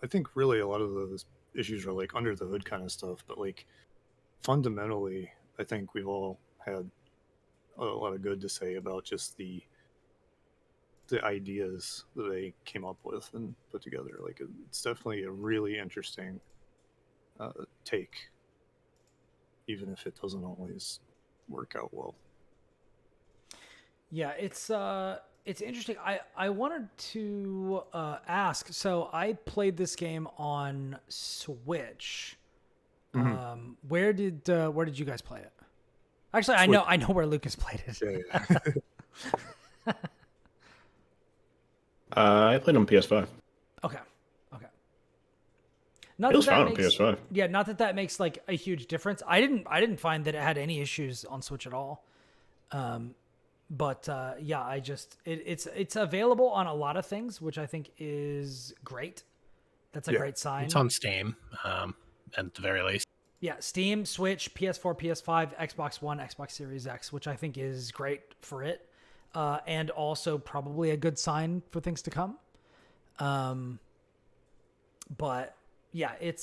I think really a lot of those issues are like under the hood kind of stuff, but like fundamentally I think we've all had a lot of good to say about just the ideas that they came up with and put together. Like it's definitely a really interesting take, even if it doesn't always work out well. Yeah, it's interesting. I wanted to ask. So I played this game on Switch. Mm-hmm. Where did you guys play it? Actually, Switch. I know where Lucas played it. Yeah. I played on PS5. Okay. Not It was that fine that on makes, PS5. yeah, not that that makes like a huge difference. I didn't find that it had any issues on Switch at all. But yeah, it's available on a lot of things, which I think is great. That's a great sign. It's on Steam, at the very least. Yeah, Steam, Switch, PS4, PS5, Xbox One, Xbox Series X, which I think is great for it, and also probably a good sign for things to come. But yeah, it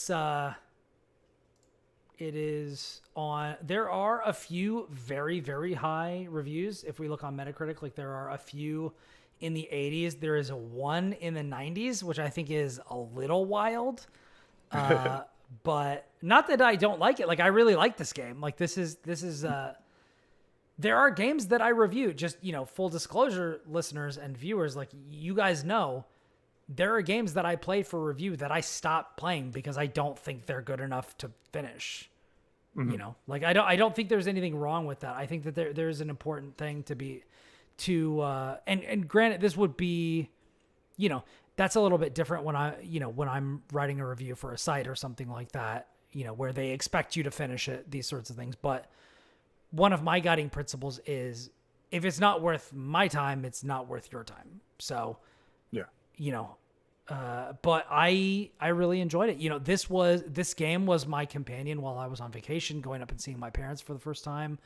is on. There are a few very, very high reviews. If we look on Metacritic, like there are a few in the 80s. There is a one in the 90s, which I think is a little wild. But not that I don't like it. Like I really like this game. Like this is there are games that I review, just, full disclosure, listeners and viewers, like you guys know, there are games that I play for review that I stop playing because I don't think they're good enough to finish. Mm-hmm. Like I don't think there's anything wrong with that. I think that there's an important thing and granted, this would be, that's a little bit different when when I'm writing a review for a site or something like that, where they expect you to finish it, these sorts of things. But one of my guiding principles is if it's not worth my time, it's not worth your time. So, yeah, but I really enjoyed it. This game was my companion while I was on vacation, going up and seeing my parents for the first time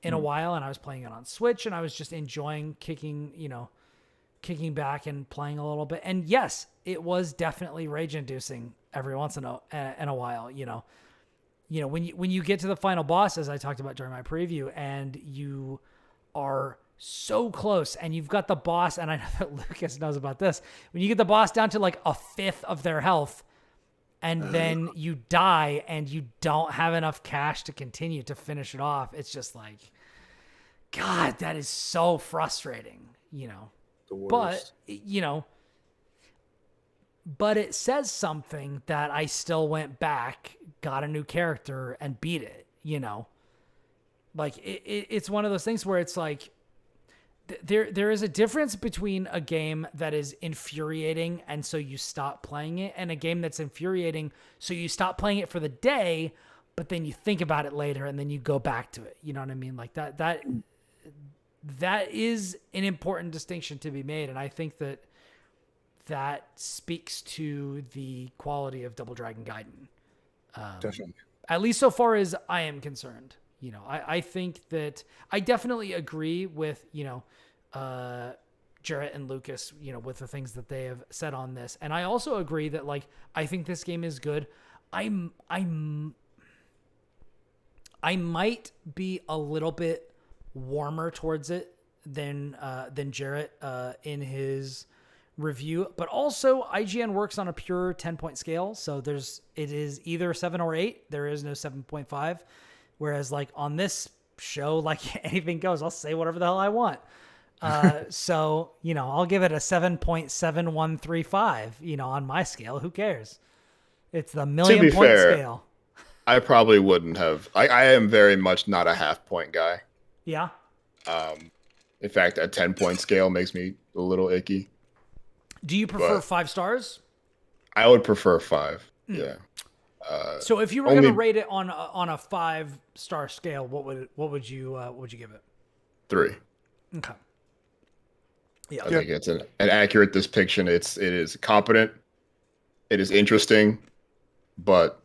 in a while. And I was playing it on Switch and I was just enjoying kicking back and playing a little bit. And yes, it was definitely rage inducing every once in a while, when you get to the final boss, as I talked about during my preview, and you are so close and you've got the boss, and I know that Lucas knows about this, when you get the boss down to like a fifth of their health and then you die and you don't have enough cash to continue to finish it off, it's just like, God, that is so frustrating, the worst. But it says something that I still went back, got a new character, and beat it, Like, it's one of those things where it's like, there is a difference between a game that is infuriating and so you stop playing it, and a game that's infuriating so you stop playing it for the day, but then you think about it later and then you go back to it. You know what I mean? Like that is an important distinction to be made, and I think that speaks to the quality of Double Dragon Gaiden. Definitely. At least so far as I am concerned. I think that I definitely agree with, Jarrett and Lucas, with the things that they have said on this. And I also agree that, like, I think this game is good. I might be a little bit warmer towards it than Jarrett in his review, but also IGN works on a pure 10-point scale, so it is either 7 or 8. There is no 7.5, whereas like on this show, like anything goes. I'll say whatever the hell I want. So I'll give it a 7.7135. On my scale, who cares? It's the million point scale. I probably wouldn't have. I am very much not a half-point guy. Yeah. In fact, a 10-point scale makes me a little icky. Do you prefer 5 stars? I would prefer 5. Yeah. So if you were going to rate it on a 5-star scale, what would you give it? 3. Okay. Yeah. I think it's an accurate depiction. It is competent. It is interesting, but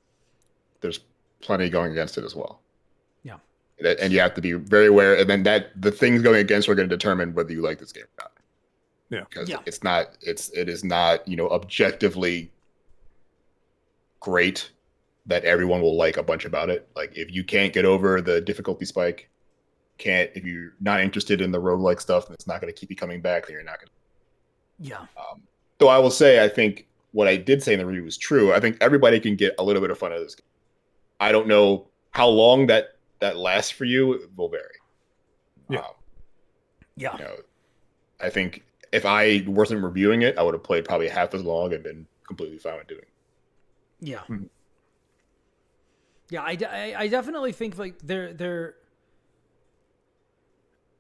there's plenty going against it as well. Yeah. And you have to be very aware. And then the things going against are going to determine whether you like this game or not. Yeah. Because it is not, objectively great that everyone will like a bunch about it. Like if you can't get over the difficulty spike, if you're not interested in the roguelike stuff, and it's not going to keep you coming back, then you're not going to. Yeah. Though I will say, I think what I did say in the review was true. I think everybody can get a little bit of fun out of this game. I don't know how long that lasts for you. It will vary. Yeah. I think if I wasn't reviewing it, I would have played probably half as long and been completely fine with doing it. Yeah. Mm-hmm. Yeah, I definitely think like they're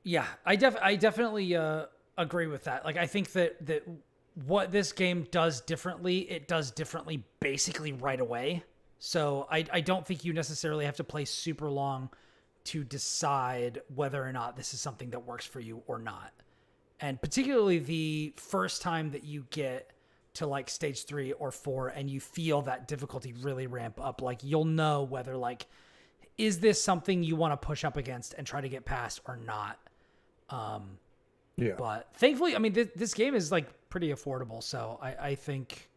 yeah, I definitely agree with that. Like I think that what this game does differently, it does differently basically right away. So I don't think you necessarily have to play super long to decide whether or not this is something that works for you or not. And particularly the first time that you get to like stage 3 or 4 and you feel that difficulty really ramp up, like you'll know whether like, is this something you want to push up against and try to get past or not? Yeah. But thankfully, I mean, this game is like pretty affordable. So I think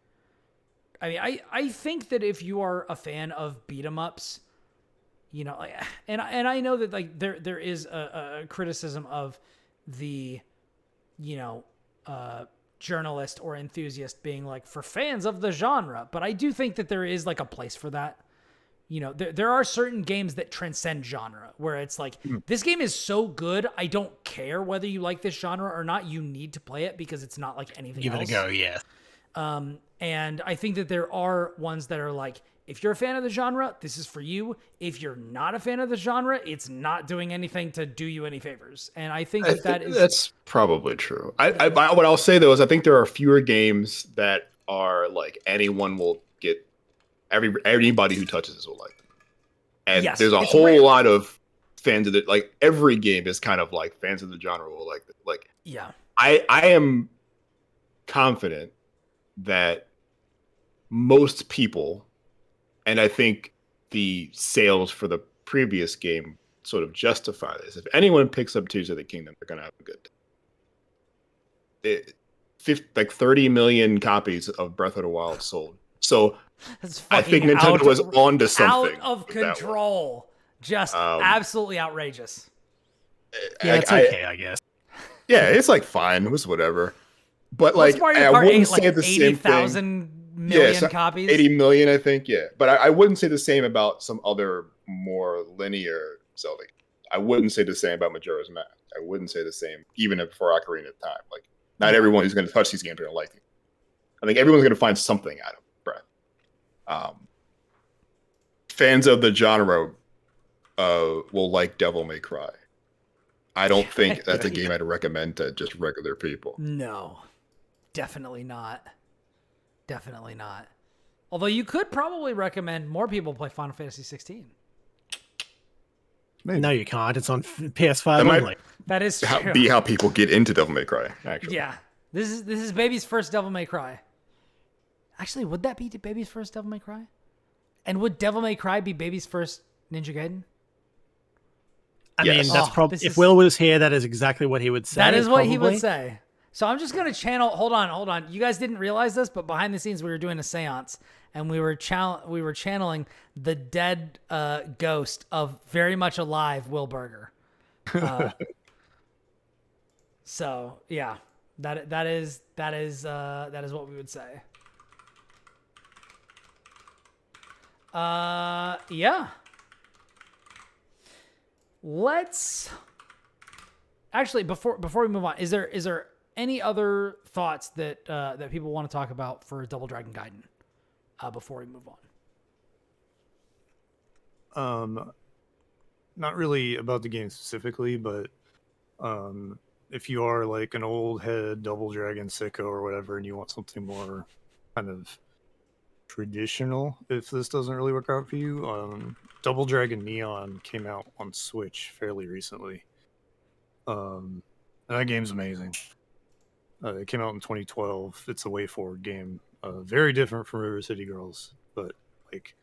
that if you are a fan of beat 'em ups, you know, like, and I know that like there is a criticism of the, you know, journalist or enthusiast being like for fans of the genre, but I do think that there is like a place for that. You know, there are certain games that transcend genre where it's like, this game is so good, I don't care whether you like this genre or not. You need to play it because it's not like anything else. Give it a go, yeah. And I think that there are ones that are like, if you're a fan of the genre, this is for you. If you're not a fan of the genre, it's not doing anything to do you any favors. And I think that's probably true. I what I'll say though is I think there are fewer games that are like anyone will get. Anybody who touches this will like them. And yes, there's a whole rare. lot of fans of it. Like every game is kind of like fans of the genre will like it. Like, yeah, I am confident that most people, and I think the sales for the previous game sort of justify this. If anyone picks up Tears of the Kingdom, they're gonna have a good time. Like 30 million copies of Breath of the Wild sold. So I think Nintendo was onto something. Out of control. Just absolutely outrageous. Yeah, it's okay, I guess. Yeah, it's like fine. It was whatever. But like, I wouldn't say the same thing. 80,000 million copies? 80 million, I think, yeah. But I wouldn't say the same about some other more linear Zelda. I wouldn't say the same about Majora's Mask. I wouldn't say the same even for Ocarina of Time. Like, not everyone who's going to touch these games are going to like them. I think everyone's going to find something out of Breath. Fans of the genre will like Devil May Cry. I don't think that's a game I'd recommend to just regular people. No, definitely not. Definitely not. Although you could probably recommend more people play Final Fantasy 16. Maybe. No, you can't. It's on PS5 only. That is true. Be how people get into Devil May Cry, actually. Yeah. This is Baby's first Devil May Cry. Actually, would that be Baby's first Devil May Cry? And would Devil May Cry be Baby's first Ninja Gaiden? I mean, that's probably, if Will was here, that is exactly what he would say. That is what he would say. So I'm just going to channel. Hold on. You guys didn't realize this, but behind the scenes, we were doing a seance and we were channeling the dead ghost of very much alive Will Berger. So yeah, that is what we would say. Yeah. Let's actually before we move on, is there any other thoughts that that people want to talk about for Double Dragon Gaiden before we move on? Not really about the game specifically, but if you are like an old head Double Dragon sicko or whatever, and you want something more kind of traditional, if this doesn't really work out for you, Double Dragon Neon came out on Switch fairly recently. And that game's amazing. It came out in 2012. It's a way forward game. Very different from River City Girls, but like,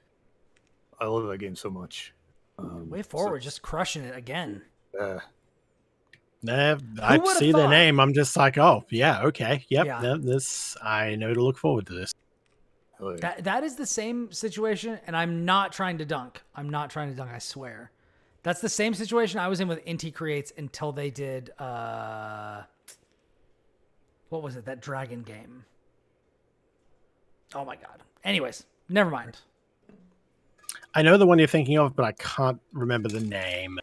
I love that game so much. Way forward, just crushing it again. Yeah. I see their name. I'm just like, oh yeah, okay, yep. Yeah. This I know to look forward to this. That is the same situation, and I'm not trying to dunk. I swear. That's the same situation I was in with Inti Creates until they did what was it? That dragon game. Oh my god. Anyways, never mind. I know the one you're thinking of, but I can't remember the name.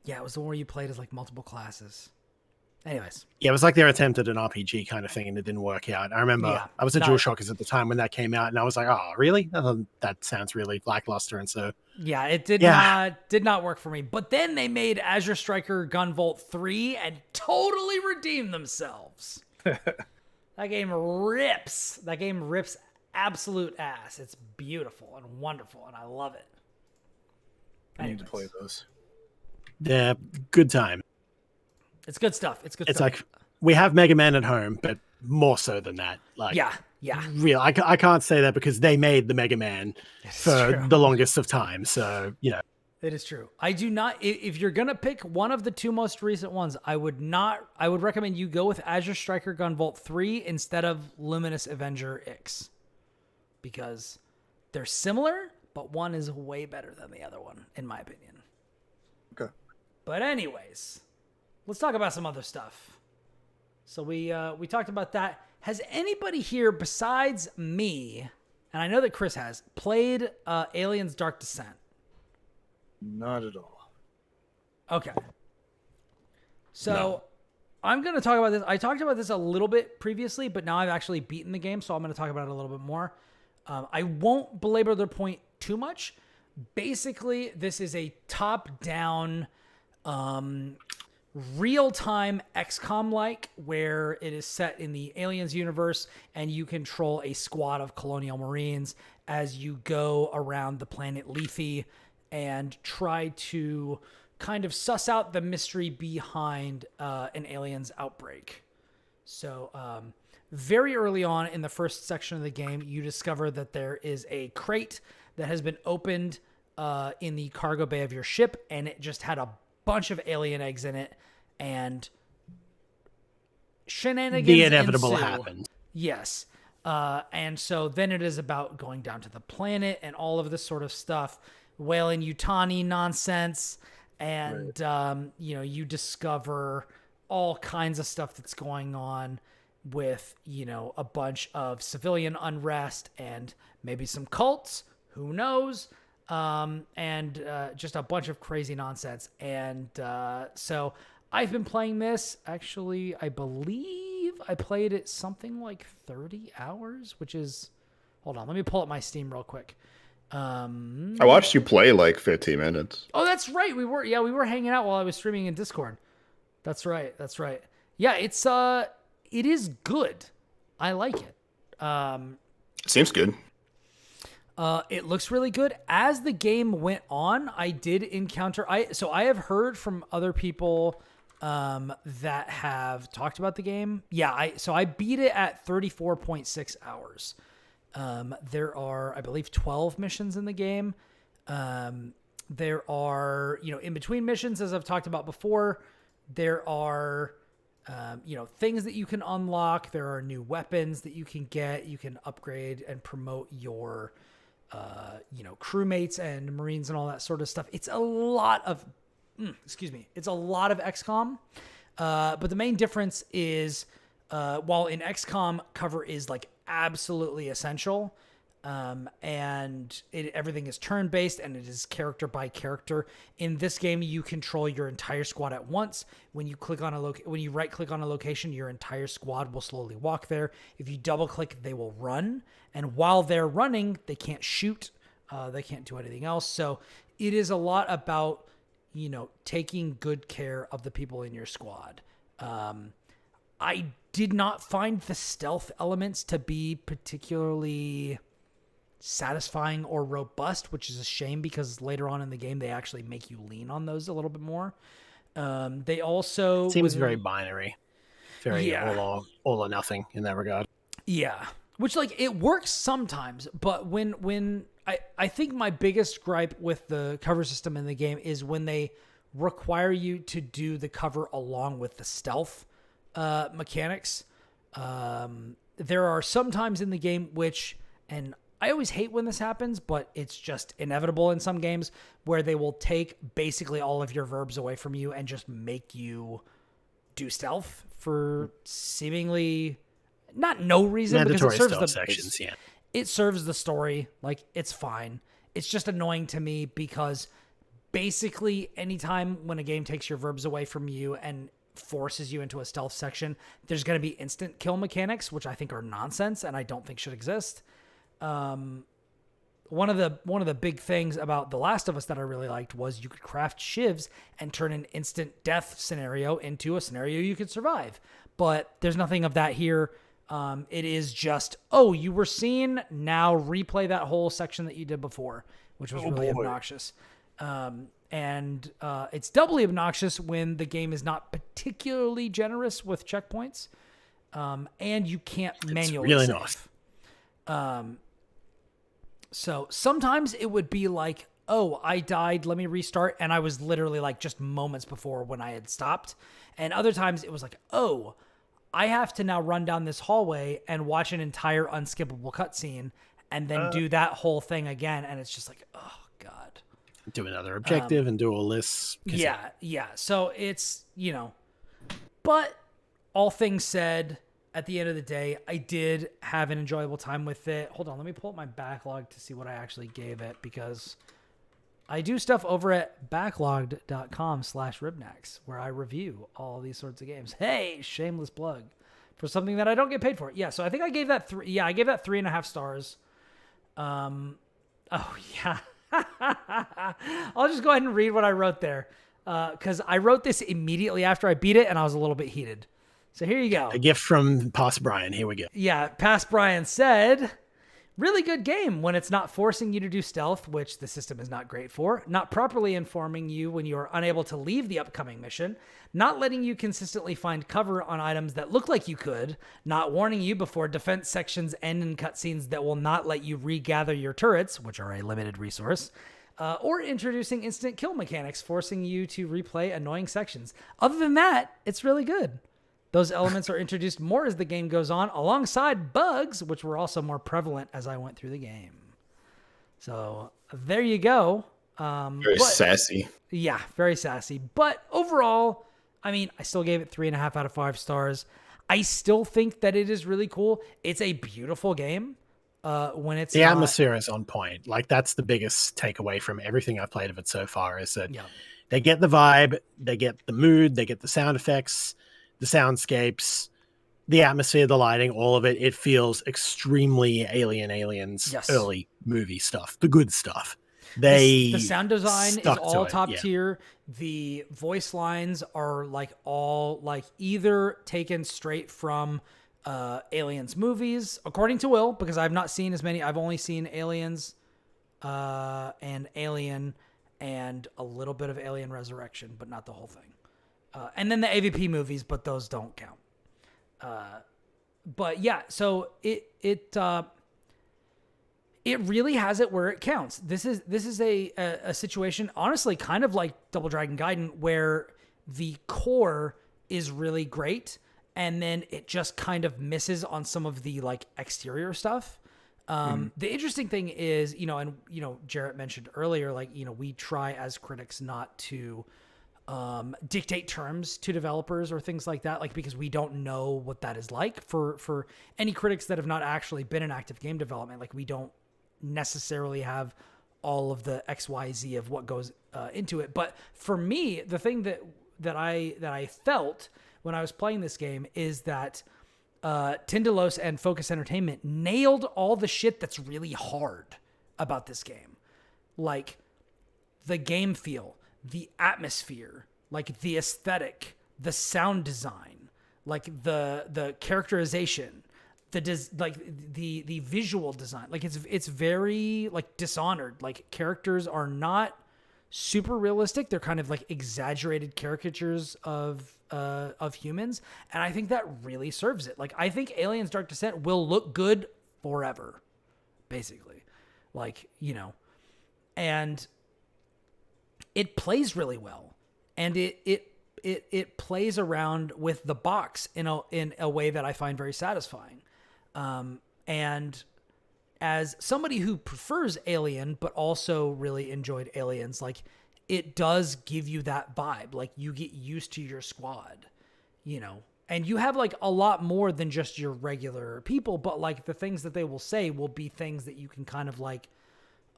Yeah, it was the one where you played as like multiple classes. Anyways. Yeah, it was like their attempt at an RPG kind of thing, and it didn't work out. I remember I was at DualShockers at the time when that came out, and I was like, "Oh, really? That sounds really lackluster." And so, yeah, it did not work for me. But then they made Azure Striker Gunvolt 3 and totally redeemed themselves. That game rips. That game rips absolute ass. It's beautiful and wonderful, and I love it. I need to play those. Yeah, good time. It's good stuff. It's like we have Mega Man at home, but more so than that. Like, yeah. Real. I can't say that because they made the Mega Man for the longest of time. So, It is true. I do not. If you're gonna pick one of the two most recent ones, I would recommend you go with Azure Striker Gunvolt 3 instead of Luminous Avenger X, because they're similar, but one is way better than the other one, in my opinion. Okay. But anyways, let's talk about some other stuff. So we talked about that. Has anybody here besides me, and I know that Chris has, played Aliens Dark Descent? Not at all. Okay. So I'm going to talk about this. I talked about this a little bit previously, but now I've actually beaten the game, so I'm going to talk about it a little bit more. I won't belabor the point too much. Basically, this is a top-down, real-time XCOM-like, where it is set in the Aliens universe, and you control a squad of colonial marines as you go around the planet Lethe and try to kind of suss out the mystery behind an aliens outbreak. So very early on in the first section of the game, you discover that there is a crate that has been opened in the cargo bay of your ship, and it just had a bunch of alien eggs in it, and shenanigans the inevitable ensue. happened. Yes. And so then it is about going down to the planet and all of this sort of stuff. Whalen Yutani nonsense, and you discover all kinds of stuff that's going on with a bunch of civilian unrest and maybe some cults, who knows, and just a bunch of crazy nonsense. And so I've been playing this, actually, I believe I played it something like 30 hours, which is, hold on, let me pull up my Steam real quick. I watched you play like 15 minutes. Oh, that's right. We were hanging out while I was streaming in Discord. That's right. Yeah, it is good. I like it. It seems good. It looks really good. As the game went on, I did encounter, I have heard from other people that have talked about the game. Yeah, I beat it at 34.6 hours. There are, I believe, 12 missions in the game. There are, in between missions, as I've talked about before, there are, things that you can unlock. There are new weapons that you can get. You can upgrade and promote your, crewmates and Marines and all that sort of stuff. It's a lot of, it's a lot of XCOM. But the main difference is, while in XCOM, cover is like absolutely essential, and everything is turn-based and it is character by character. In this game, you control your entire squad at once. When you click on when you right-click on a location, your entire squad will slowly walk there. If you double-click, they will run, and while they're running, they can't shoot. They can't do anything else. So it is a lot about taking good care of the people in your squad. I did not find the stealth elements to be particularly satisfying or robust, which is a shame because later on in the game, they actually make you lean on those a little bit more. They also... Seems very binary. Very all or nothing in that regard. Yeah. Which, it works sometimes, but when I think my biggest gripe with the cover system in the game is when they require you to do the cover along with the stealth mechanics. There are some times in the game which, and I always hate when this happens, but it's just inevitable in some games, where they will take basically all of your verbs away from you and just make you do stealth for seemingly not no reason. Mandatory because it serves stealth sections, it serves the story. It's fine. It's just annoying to me because basically anytime when a game takes your verbs away from you and forces you into a stealth section, there's going to be instant kill mechanics, which I think are nonsense and I don't think should exist. One of the big things about The Last of Us that I really liked was you could craft shivs and turn an instant death scenario into a scenario you could survive. But there's nothing of that here. It is just, you were seen, now replay that whole section that you did before, which was really obnoxious. And it's doubly obnoxious when the game is not particularly generous with checkpoints, and you can't manually really save. So sometimes it would be like, I died, let me restart, and I was literally like just moments before when I had stopped. And other times it was like, I have to now run down this hallway and watch an entire unskippable cutscene and then do that whole thing again. And it's just like, oh, God. Do another objective and do all this. Yeah. So it's, but all things said, at the end of the day, I did have an enjoyable time with it. Hold on, let me pull up my backlog to see what I actually gave it, because I do stuff over at backlogged.com/ribnax where I review all these sorts of games. Hey, shameless plug for something that I don't get paid for. Yeah, so I think I gave that 3. Yeah, I gave that 3.5 stars. Oh yeah. I'll just go ahead and read what I wrote there, because I wrote this immediately after I beat it, and I was a little bit heated. So here you go. A gift from Past Brian. Here we go. Yeah, Past Brian said, really good game when it's not forcing you to do stealth, which the system is not great for, not properly informing you when you are unable to leave the upcoming mission, not letting you consistently find cover on items that look like you could, not warning you before defense sections end in cutscenes that will not let you regather your turrets, which are a limited resource, or introducing instant kill mechanics, forcing you to replay annoying sections. Other than that, it's really good. Those elements are introduced more as the game goes on, alongside bugs, which were also more prevalent as I went through the game. So there you go. Very sassy. Yeah, very sassy. But overall, I mean, I still gave it 3.5 out of 5 stars. I still think that it is really cool. It's a beautiful game. When it's the atmosphere is on point. Like, that's the biggest takeaway from everything I've played of it so far, is that they get the vibe, they get the mood, they get the sound effects, the soundscapes, the atmosphere, the lighting, all of it. It feels extremely Aliens early movie stuff, the good stuff. The sound design is all top tier. The voice lines are like all like either taken straight from Aliens movies, according to Will, because I've not seen as many. I've only seen Aliens and Alien and a little bit of Alien Resurrection, but not the whole thing. And then the AVP movies, but those don't count. But yeah, so it really has it where it counts. This is a situation, honestly, kind of like Double Dragon Gaiden, where the core is really great, and then it just kind of misses on some of the like exterior stuff. The interesting thing is, Jarrett mentioned earlier, like, we try as critics not to dictate terms to developers or things like that, like, because we don't know what that is like for any critics that have not actually been in active game development. Like, we don't necessarily have all of the XYZ of what goes into it. But for me, the thing that I felt when I was playing this game is that Tindalos and Focus Entertainment nailed all the shit that's really hard about this game. Like, the game feel, the atmosphere, like the aesthetic, the sound design, like the characterization, the visual design. Like, it's very like Dishonored. Like, characters are not super realistic. They're kind of like exaggerated caricatures of humans, and I think that really serves it. Like, I think Aliens Dark Descent will look good forever, basically. Like, and it plays really well, and it plays around with the box in a way that I find very satisfying. And as somebody who prefers Alien but also really enjoyed Aliens, like, it does give you that vibe. Like, you get used to your squad, and you have like a lot more than just your regular people, but like the things that they will say will be things that you can kind of like,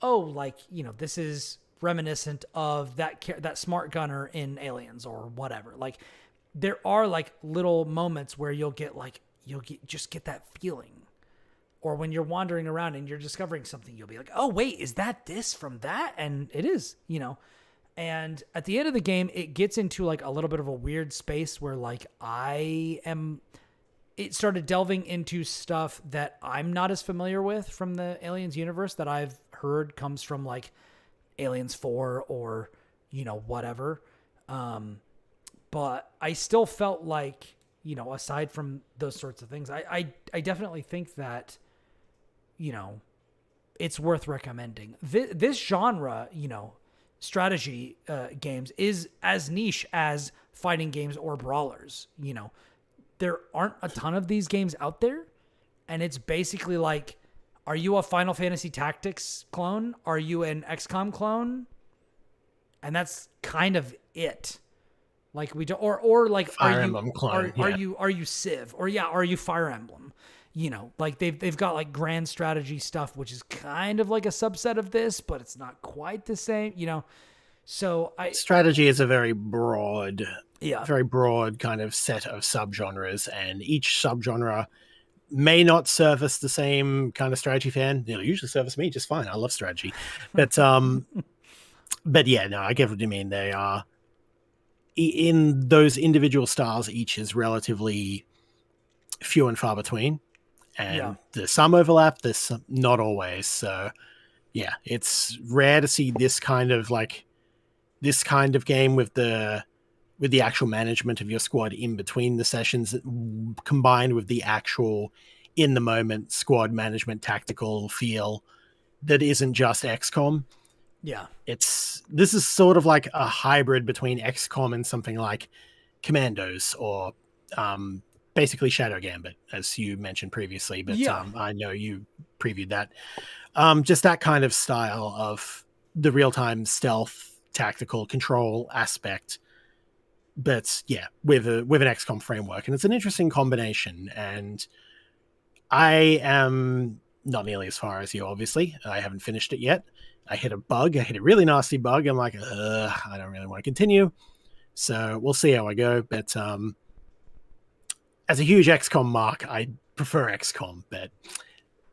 this is reminiscent of that smart gunner in Aliens or whatever. Like, there are like little moments where you'll get that feeling. Or when you're wandering around and you're discovering something, you'll be like, oh, wait, is that this from that? And it is, And at the end of the game, it gets into like a little bit of a weird space where like it started delving into stuff that I'm not as familiar with from the Aliens universe that I've heard comes from like Aliens 4 or, whatever. But I still felt like, aside from those sorts of things, I definitely think that, it's worth recommending. This genre, strategy games is as niche as fighting games or brawlers. There aren't a ton of these games out there, and it's basically like, are you a Final Fantasy Tactics clone? Are you an XCOM clone? And that's kind of it. Like we do, or like Fire Emblem clone. Are you Civ? Or are you Fire Emblem? Like they've got like grand strategy stuff, which is kind of like a subset of this, but it's not quite the same, So strategy is a very broad kind of set of subgenres, and each subgenre may not service the same kind of strategy fan. Usually service me just fine. I love strategy, but but yeah, no, I get what you mean. They are in those individual styles. Each is relatively few and far between. And there's some overlap, there's some, not always. So yeah, it's rare to see this kind of game with the actual management of your squad in between the sessions, combined with the actual in the moment squad management tactical feel that isn't just XCOM. Yeah. This is sort of like a hybrid between XCOM and something like Commandos or basically Shadow Gambit, as you mentioned previously, but I know you previewed that. Just that kind of style of the real-time stealth tactical control aspect, but yeah, with an XCOM framework. And it's an interesting combination, and I am not nearly as far as you, obviously. I haven't finished it yet. I hit a really nasty bug. I'm like, I don't really want to continue. So we'll see how I go. But as a huge XCOM mark, I prefer XCOM. But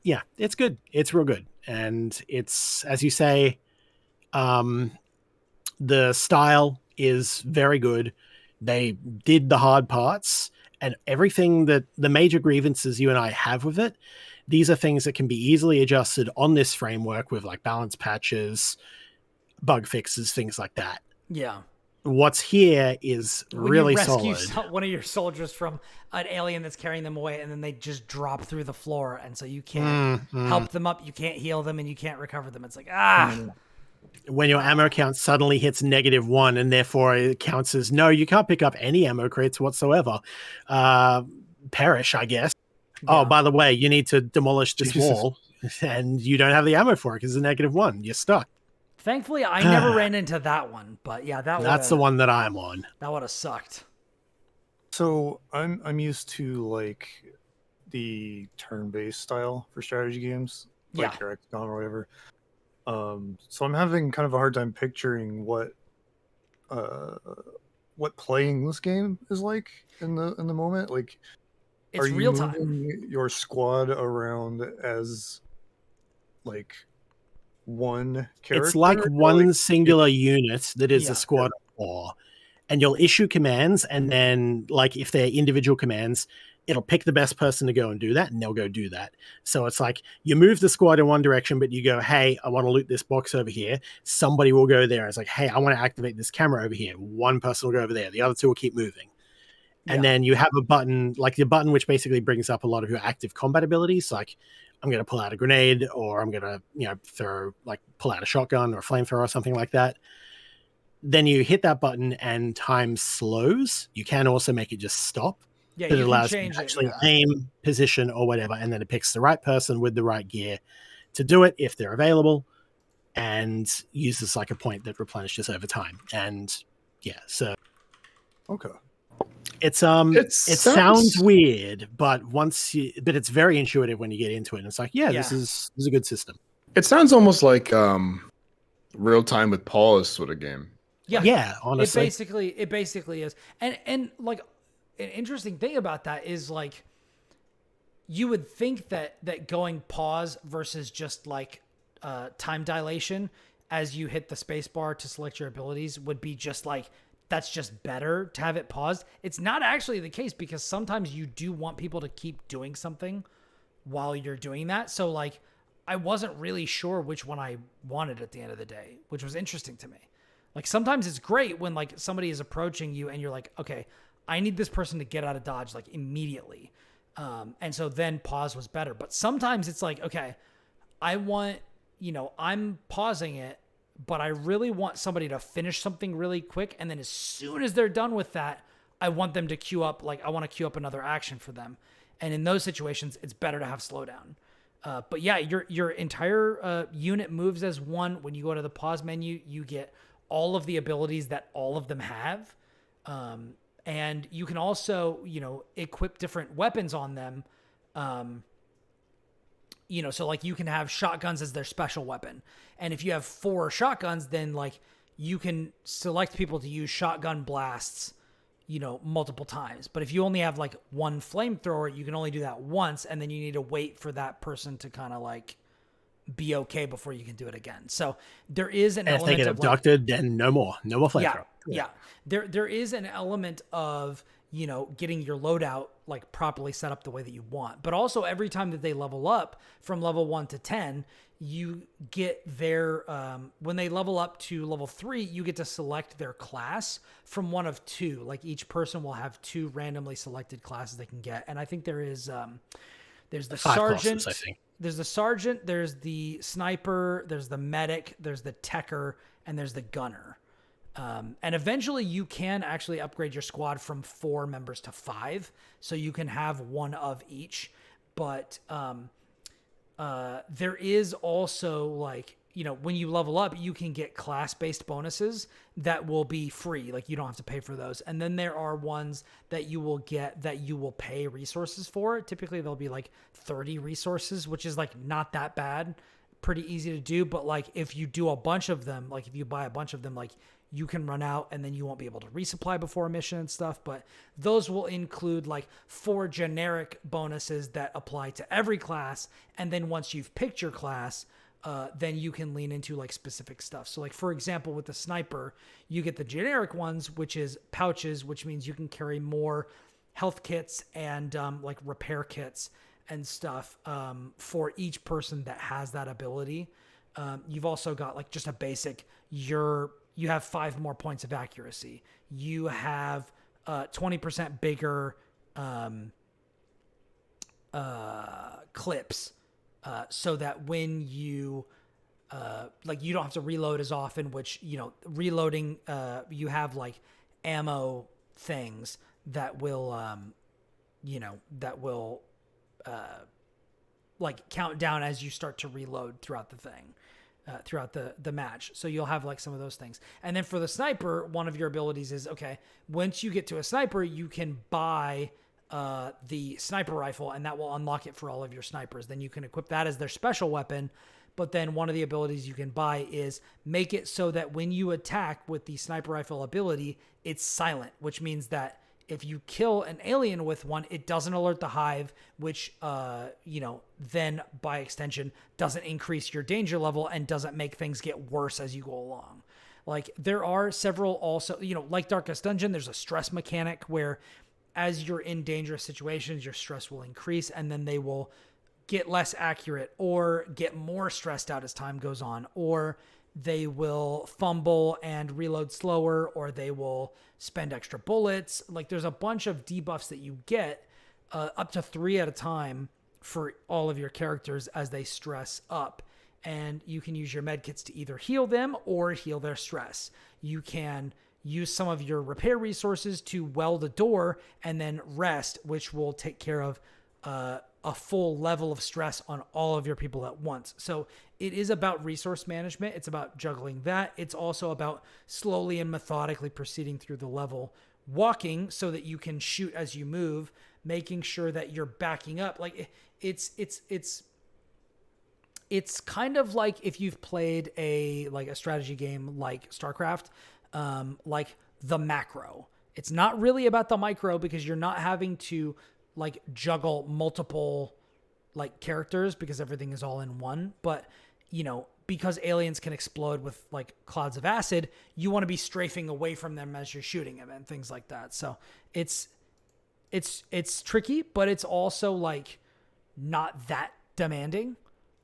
yeah, it's good. It's real good. And it's, as you say, the style is very good. They did the hard parts, and everything that the major grievances you and I have with it, these are things that can be easily adjusted on this framework with like balance patches, bug fixes, things like that. Yeah. What's here is really solid. You rescue one of your soldiers from an alien that's carrying them away, and then they just drop through the floor, and so you can't help them up, you can't heal them, and you can't recover them. It's like, when your ammo count suddenly hits -1, and therefore it counts as, no, you can't pick up any ammo crates whatsoever. Perish, I guess. Yeah. Oh, by the way, you need to demolish this wall, and you don't have the ammo for it because it's -1. You're stuck. Thankfully, I never ran into that one, but yeah, that's the one that I'm on. That would have sucked. So I'm used to like the turn-based style for strategy games, like your XCOM or whatever. So I'm having kind of a hard time picturing what playing this game is like in the moment. Like, it's real time. Moving your squad around as like one character? It's like one singular unit that is a squad of 4, and you'll issue commands, and then like if they're individual commands, it'll pick the best person to go and do that, and they'll go do that. So it's like you move the squad in one direction, but you go, hey, I want to loot this box over here. Somebody will go there. It's like, hey, I want to activate this camera over here. One person will go over there. The other two will keep moving. And then you have a button, like the button, which basically brings up a lot of your active combat abilities. Like I'm going to pull out a grenade, or I'm going to, pull out a shotgun or a flamethrower or something like that. Then you hit that button and time slows. You can also make it just stop. Yeah, but it allows you to actually aim, position, or whatever, and then it picks the right person with the right gear to do it if they're available, and uses like a point that replenishes over time. And so okay. It sounds weird, but but it's very intuitive when you get into it. And it's like, this is a good system. It sounds almost like real time with pause sort of game. Yeah, honestly. It basically is. And like an interesting thing about that is like you would think that going pause versus just like time dilation as you hit the space bar to select your abilities would be just like, that's just better to have it paused. It's not actually the case, because sometimes you do want people to keep doing something while you're doing that. So like, I wasn't really sure which one I wanted at the end of the day, which was interesting to me. Like sometimes it's great when like somebody is approaching you and you're like, okay, I need this person to get out of dodge like immediately. And so then pause was better. But sometimes it's like, okay, I want, I'm pausing it, but I really want somebody to finish something really quick. And then as soon as they're done with that, I want them to queue up, like I want to queue up another action for them. And in those situations, it's better to have slowdown. But yeah, your entire unit moves as one. When you go to the pause menu, you get all of the abilities that all of them have. And you can also, equip different weapons on them. So like you can have shotguns as their special weapon. And if you have 4 shotguns, then like you can select people to use shotgun blasts, multiple times. But if you only have like 1 flamethrower, you can only do that once. And then you need to wait for that person to kind of like be okay before you can do it again. So there is an element if they get abducted, then no more flamethrower. Yeah. There is an element of, getting your loadout like properly set up the way that you want. But also every time that they level up from level 1 to 10, you get their, when they level up to level 3, you get to select their class from one of 2. Like each person will have 2 randomly selected classes they can get. And I think there's the 5 sergeant, classes, I think. There's the sergeant, there's the sniper, there's the medic, there's the techer, and there's the gunner. And eventually you can actually upgrade your squad from 4 members to 5. So you can have 1 of each. But there is also like, when you level up, you can get class-based bonuses that will be free. Like you don't have to pay for those. And then there are ones that you will get that you will pay resources for. Typically they'll be like 30 resources, which is like not that bad. Pretty easy to do. But like if you do a bunch of them, like if you buy a bunch of them, like you can run out and then you won't be able to resupply before a mission and stuff. But those will include like 4 generic bonuses that apply to every class. And then once you've picked your class, then you can lean into like specific stuff. So like, for example, with the sniper, you get the generic ones, which is pouches, which means you can carry more health kits and like repair kits and stuff for each person that has that ability. You've also got like just a basic, you have 5 more points of accuracy. You have 20% bigger clips, so that when you like you don't have to reload as often, which reloading you have like ammo things that will like count down as you start to reload throughout the thing. Throughout the match. So you'll have like some of those things. And then for the sniper, one of your abilities is, okay, once you get to a sniper, you can buy the sniper rifle, and that will unlock it for all of your snipers. Then you can equip that as their special weapon. But then one of the abilities you can buy is make it so that when you attack with the sniper rifle ability, it's silent, which means that if you kill an alien with one, it doesn't alert the hive, which, then by extension doesn't increase your danger level and doesn't make things get worse as you go along. Like there are several also, like Darkest Dungeon, there's a stress mechanic where as you're in dangerous situations, your stress will increase and then they will get less accurate or get more stressed out as time goes on, or they will fumble and reload slower, or they will spend extra bullets. Like there's a bunch of debuffs that you get up to 3 at a time for all of your characters as they stress up. And you can use your medkits to either heal them or heal their stress. You can use some of your repair resources to weld a door and then rest, which will take care of a full level of stress on all of your people at once. So it is about resource management. It's about juggling that. It's also about slowly and methodically proceeding through the level, walking so that you can shoot as you move, making sure that you're backing up. Like it's kind of like if you've played a strategy game like StarCraft, like the macro. It's not really about the micro because you're not having to like juggle multiple like characters because everything is all in one. But, you know, because aliens can explode with like clouds of acid, you want to be strafing away from them as you're shooting them and things like that. So it's tricky, but it's also like not that demanding.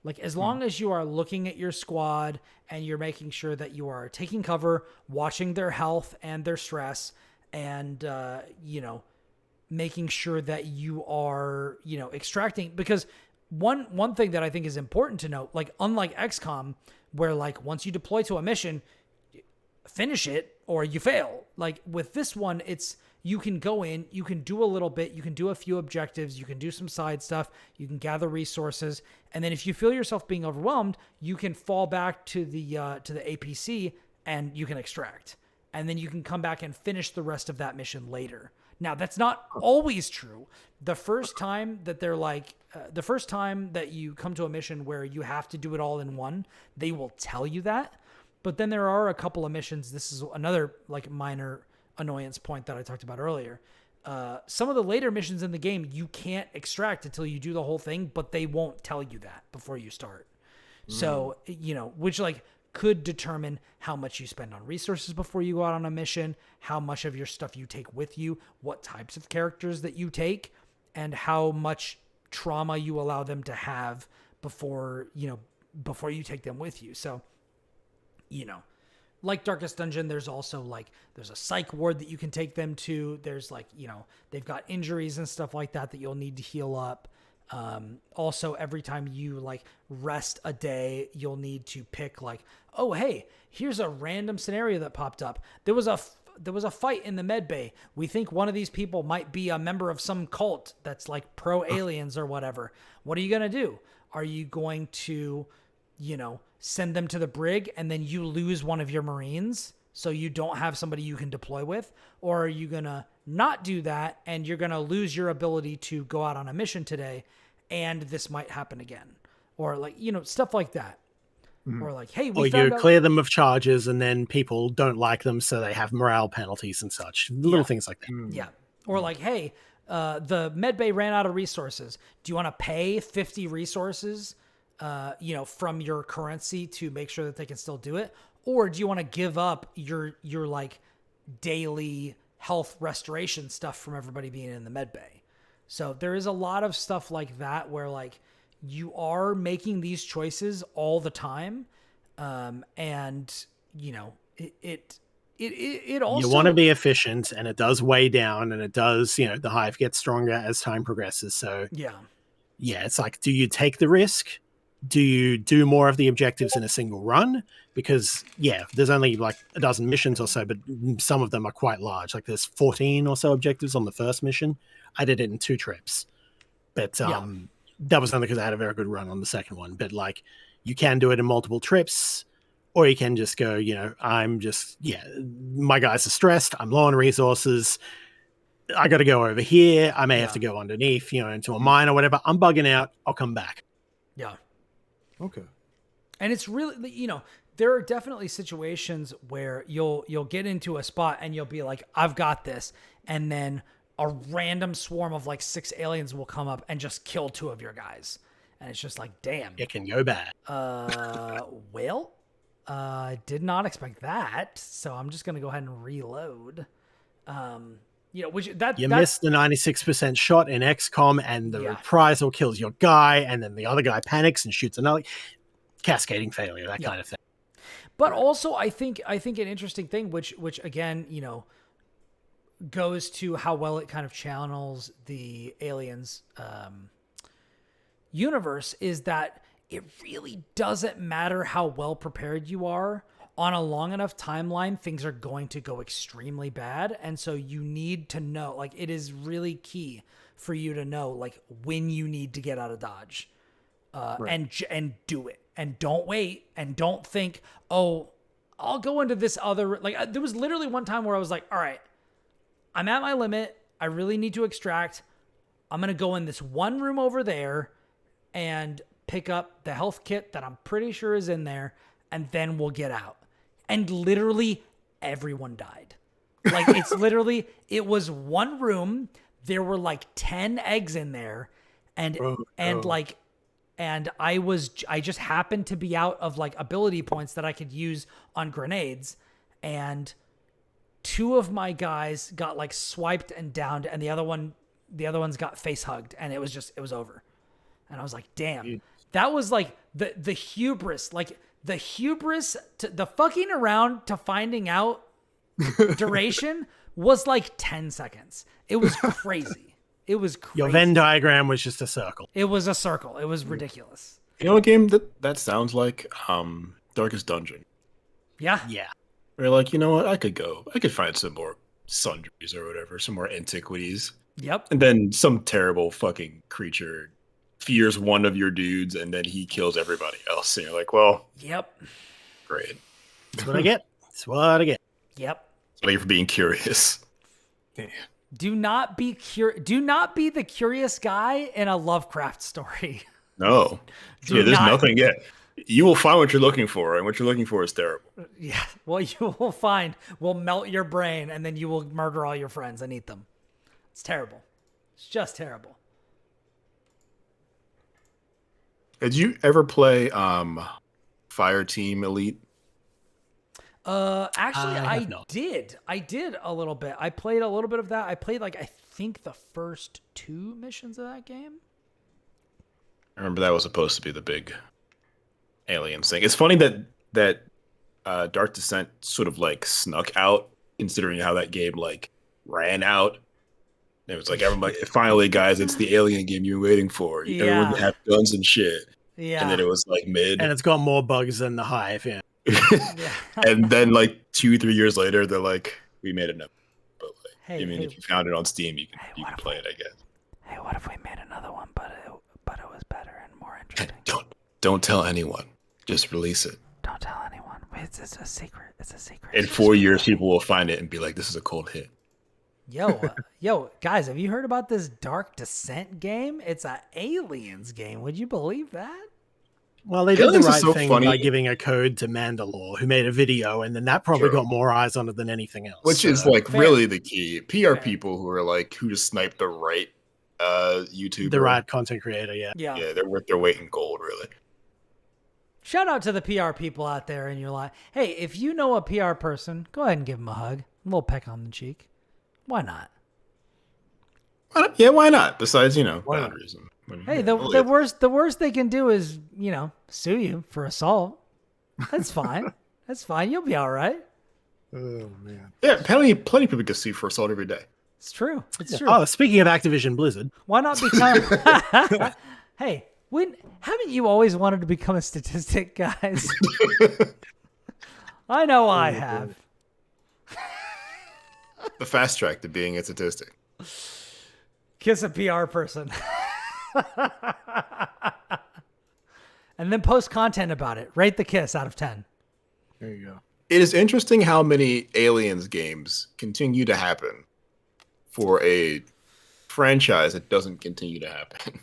Like as long as you are looking at your squad and you're making sure that you are taking cover, watching their health and their stress, and, you know, making sure that you are, you know, extracting, because one thing that I think is important to note, like unlike XCOM, where like once you deploy to a mission, finish it or you fail. Like with this one, it's, you can go in, you can do a little bit, you can do a few objectives, you can do some side stuff, you can gather resources, and then if you feel yourself being overwhelmed, you can fall back to the APC and you can extract. And then you can come back and finish the rest of that mission later. Now, that's not always true. The first time that they're like, the first time that you come to a mission where you have to do it all in one, they will tell you that. But then there are a couple of missions. This is another like minor annoyance point that I talked about earlier. Some of the later missions in the game, you can't extract until you do the whole thing, but they won't tell you that before you start. So, you know, which like could determine how much you spend on resources before you go out on a mission, how much of your stuff you take with you, what types of characters that you take, and how much trauma you allow them to have before you take them with you. So, you know, like Darkest Dungeon, there's also like, there's a psych ward that you can take them to. There's like, you know, they've got injuries and stuff like that you'll need to heal up. Also, every time you like rest a day, you'll need to pick like, oh, hey, here's a random scenario that popped up. There was a fight in the med bay. We think one of these people might be a member of some cult that's like pro aliens or whatever. What are you going to do? Are you going to, you know, send them to the brig and then you lose one of your Marines so you don't have somebody you can deploy with? Or are you going to not do that and you're going to lose your ability to go out on a mission today and this might happen again? Or like, you know, stuff like that. Or like, hey, we found out... clear them of charges and then people don't like them so they have morale penalties and such. Little things like that. Yeah. Or like, hey, the medbay ran out of resources. Do you want to pay 50 resources, you know, from your currency to make sure that they can still do it? Or do you want to give up your like daily health restoration stuff from everybody being in the medbay? So there is a lot of stuff like that where like you are making these choices all the time. And you know, it also, you want to be efficient, and it does weigh down, and it does, you know, the hive gets stronger as time progresses. So yeah, it's like, do you take the risk? Do you do more of the objectives in a single run? Because there's only like a dozen missions or so, but some of them are quite large. Like there's 14 or so objectives on the first mission. I did it in 2 trips, but that was only because I had a very good run on the second one. But like, you can do it in multiple trips, or you can just go, you know, I'm just, my guys are stressed. I'm low on resources. I got to go over here. I may have to go underneath, you know, into a mine or whatever. I'm bugging out. I'll come back. Yeah. Okay. And it's really, you know, there are definitely situations where you'll get into a spot and you'll be like, I've got this. And then a random swarm of like 6 aliens will come up and just kill 2 of your guys. And it's just like, damn. It can go bad. Well, I did not expect that. So I'm just going to go ahead and reload. You know, which you missed the 96% shot in XCOM, and the reprisal kills your guy, and then the other guy panics and shoots another. Cascading failure, that kind of thing. But also, I think an interesting thing, which again, you know, goes to how well it kind of channels the aliens universe, is that it really doesn't matter how well prepared you are. On a long enough timeline, things are going to go extremely bad. And so you need to know, like, it is really key for you to know, like, when you need to get out of Dodge and do it. And don't wait, and don't think, oh, I'll go into this other, like, there was literally one time where I was like, all right, I'm at my limit. I really need to extract. I'm going to go in this one room over there and pick up the health kit that I'm pretty sure is in there, and then we'll get out. And literally everyone died. Like, it's literally, it was one room. There were like 10 eggs in there. And I just happened to be out of like ability points that I could use on grenades. And 2 of my guys got like swiped and downed, and the other ones got face hugged, and it was over. And I was like, damn, that was like the hubris, the fucking around to finding out duration was like 10 seconds. It was crazy. It was crazy. Your Venn diagram was just a circle. It was a circle. It was ridiculous. You know a game that sounds like Darkest Dungeon. Yeah. Yeah. We're like, you know what? I could find some more sundries or whatever, some more antiquities. Yep. And then some terrible fucking creature fears one of your dudes, and then he kills everybody else. And you're like, well, yep. Great. That's what I get. That's what I get. Yep. Thank you for being curious. Yeah. Do not be the curious guy in a Lovecraft story. No. There's nothing yet. You will find what you're looking for, and what you're looking for is terrible. Yeah. What you will find will melt your brain, and then you will murder all your friends and eat them. It's terrible. It's just terrible. Did you ever play Fire Team Elite? Actually, I did. I did a little bit. I played a little bit of that. I played like I think the first 2 missions of that game. I remember that was supposed to be the big aliens thing. It's funny that Dark Descent sort of like snuck out, considering how that game like ran out. It was like, everybody, finally, guys, it's the alien game you're waiting for. Yeah. Everyone can have guns and shit. Yeah. And then it was like mid. And it's got more bugs than the Hive, yeah. Yeah. And then like 2-3 years later, they're like, we made another. But like, Hey, if you found it on Steam, you can play it, I guess. Hey, what if we made another one, but it was better and more interesting? Don't tell anyone. Just release it. Don't tell anyone. It's a secret. It's a secret. In 4 years, people will find it and be like, this is a cold hit. Yo, guys, have you heard about this Dark Descent game? It's an aliens game. Would you believe that? Well, they did the Aliens is right so thing funny. by giving a code to Mandalore, who made a video, and then that probably Sure. got more eyes on it than anything else. Which is like Fair. really the key. PR Fair. people who just snipe the right YouTuber. the right content creator, yeah. Yeah. They're worth their weight in gold, really. Shout out to the PR people out there in your life. Hey, if you know a PR person, go ahead and give them a hug. A little peck on the cheek. Why not? Yeah, why not? Besides, Why not? boundaries. Hey, the worst they can do is, sue you for assault. That's fine. That's fine. You'll be all right. Oh man. Yeah, plenty of people get sued for assault every day. It's true. It's true. Oh, speaking of Activision Blizzard, Why not become? Hey, haven't you always wanted to become a statistic, guys? I know I have. The fast track to being a statistic. Kiss a PR person. And then post content about it. Rate the kiss out of 10. There you go. It is interesting how many Aliens games continue to happen for a franchise that doesn't continue to happen.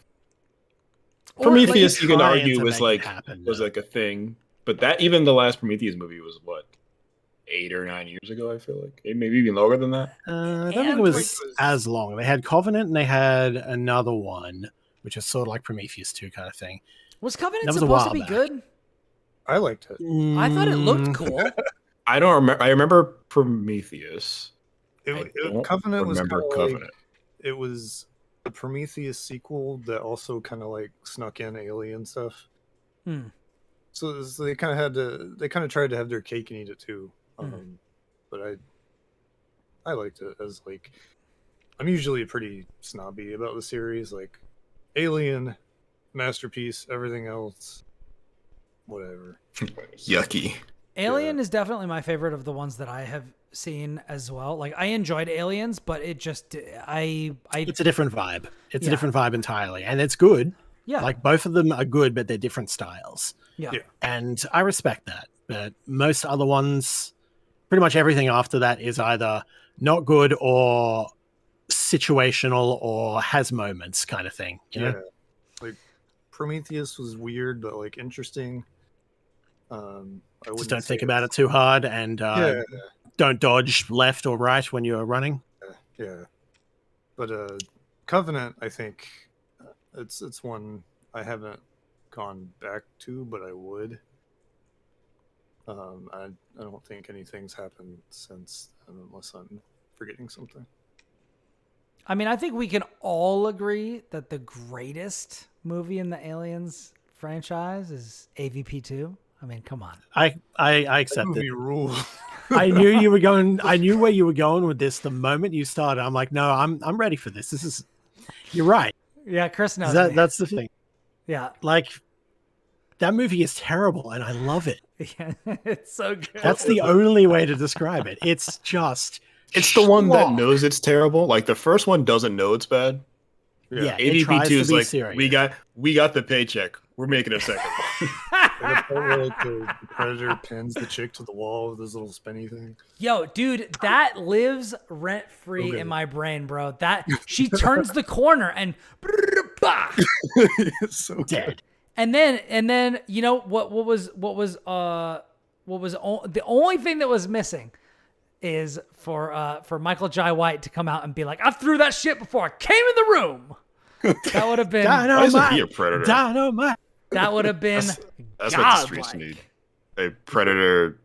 Prometheus, you can trying argue, to was make it like happen, was but- like a thing, but that even the last Prometheus movie was what, 8 or 9 years ago. I feel like maybe even longer than that. I don't think And it was as long. They had Covenant and they had another one, which is sort of like Prometheus 2 kind of thing. Was Covenant That was a supposed to while be back. good? I liked it. I thought it looked cool. I don't remember. I remember Prometheus. I don't Covenant was remember kinda Covenant. Like, it was the Prometheus sequel that also kind of like snuck in alien stuff. Hmm. So they kind of tried to have their cake and eat it too. Mhm. But I liked it as like, I'm usually pretty snobby about the series. Like, Alien, masterpiece, everything else, whatever. Yucky. Alien is definitely my favorite of the ones that I have seen as well. Like, I enjoyed Aliens, but it just It's a different vibe. It's Yeah. a different vibe entirely. And it's good. yeah. Like, both of them are good, but they're different styles. yeah. Yeah. And I respect that. But most other ones, pretty much everything after that is either not good or situational or has moments kind of thing. You know? Like, Prometheus was weird, but like interesting. I Just wouldn't don't say think about it too hard. And Yeah. don't dodge left or right when you're running. Yeah. But Covenant, I think it's one I haven't gone back to, but I would. I don't think anything's happened since, unless I'm forgetting something. I mean, I think we can all agree that the greatest movie in the Aliens franchise is AVP2. I mean, come on. I accept it. Movie rule. I knew you were going. I knew where you were going with this the moment you started. I'm like, no, I'm ready for this. This is. You're right. Yeah, Chris knows. Me. That's the thing. Yeah, like that movie is terrible, and I love it. Yeah, it's so good. That's the only way to describe it. It's just. It's the one that knows it's terrible. Like the first one doesn't know it's bad. Yeah, AVP2 is like serious. we got the paycheck. We're making a second one. The Predator pins the chick to the wall with this little spinny thing. Yo, dude, that lives rent free in my brain, bro. That she turns the corner and It's so dead. And then you know what was the only thing that was missing is for Michael Jai White to come out and be like, I threw that shit before I came in the room. That would have been Why isn't he a Predator? Dynamite. That would have been that's what the streets need. A Predator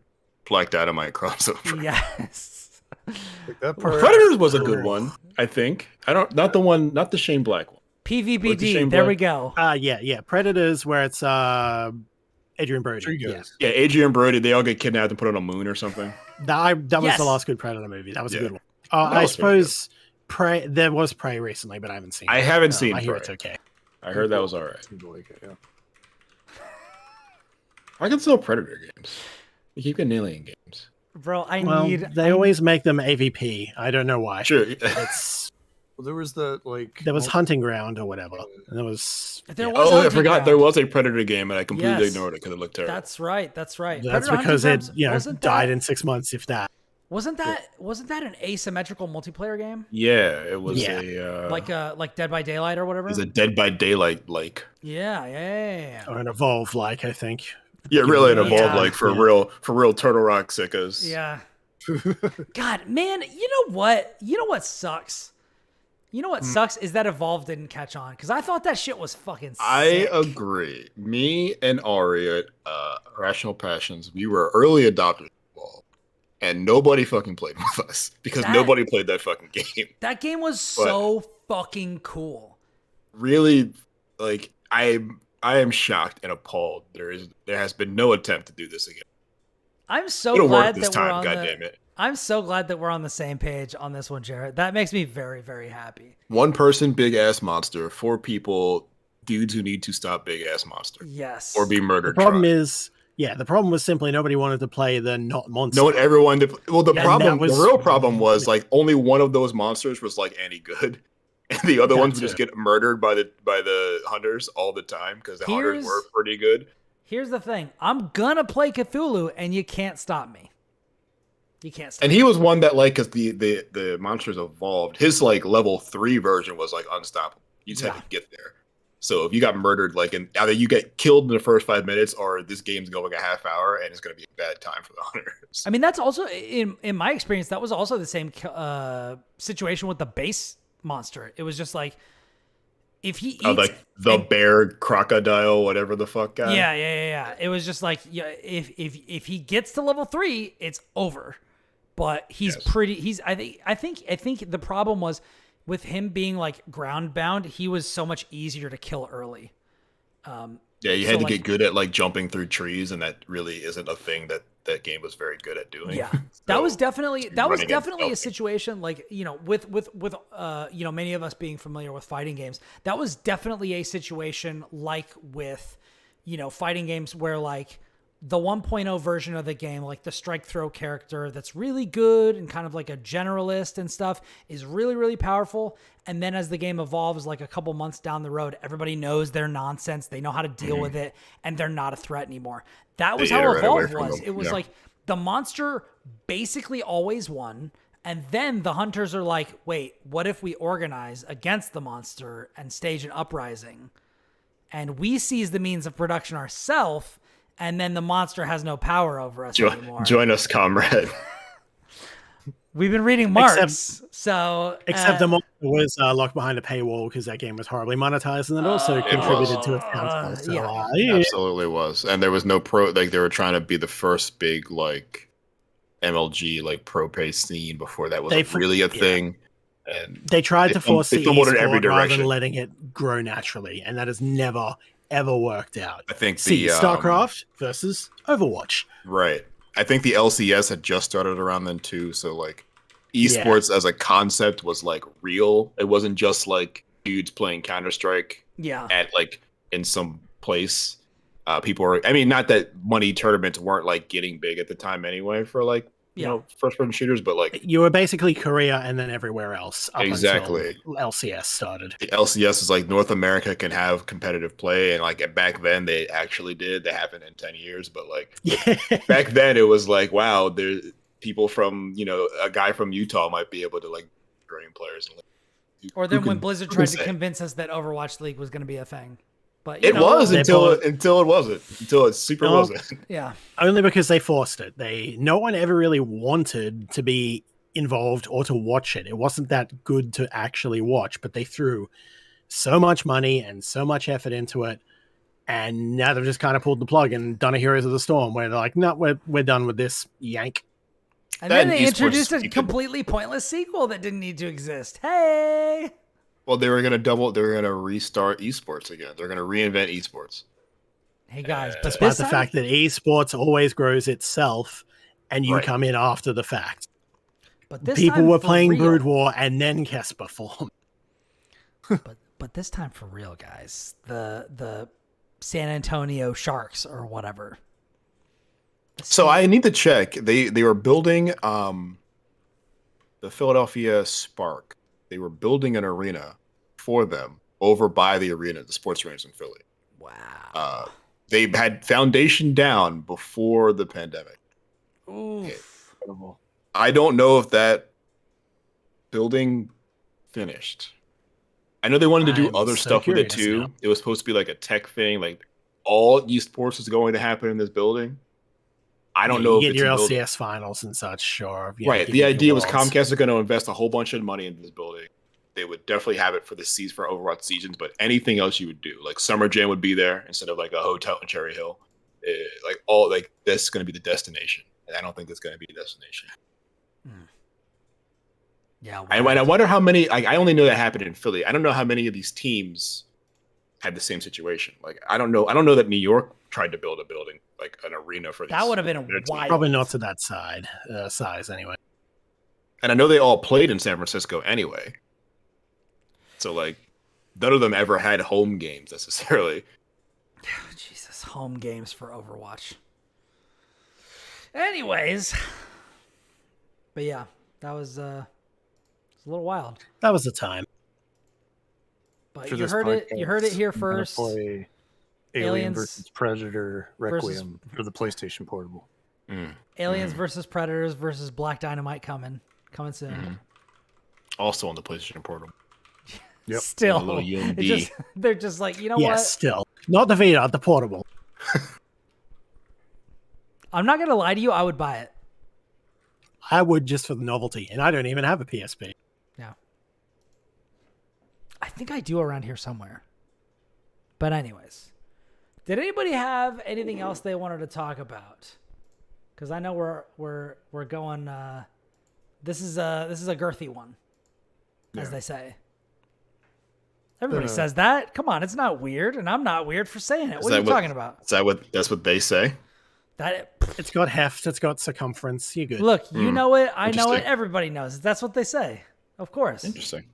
Black Dynamite crossover. Yes. Like that part, Predators was a good one, I think. Not the Shane Black one. PVBD. There we go. Yeah. Predators, where it's Adrian Brody. Yeah, Adrian Brody. They all get kidnapped and put on a moon or something. That was the last good Predator movie. That was a good one. I suppose Prey. There was Prey recently, but I haven't seen. I haven't seen. I hear Prey. it's okay. I heard that was all right. Like it, yeah. I can sell Predator games. You keep getting Alien games. Bro, They always make them AVP. I don't know why. Sure. It's Well, there was the there was Hunting Ground or whatever. And there was I forgot there was a Predator game and I completely ignored it because it looked terrible. That's right. That's Predator because it Hunting died in 6 months, if that. Wasn't that an asymmetrical multiplayer game? Yeah, it was a like Dead by Daylight or whatever. It was a Dead by Daylight like. Yeah. Or an Evolve like, I think. Yeah, really an Evolve like for real Turtle Rock sickos. Yeah. God, man, you know what? You know what sucks? You know what sucks is that Evolve didn't catch on because I thought that shit was fucking sick. I agree. Me and Ari at Rational Passions, we were early adopters of Evolve, and nobody fucking played with us because nobody played that fucking game. That game was so fucking cool. Really, like I am shocked and appalled. There has been no attempt to do this again. I'm so glad that we're on goddamn it. I'm so glad that we're on the same page on this one, Jarrett. That makes me very, very happy. One person, big ass monster. 4 people, dudes who need to stop big ass monster. Yes. Or be murdered. The problem the problem was simply nobody wanted to play the not monster. The real problem was like only one of those monsters was like any good. And the other ones would just get murdered by the hunters all the time because the hunters were pretty good. Here's the thing. I'm gonna play Cthulhu and you can't stop me. You can't stop And me. he was one that like because the monsters evolved. His like level 3 version was like unstoppable. You just had to get there. So if you got murdered, like either you get killed in the first 5 minutes, or this game's going a half hour, and it's going to be a bad time for the hunters. I mean, that's also in my experience. That was also the same situation with the base monster. It was just like if he eats, like the bear crocodile, whatever the fuck guy. Yeah. It was just like if he gets to level 3, it's over. But he's I think the problem was with him being like ground bound, he was so much easier to kill early. You had to get good at like jumping through trees, and that really isn't a thing that game was very good at doing. Yeah, that was definitely a situation like with many of us being familiar with fighting games. That was definitely a situation like with fighting games where like the 1.0 version of the game, like the strike throw character that's really good and kind of like a generalist and stuff is really, really powerful. And then as the game evolves, like a couple months down the road, everybody knows their nonsense. They know how to deal with it and they're not a threat anymore. That was how Evolve was. It was like the monster basically always won. And then the hunters are like, wait, what if we organize against the monster and stage an uprising? And we seize the means of production ourselves. And then the monster has no power over us anymore. Join us, comrade. We've been reading marks, except the monster was locked behind a paywall because that game was horribly monetized, and it also contributed to its downfall. So, yeah. Absolutely was, and there was no pro. Like they were trying to be the first big like MLG like pro pay scene before that was really a thing. And they tried to force the esport rather than letting it grow naturally, and that has never ever worked out. I think the StarCraft versus Overwatch. Right. I think the LCS had just started around then too, so like esports as a concept was like real. It wasn't just like dudes playing Counter-Strike at like in some place. People were, I mean, not that money tournaments weren't like getting big at the time anyway for like you know first-person shooters, but like you were basically Korea and then everywhere else up exactly until LCS started. The LCS is like North America can have competitive play, and like back then they actually did. They haven't in 10 years, but like back then it was like wow, there's people from a guy from Utah might be able to like train players. And, like, or then when Blizzard tried to convince us that Overwatch League was going to be a thing. But it was until it wasn't. Until it super wasn't. Yeah. Only because they forced it. No one ever really wanted to be involved or to watch it. It wasn't that good to actually watch, but they threw so much money and so much effort into it. And now they've just kind of pulled the plug and done a Heroes of the Storm where they're like, no, we're done with this yank. And then they introduced a completely pointless sequel that didn't need to exist. Hey! Well, they're going to restart esports again. They're going to reinvent esports. Hey, guys. Despite the fact that esports always grows itself and you come in after the fact. But this people were playing real. Brood War and then Kesper formed. but this time for real, guys. The San Antonio Sharks or whatever. So I need to check. They were building the Philadelphia Spark. They were building an arena for them over by the arena, the sports arenas in Philly. Wow. They had foundation down before the pandemic. Oof. Incredible. I don't know if that building finished. I know they wanted to do other stuff with it too. Now. It was supposed to be like a tech thing. Like all esports is going to happen in this building. I don't know if you it's get your LCS finals and such, sure. Right. The idea was Comcast is going to invest a whole bunch of money into this building. They would definitely have it for the season for Overwatch seasons, but anything else you would do, like Summer Jam would be there instead of like a hotel in Cherry Hill. This is going to be the destination, and I don't think it's going to be a destination. Yeah. And I wonder how many. I only know that happened in Philly. I don't know how many of these teams had the same situation. Like I don't know. I don't know that New York tried to build a building like an arena for these. That would have been a wild. Probably not to that size anyway. And I know they all played in San Francisco anyway. So like none of them ever had home games necessarily. Jesus, home games for Overwatch. Anyways, but yeah, that was a little wild. That was the time. But you heard it here first. Play Alien versus Predator Requiem for the PlayStation Portable. Aliens versus Predators versus Black Dynamite coming soon. Also on the PlayStation Portable. Yep. Still, they're just like, you know what? Yes, still. Not the Vita, the Portable. I'm not going to lie to you. I would buy it. I would just for the novelty, and I don't even have a PSP. Yeah. I think I do around here somewhere. But anyways, did anybody have anything else they wanted to talk about? Because I know we're going. This is a girthy one, as they say. Everybody says that. Come on, it's not weird, and I'm not weird for saying it. What are you talking about? That's what they say? It's got heft. It's got circumference. You're good. Look, you know it. I know it. Everybody knows it. That's what they say. Of course. Interesting.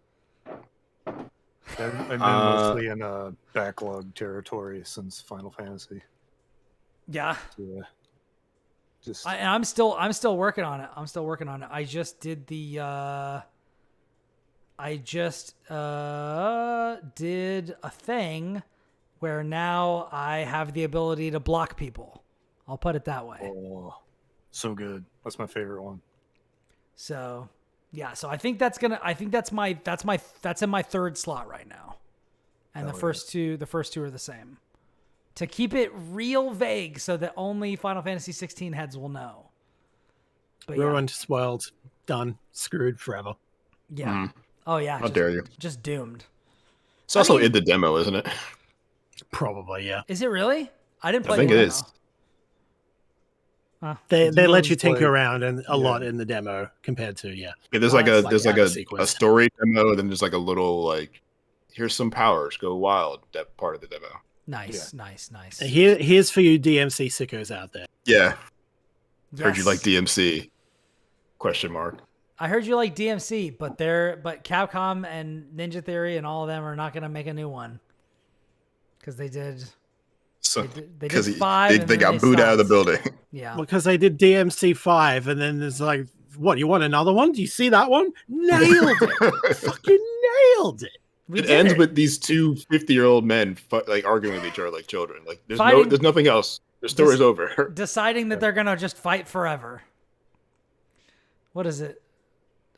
I've been mostly in a backlog territory since Final Fantasy. Yeah. Just I'm still working on it. I just did did a thing where now I have the ability to block people. I'll put it that way. Oh, so good. That's my favorite one. So, yeah. So I think that's in my third slot right now, and the first two are the same. To keep it real vague, so that only Final Fantasy 16 heads will know. But Ruined, spoiled, done, screwed forever. Yeah. Oh yeah. How dare you? Just doomed. It's also in the demo, isn't it? Probably, yeah. Is it really? I didn't play I think the it demo. is. They let you demo's tinker like- around and a lot in the demo compared to There's Oh, like that's a story demo, and then there's like a little like, here's some powers, go wild. That part of the demo. Nice. Here's for you DMC sickos out there. Yeah, Yes. heard you like DMC? Question mark. I heard you like DMC, but Capcom and Ninja Theory and all of them are not going to make a new one because they did. So They did 5. they and then got booed out of the stopped. building. Yeah. Because they did DMC 5, and then there's like, what, you want another one? Do you see that one? Nailed it. Fucking nailed it. It ends with these two 50-year-old men like arguing with each other like children. Like there's nothing else. The story's over. Deciding that they're going to just fight forever. What is it?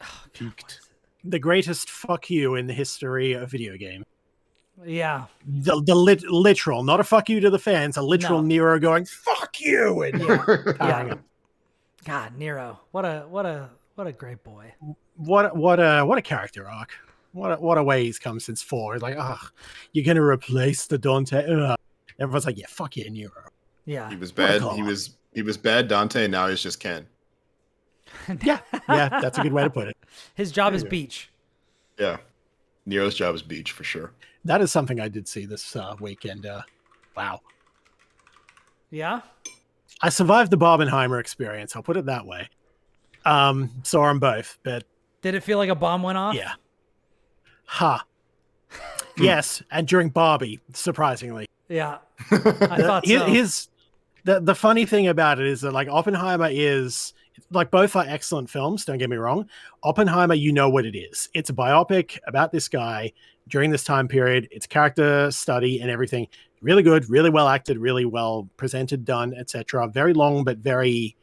Oh, God, what is it? The greatest fuck you in the history of video game. Yeah. The literal, not a fuck you to the fans, a literal Nero going, fuck you! And Yeah. God, Nero. What a great boy. What a character arc. What a way he's come since 4. It's like, you're gonna replace the Dante. Everyone's like, yeah, fuck yeah, Nero. Yeah. He was bad. He was bad Dante, and now he's just Ken. Yeah, that's a good way to put it. His job is beach. Yeah. Nero's job is beach for sure. That is something I did see this weekend. Wow. Yeah? I survived the Barbenheimer experience. I'll put it that way. Saw them both, but... Did it feel like a bomb went off? Yeah. Yes, and during Barbie, surprisingly. Yeah. I thought so. The funny thing about it is that, like, Oppenheimer is... Like, both are excellent films, don't get me wrong. Oppenheimer, you know what it is. It's a biopic about this guy during this time period. It's character study and everything. Really good, really well acted, really well presented, done, etc. Very long, but very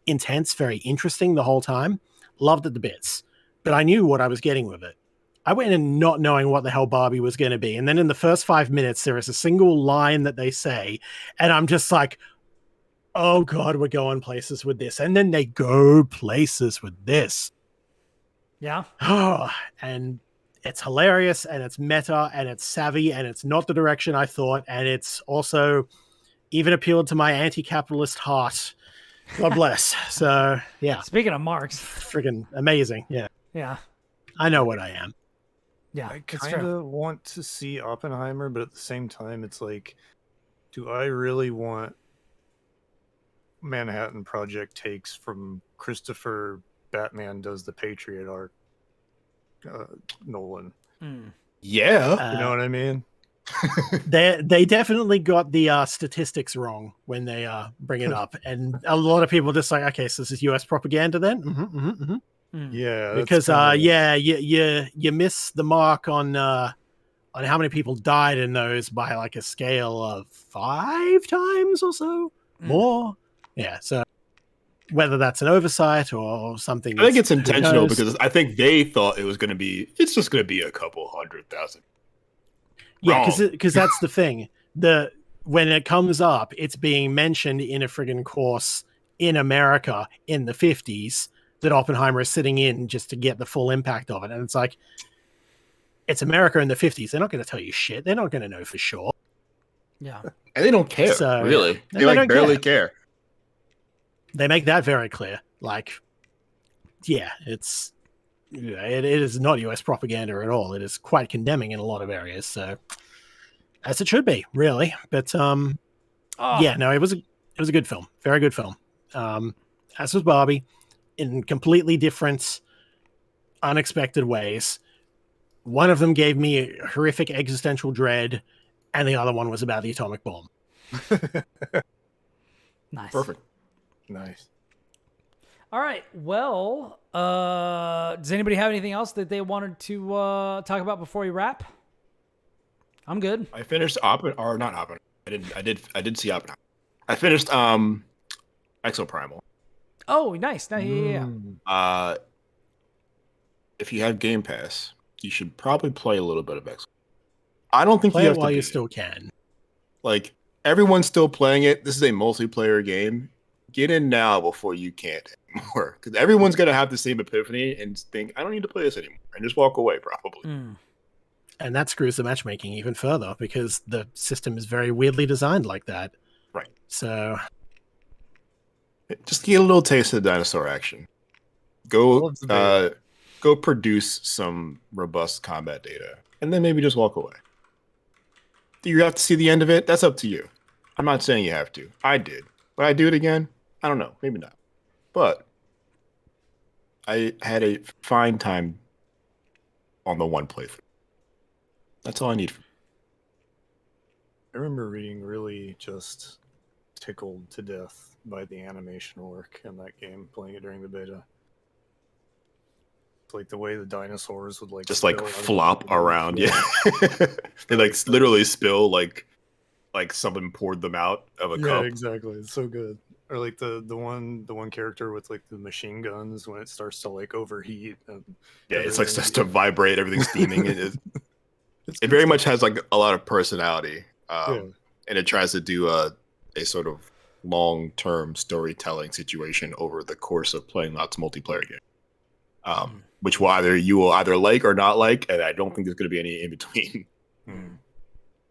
intense, very interesting the whole time. Loved it to bits. But I knew what I was getting with it. I went in not knowing what the hell Barbie was going to be. And then in the first 5 minutes, there is a single line that they say, and I'm just like, oh God, we're going places with this. And then they go places with this. Yeah. And it's hilarious, and it's meta, and it's savvy, and it's not the direction I thought. And it's also even appealed to my anti-capitalist heart. God bless. So, yeah. Speaking of marks. Freaking amazing. Yeah. Yeah. I know what I am. Yeah. I kind of want to see Oppenheimer, but at the same time, it's like, do I really want Manhattan Project takes from Christopher Batman Does the Patriot arc, Nolan? Yeah. You know what I mean? They definitely got the statistics wrong when they bring it up. And a lot of people just like, okay, so this is US propaganda then? Yeah, because you miss the mark on how many people died in those by like a scale of 5 times or so more. Yeah, so whether that's an oversight or something, I think it's intentional because I think they thought it was going to be. It's just going to be a couple 100,000. Yeah, because that's the thing. When it comes up, it's being mentioned in a friggin' course in America in the 50s that Oppenheimer is sitting in just to get the full impact of it. And it's like, it's America in the 50s. They're not going to tell you shit. They're not going to know for sure. Yeah. And they don't care, really. They like barely care. They make that very clear. Like, yeah, it is not US propaganda at all. It is quite condemning in a lot of areas. So, as it should be, really. But yeah, no, it was a good film, very good film. As was Barbie, in completely different, unexpected ways. One of them gave me a horrific existential dread, and the other one was about the atomic bomb. Nice. Perfect. Nice. All right. Well, does anybody have anything else that they wanted to talk about before we wrap? I'm good. I finished not Oppenheimer. I did see Oppenheimer. I finished Exoprimal. Oh, nice. Yeah. If you have Game Pass, you should probably play a little bit of Exo. I don't think play you it have while to you still can. Like, everyone's still playing it. This is a multiplayer game. Get in now before you can't anymore because everyone's gonna have the same epiphany and think I don't need to play this anymore and just walk away probably. And that screws the matchmaking even further because the system is very weirdly designed like that. Right. So just get a little taste of the dinosaur action. Go produce some robust combat data and then maybe just walk away. Do you have to see the end of it? That's up to you. I'm not saying you have to. I did. Would I do it again? I don't know. Maybe not. But I had a fine time on the one playthrough. That's all I need. I remember being really just tickled to death by the animation work in that game, playing it during the beta. Like the way the dinosaurs would like just like flop around. Yeah. They like literally spill like someone poured them out of a cup. Yeah, exactly. It's so good. Or like the one character with like the machine guns when it starts to like overheat. And it's like starts to vibrate. Everything's steaming. It very much has like a lot of personality, and it tries to do a sort of long-term storytelling situation over the course of playing lots of multiplayer games, which you will either like or not like, and I don't think there's going to be any in between.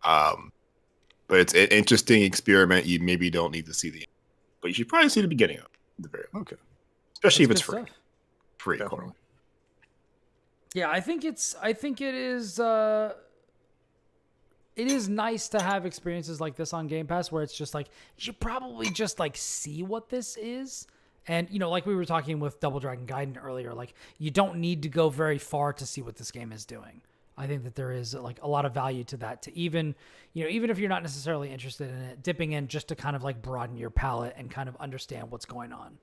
But it's an interesting experiment. You maybe don't need to see the end, but you should probably see the beginning of it, at the very least. Okay, especially That's if it's good free. Free, definitely. Yeah, I think it is nice to have experiences like this on Game Pass where it's just like you should probably just like see what this is. And like we were talking with Double Dragon Gaiden earlier, like you don't need to go very far to see what this game is doing. I think that there is like a lot of value to that, to even if you're not necessarily interested in it, dipping in just to kind of like broaden your palette and kind of understand what's going on.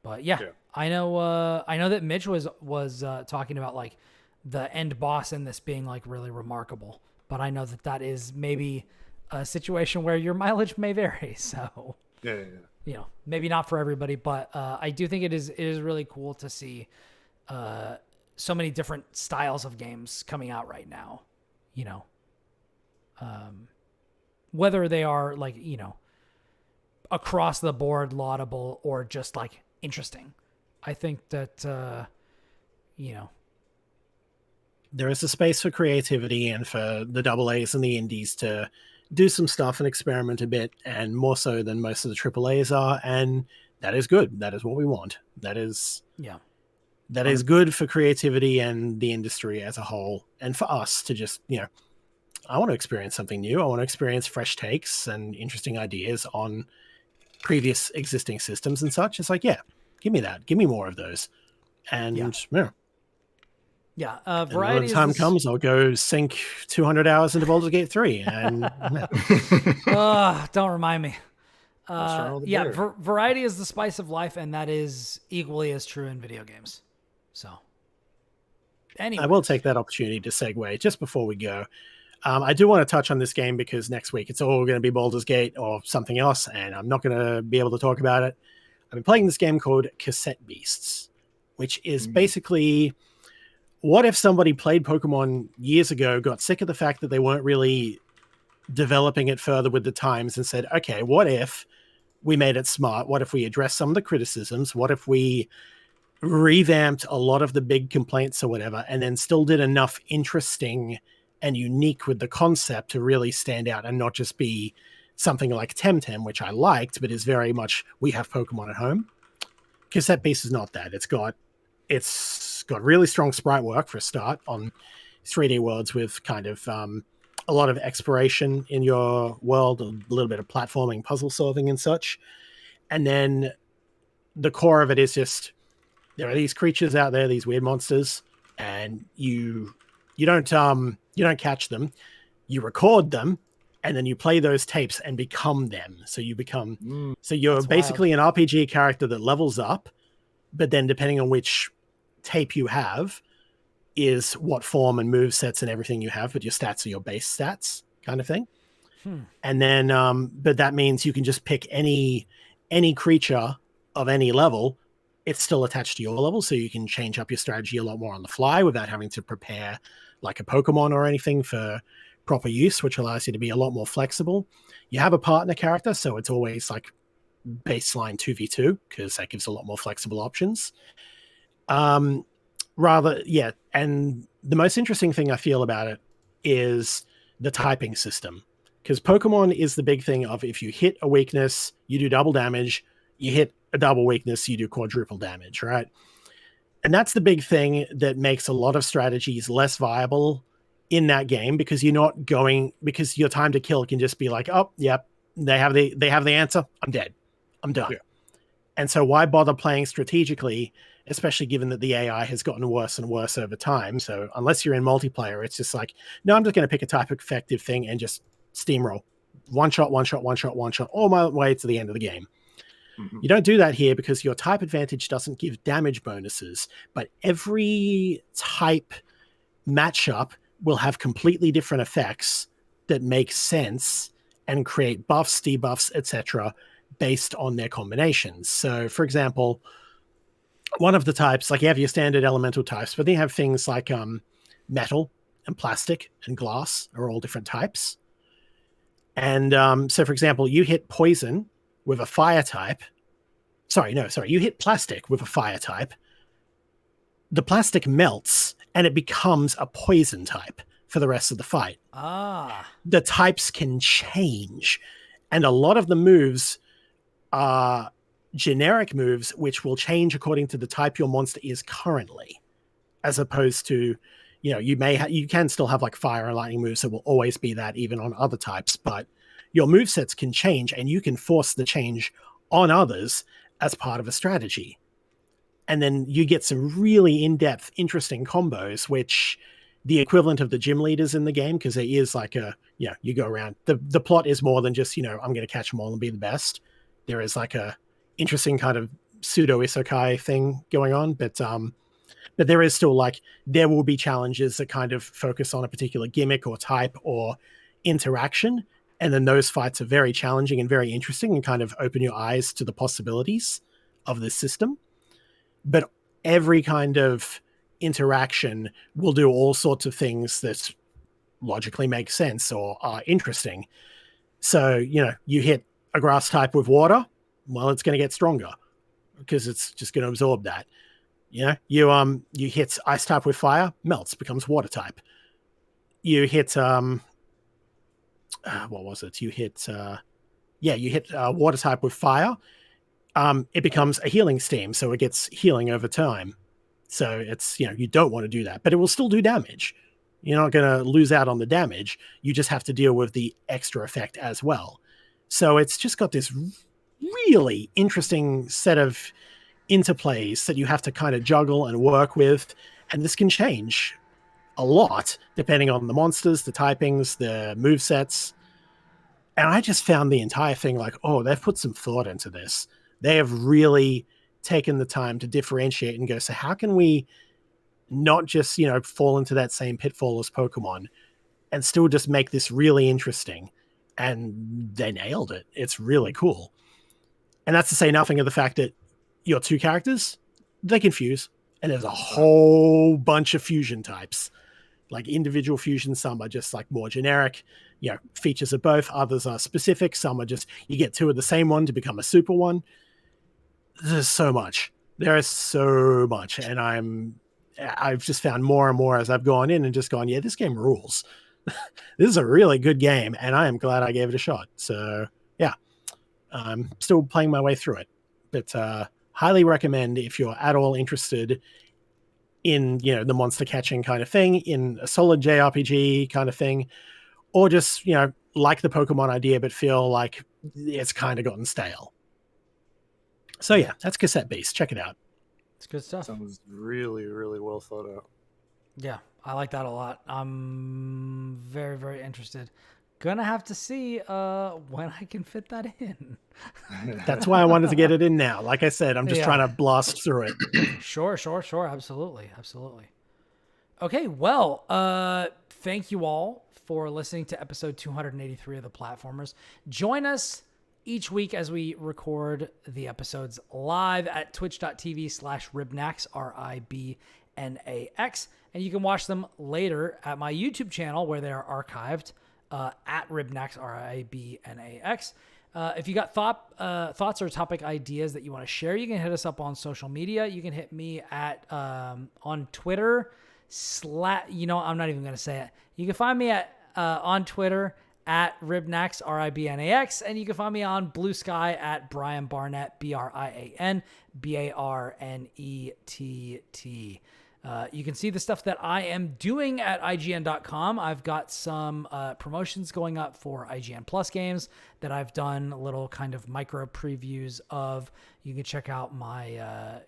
But yeah. I know that Mitch was talking about like the end boss in this being like really remarkable, but I know that is maybe a situation where your mileage may vary. So maybe not for everybody, but I do think it is really cool to see so many different styles of games coming out right now. Whether they are like across the board laudable or just like interesting. I think that there is a space for creativity and for the AA's and the indies to do some stuff and experiment a bit, and more so than most of the AAA's are, and that is good. That is what we want. That is good for creativity and the industry as a whole, and for us to just I want to experience something new. I want to experience fresh takes and interesting ideas on previous existing systems and such. It's like, give me that. Give me more of those. And variety. When the time comes, I'll go sink 200 hours into Baldur Gate 3. And don't remind me. Variety is the spice of life, and that is equally as true in video games. So, anyway, I will take that opportunity to segue just before we go. I do want to touch on this game because next week it's all going to be Baldur's Gate or something else, and I'm not going to be able to talk about it. I've been playing this game called Cassette Beasts, which is basically what if somebody played Pokemon years ago, got sick of the fact that they weren't really developing it further with the times, and said, okay, what if we made it smart? What if we addressed some of the criticisms? What if we revamped a lot of the big complaints or whatever, and then still did enough interesting and unique with the concept to really stand out and not just be something like Temtem, which I liked, but is very much, we have Pokemon at home. Cassette Beasts is not that. It's got really strong sprite work for a start on 3D worlds with kind of a lot of exploration in your world, a little bit of platforming, puzzle solving and such. And then the core of it is just, there are these creatures out there, these weird monsters, and you don't catch them, you record them, and then you play those tapes and become them. So you become, so you're basically an RPG character that levels up, but then depending on which tape you have is what form and move sets and everything you have, but your stats are your base stats kind of thing. And then, but that means you can just pick any creature of any level. It's still attached to your level, so you can change up your strategy a lot more on the fly without having to prepare like a Pokemon or anything for proper use, which allows you to be a lot more flexible. You have a partner character, so it's always like baseline 2v2 because that gives a lot more flexible options. And the most interesting thing I feel about it is the typing system, because Pokemon is the big thing of if you hit a weakness, you do double damage. You hit a double weakness, you do quadruple damage, right? And that's the big thing that makes a lot of strategies less viable in that game, because because your time to kill can just be like, oh, yep, they have the answer. I'm dead. I'm done. Yeah. And so why bother playing strategically, especially given that the AI has gotten worse and worse over time? So unless you're in multiplayer, it's just like, no, I'm just going to pick a type effective thing and just steamroll. One shot, all my way to the end of the game. You don't do that here because your type advantage doesn't give damage bonuses, but every type matchup will have completely different effects that make sense and create buffs, debuffs, etc. based on their combinations. So, for example, one of the types, like you have your standard elemental types, but then you have things like metal and plastic and glass are all different types. And so, for example, you hit poison with a fire type. You hit plastic with a fire type. The plastic melts and it becomes a poison type for the rest of the fight. The types can change. And a lot of the moves are generic moves, which will change according to the type your monster is currently, as opposed to, you can still have like fire and lightning moves that will always be that even on other types, but your movesets can change and you can force the change on others as part of a strategy. And then you get some really in-depth, interesting combos, which the equivalent of the gym leaders in the game, because there is like you go around. The plot is more than just, I'm going to catch them all and be the best. There is like a interesting kind of pseudo isekai thing going on, but there is still there will be challenges that kind of focus on a particular gimmick or type or interaction. And then those fights are very challenging and very interesting and kind of open your eyes to the possibilities of this system. But every kind of interaction will do all sorts of things that logically make sense or are interesting. So, you hit a grass type with water, well, it's going to get stronger because it's just going to absorb that. You hit ice type with fire, melts, becomes water type. You hit what was it? You hit water type with fire. It becomes a healing steam, so it gets healing over time. So it's, you don't want to do that, but it will still do damage. You're not going to lose out on the damage. You just have to deal with the extra effect as well. So it's just got this really interesting set of interplays that you have to kind of juggle and work with. And this can change a lot depending on the monsters, the typings, the movesets. And I just found the entire thing like, oh, they've put some thought into this. They have really taken the time to differentiate and go, so how can we not just, fall into that same pitfall as Pokemon and still just make this really interesting? And they nailed it. It's really cool. And that's to say nothing of the fact that your two characters, they can fuse. And there's a whole bunch of fusion types. Like individual fusions, some are just like more generic, features of both. Others are specific. Some are just, you get two of the same one to become a super one. There's so much. There is so much. And I've just found more and more as I've gone in and just gone, yeah, this game rules. This is a really good game. And I am glad I gave it a shot. So yeah, I'm still playing my way through it, but highly recommend if you're at all interested in, the monster catching kind of thing, in a solid JRPG kind of thing, or just, like the Pokemon idea, but feel like it's kind of gotten stale. So yeah, that's Cassette Beasts. Check it out. It's good stuff. Sounds really, really well thought out. Yeah, I like that a lot. I'm very, very interested. Gonna have to see when I can fit that in. That's why I wanted to get it in now. Like I said, I'm just trying to blast through it. Sure. Absolutely. Okay, well, thank you all for listening to episode 283 of The Platformers. Join us each week as we record the episodes live at twitch.tv/ribnax, RIBNAX. And you can watch them later at my YouTube channel where they are archived at Ribnax, RIBNAX. If you got thoughts or topic ideas that you want to share, you can hit us up on social media. You can hit me at on Twitter. I'm not even going to say it. You can find me at on Twitter at Ribnax, Ribnax, and you can find me on Blue Sky at Brian Barnett, BrianBarnett. You can see the stuff that I am doing at IGN.com. I've got some promotions going up for IGN Plus games that I've done little kind of micro previews of. You can check out my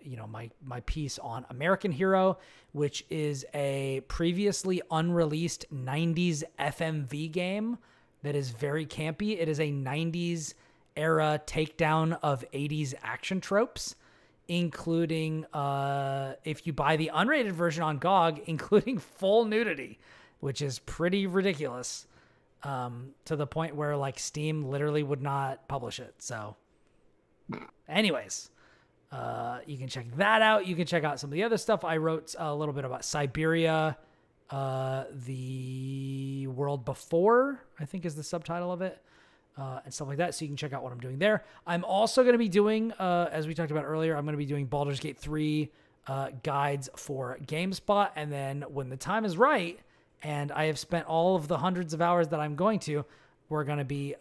my piece on American Hero, which is a previously unreleased 90s FMV game that is very campy. It is a 90s era takedown of 80s action tropes, including, if you buy the unrated version on GOG, including full nudity, which is pretty ridiculous, to the point where like Steam literally would not publish it. So anyways, you can check that out. You can check out some of the other stuff. I wrote a little bit about Siberia, the World Before, I think is the subtitle of it. And stuff like that. So you can check out what I'm doing there. I'm also going to be doing, as we talked about earlier, I'm going to be doing Baldur's Gate 3 guides for GameSpot. And then when the time is right, and I have spent all of the hundreds of hours that I'm going to, we're going to be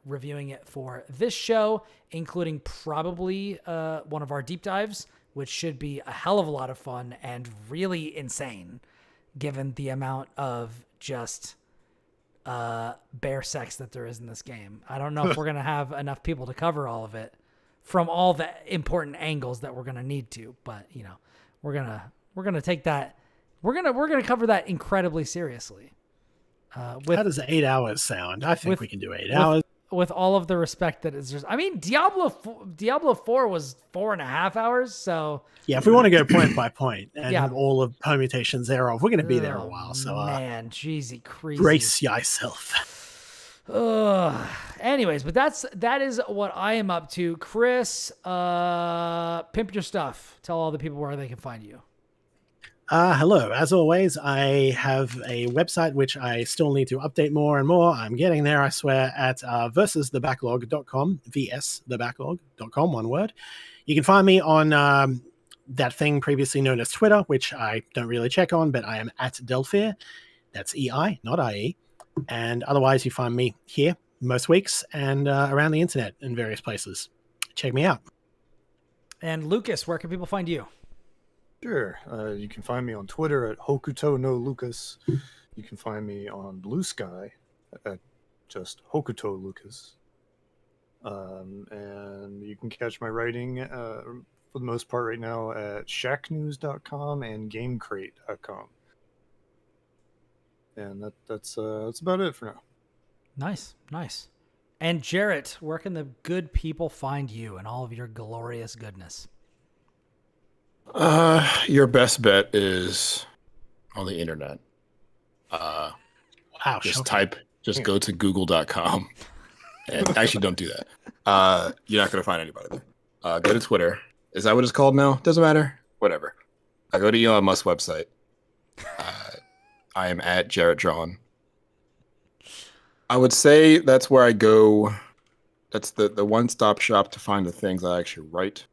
reviewing it for this show, including probably one of our deep dives, which should be a hell of a lot of fun and really insane, given the amount of just bare sex that there is in this game. I don't know if we're going to have enough people to cover all of it from all the important angles that we're going to need to, but we're going to take that. We're going to cover that incredibly seriously. How does 8 hours sound? I think we can do 8 hours. With all of the respect that is just, I mean, Diablo 4 was 4.5 hours. So yeah, if we want to go point by point and have all the permutations thereof, we're going to be there a while. So man, jeezy crazy. Brace yourself. Anyways, but that is what I am up to. Chris, pimp your stuff. Tell all the people where they can find you. Hello. As always, I have a website which I still need to update more and more. I'm getting there, I swear, at versusthebacklog.com, vsthebacklog.com, one word. You can find me on that thing previously known as Twitter, which I don't really check on, but I am at Delphir. That's EI, not IE. And otherwise, you find me here most weeks and around the internet in various places. Check me out. And Lucas, where can people find you? Sure. You can find me on Twitter at Hokuto no Lucas. You can find me on Blue Sky at just Hokuto Lucas. And you can catch my writing for the most part right now at shacknews.com and gamecrate.com. And that's about it for now. Nice. And Jarrett, where can the good people find you and all of your glorious goodness? Your best bet is on the internet. Wow. Just go to google.com. And actually, don't do that. You're not going to find anybody there. Go to Twitter. Is that what it's called now? Doesn't matter. Whatever. I go to Elon Musk's website. I am at Jarrett Drawn. I would say that's where I go. That's the one-stop shop to find the things I actually write.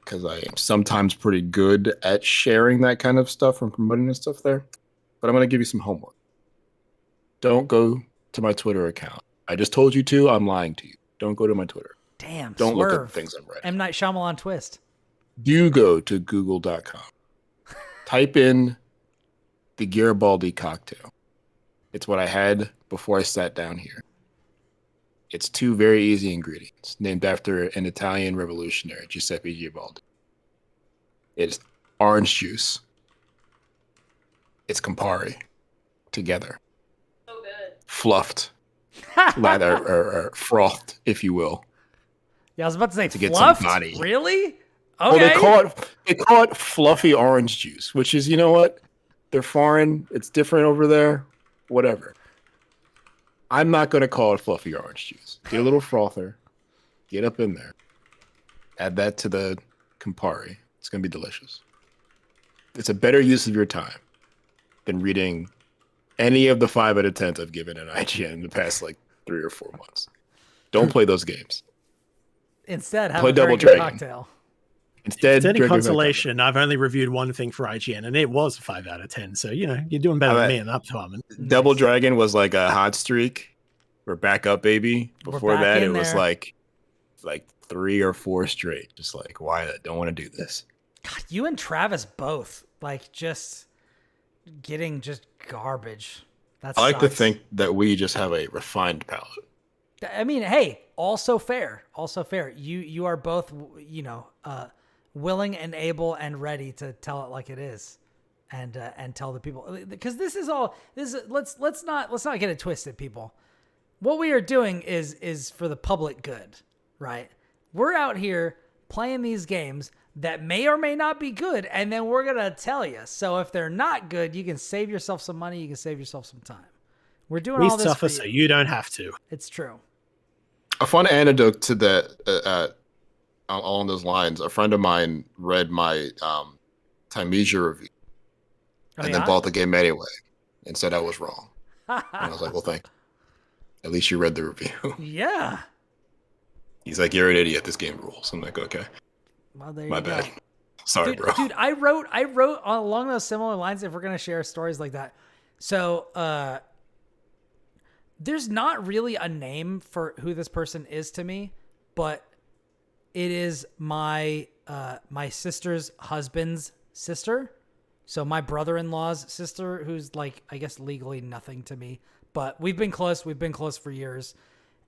Because I am sometimes pretty good at sharing that kind of stuff and promoting this stuff there. But I'm going to give you some homework. Don't go to my Twitter account. I just told you to. I'm lying to you. Don't go to my Twitter. Damn, Don't swerve. look at the things I'm writing. M. Night Shyamalan twist. Do go to google.com. Type in the Garibaldi cocktail. It's what I had before I sat down here. It's 2 very easy ingredients, named after an Italian revolutionary, Giuseppe Garibaldi. It's orange juice. It's Campari. Together. So good. Fluffed. Lather, or frothed, if you will. Yeah, I was about to say To get fluffed? some body. Really? Well, Okay. they call it fluffy orange juice, which is, you know what? They're foreign. It's different over there. Whatever. I'm not going to call it fluffy orange juice. Get a little frother. Get up in there. Add that to the Campari. It's going to be delicious. It's a better use of your time than reading any of the 5 out of 10s I've given in IGN in the past 3 or 4 months. Don't play those games. Instead, have Play a very Double good Dragon. cocktail. Instead, It's any drink a consolation. I've only reviewed one thing for IGN, and it was a 5 out of 10. So you're doing better than me in that department. Double Dragon was like a hot streak. We're back up, baby. Before back that, in it was there. like 3 or 4 straight. Just like, why? I don't want to do this. God, you and Travis both just getting just garbage. I like to think that we just have a refined palate. I mean, hey, also fair. You are both, willing and able and ready to tell it like it is, and tell the people, because let's not get it twisted, people. What we are doing is for the public good, right? We're out here playing these games that may or may not be good, and then we're gonna tell you. So if they're not good, you can save yourself some money, you can save yourself some time. We're doing all this suffer for so you don't have to. It's true. A fun anecdote to that, along those lines, a friend of mine read my Timesia review and then bought the game anyway and said I was wrong. And I was like, well, thank you. At least you read the review. Yeah. He's like, you're an idiot. This game rules. I'm like, okay. Well, there My you bad. go. Sorry, bro. Dude, I wrote along those similar lines, if we're going to share stories like that. So, there's not really a name for who this person is to me, but it is my sister's husband's sister. So my brother-in-law's sister, who's like, I guess legally nothing to me, but we've been close. We've been close for years.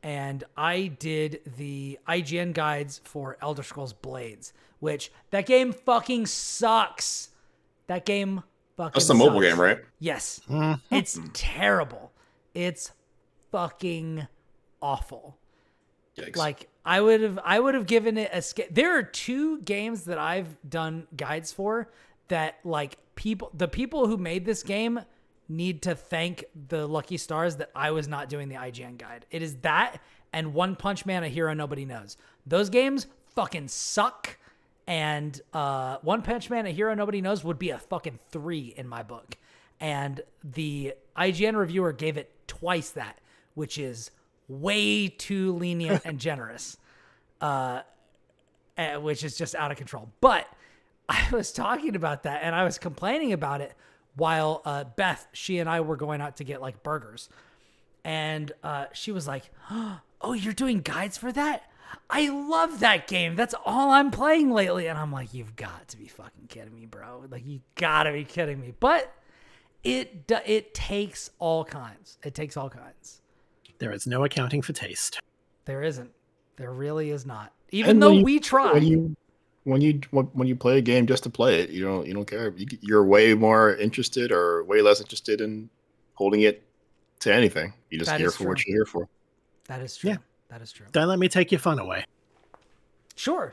And I did the IGN guides for Elder Scrolls Blades, which that game fucking sucks. That game fucking That's the mobile sucks. game, right? Yes. It's terrible. It's fucking awful. Yikes. Like I would have given it a there are 2 games that I've done guides for that like the people who made this game need to thank the lucky stars that I was not doing the IGN guide. It is that and One Punch Man, A Hero Nobody Knows. Those games fucking suck. And One Punch Man, A Hero Nobody Knows would be a fucking 3 in my book. And the IGN reviewer gave it twice that, which is way too lenient and generous, which is just out of control. But I was talking about that and I was complaining about it while Beth, she and I were going out to get like burgers. And she was like, oh, you're doing guides for that? I love that game. That's all I'm playing lately. And I'm like, you've got to be fucking kidding me, bro. Like, you gotta be kidding me. But it takes all kinds. It takes all kinds. There is no accounting for taste. There isn't. There really is not. Even though we try. When you play a game just to play it, you don't care. You're way more interested or way less interested in holding it to anything. You just here for what you're here for. That is true. Yeah. That is true. Don't let me take your fun away. Sure.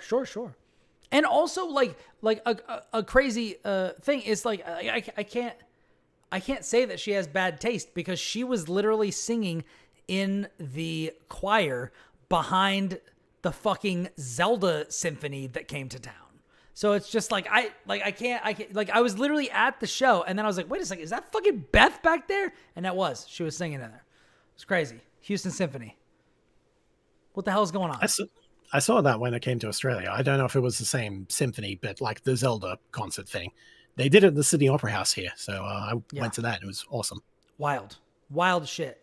And also, like a crazy thing is like I can't say that she has bad taste because she was literally singing in the choir behind the fucking Zelda symphony that came to town. So it's just like I can't I was literally at the show and then I was like, wait a second, is that fucking Beth back there? And that was. She was singing in there. It's crazy. Houston Symphony. What the hell is going on? I saw that when I came to Australia. I don't know if it was the same symphony, but like the Zelda concert thing. They did it at the Sydney Opera House here. So I went to that. It was awesome. Wild shit.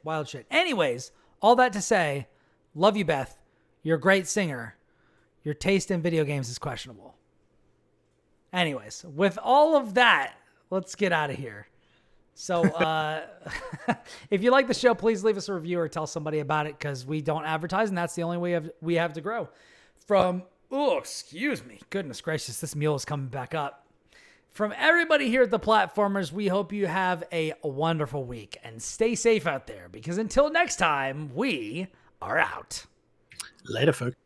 Anyways, all that to say, love you, Beth. You're a great singer. Your taste in video games is questionable. Anyways, with all of that, let's get out of here. So if you like the show, please leave us a review or tell somebody about it because we don't advertise, and that's the only way we have to grow. Excuse me. Goodness gracious, this mule is coming back up. From everybody here at The Platformers, we hope you have a wonderful week and stay safe out there because until next time, we are out. Later, folks.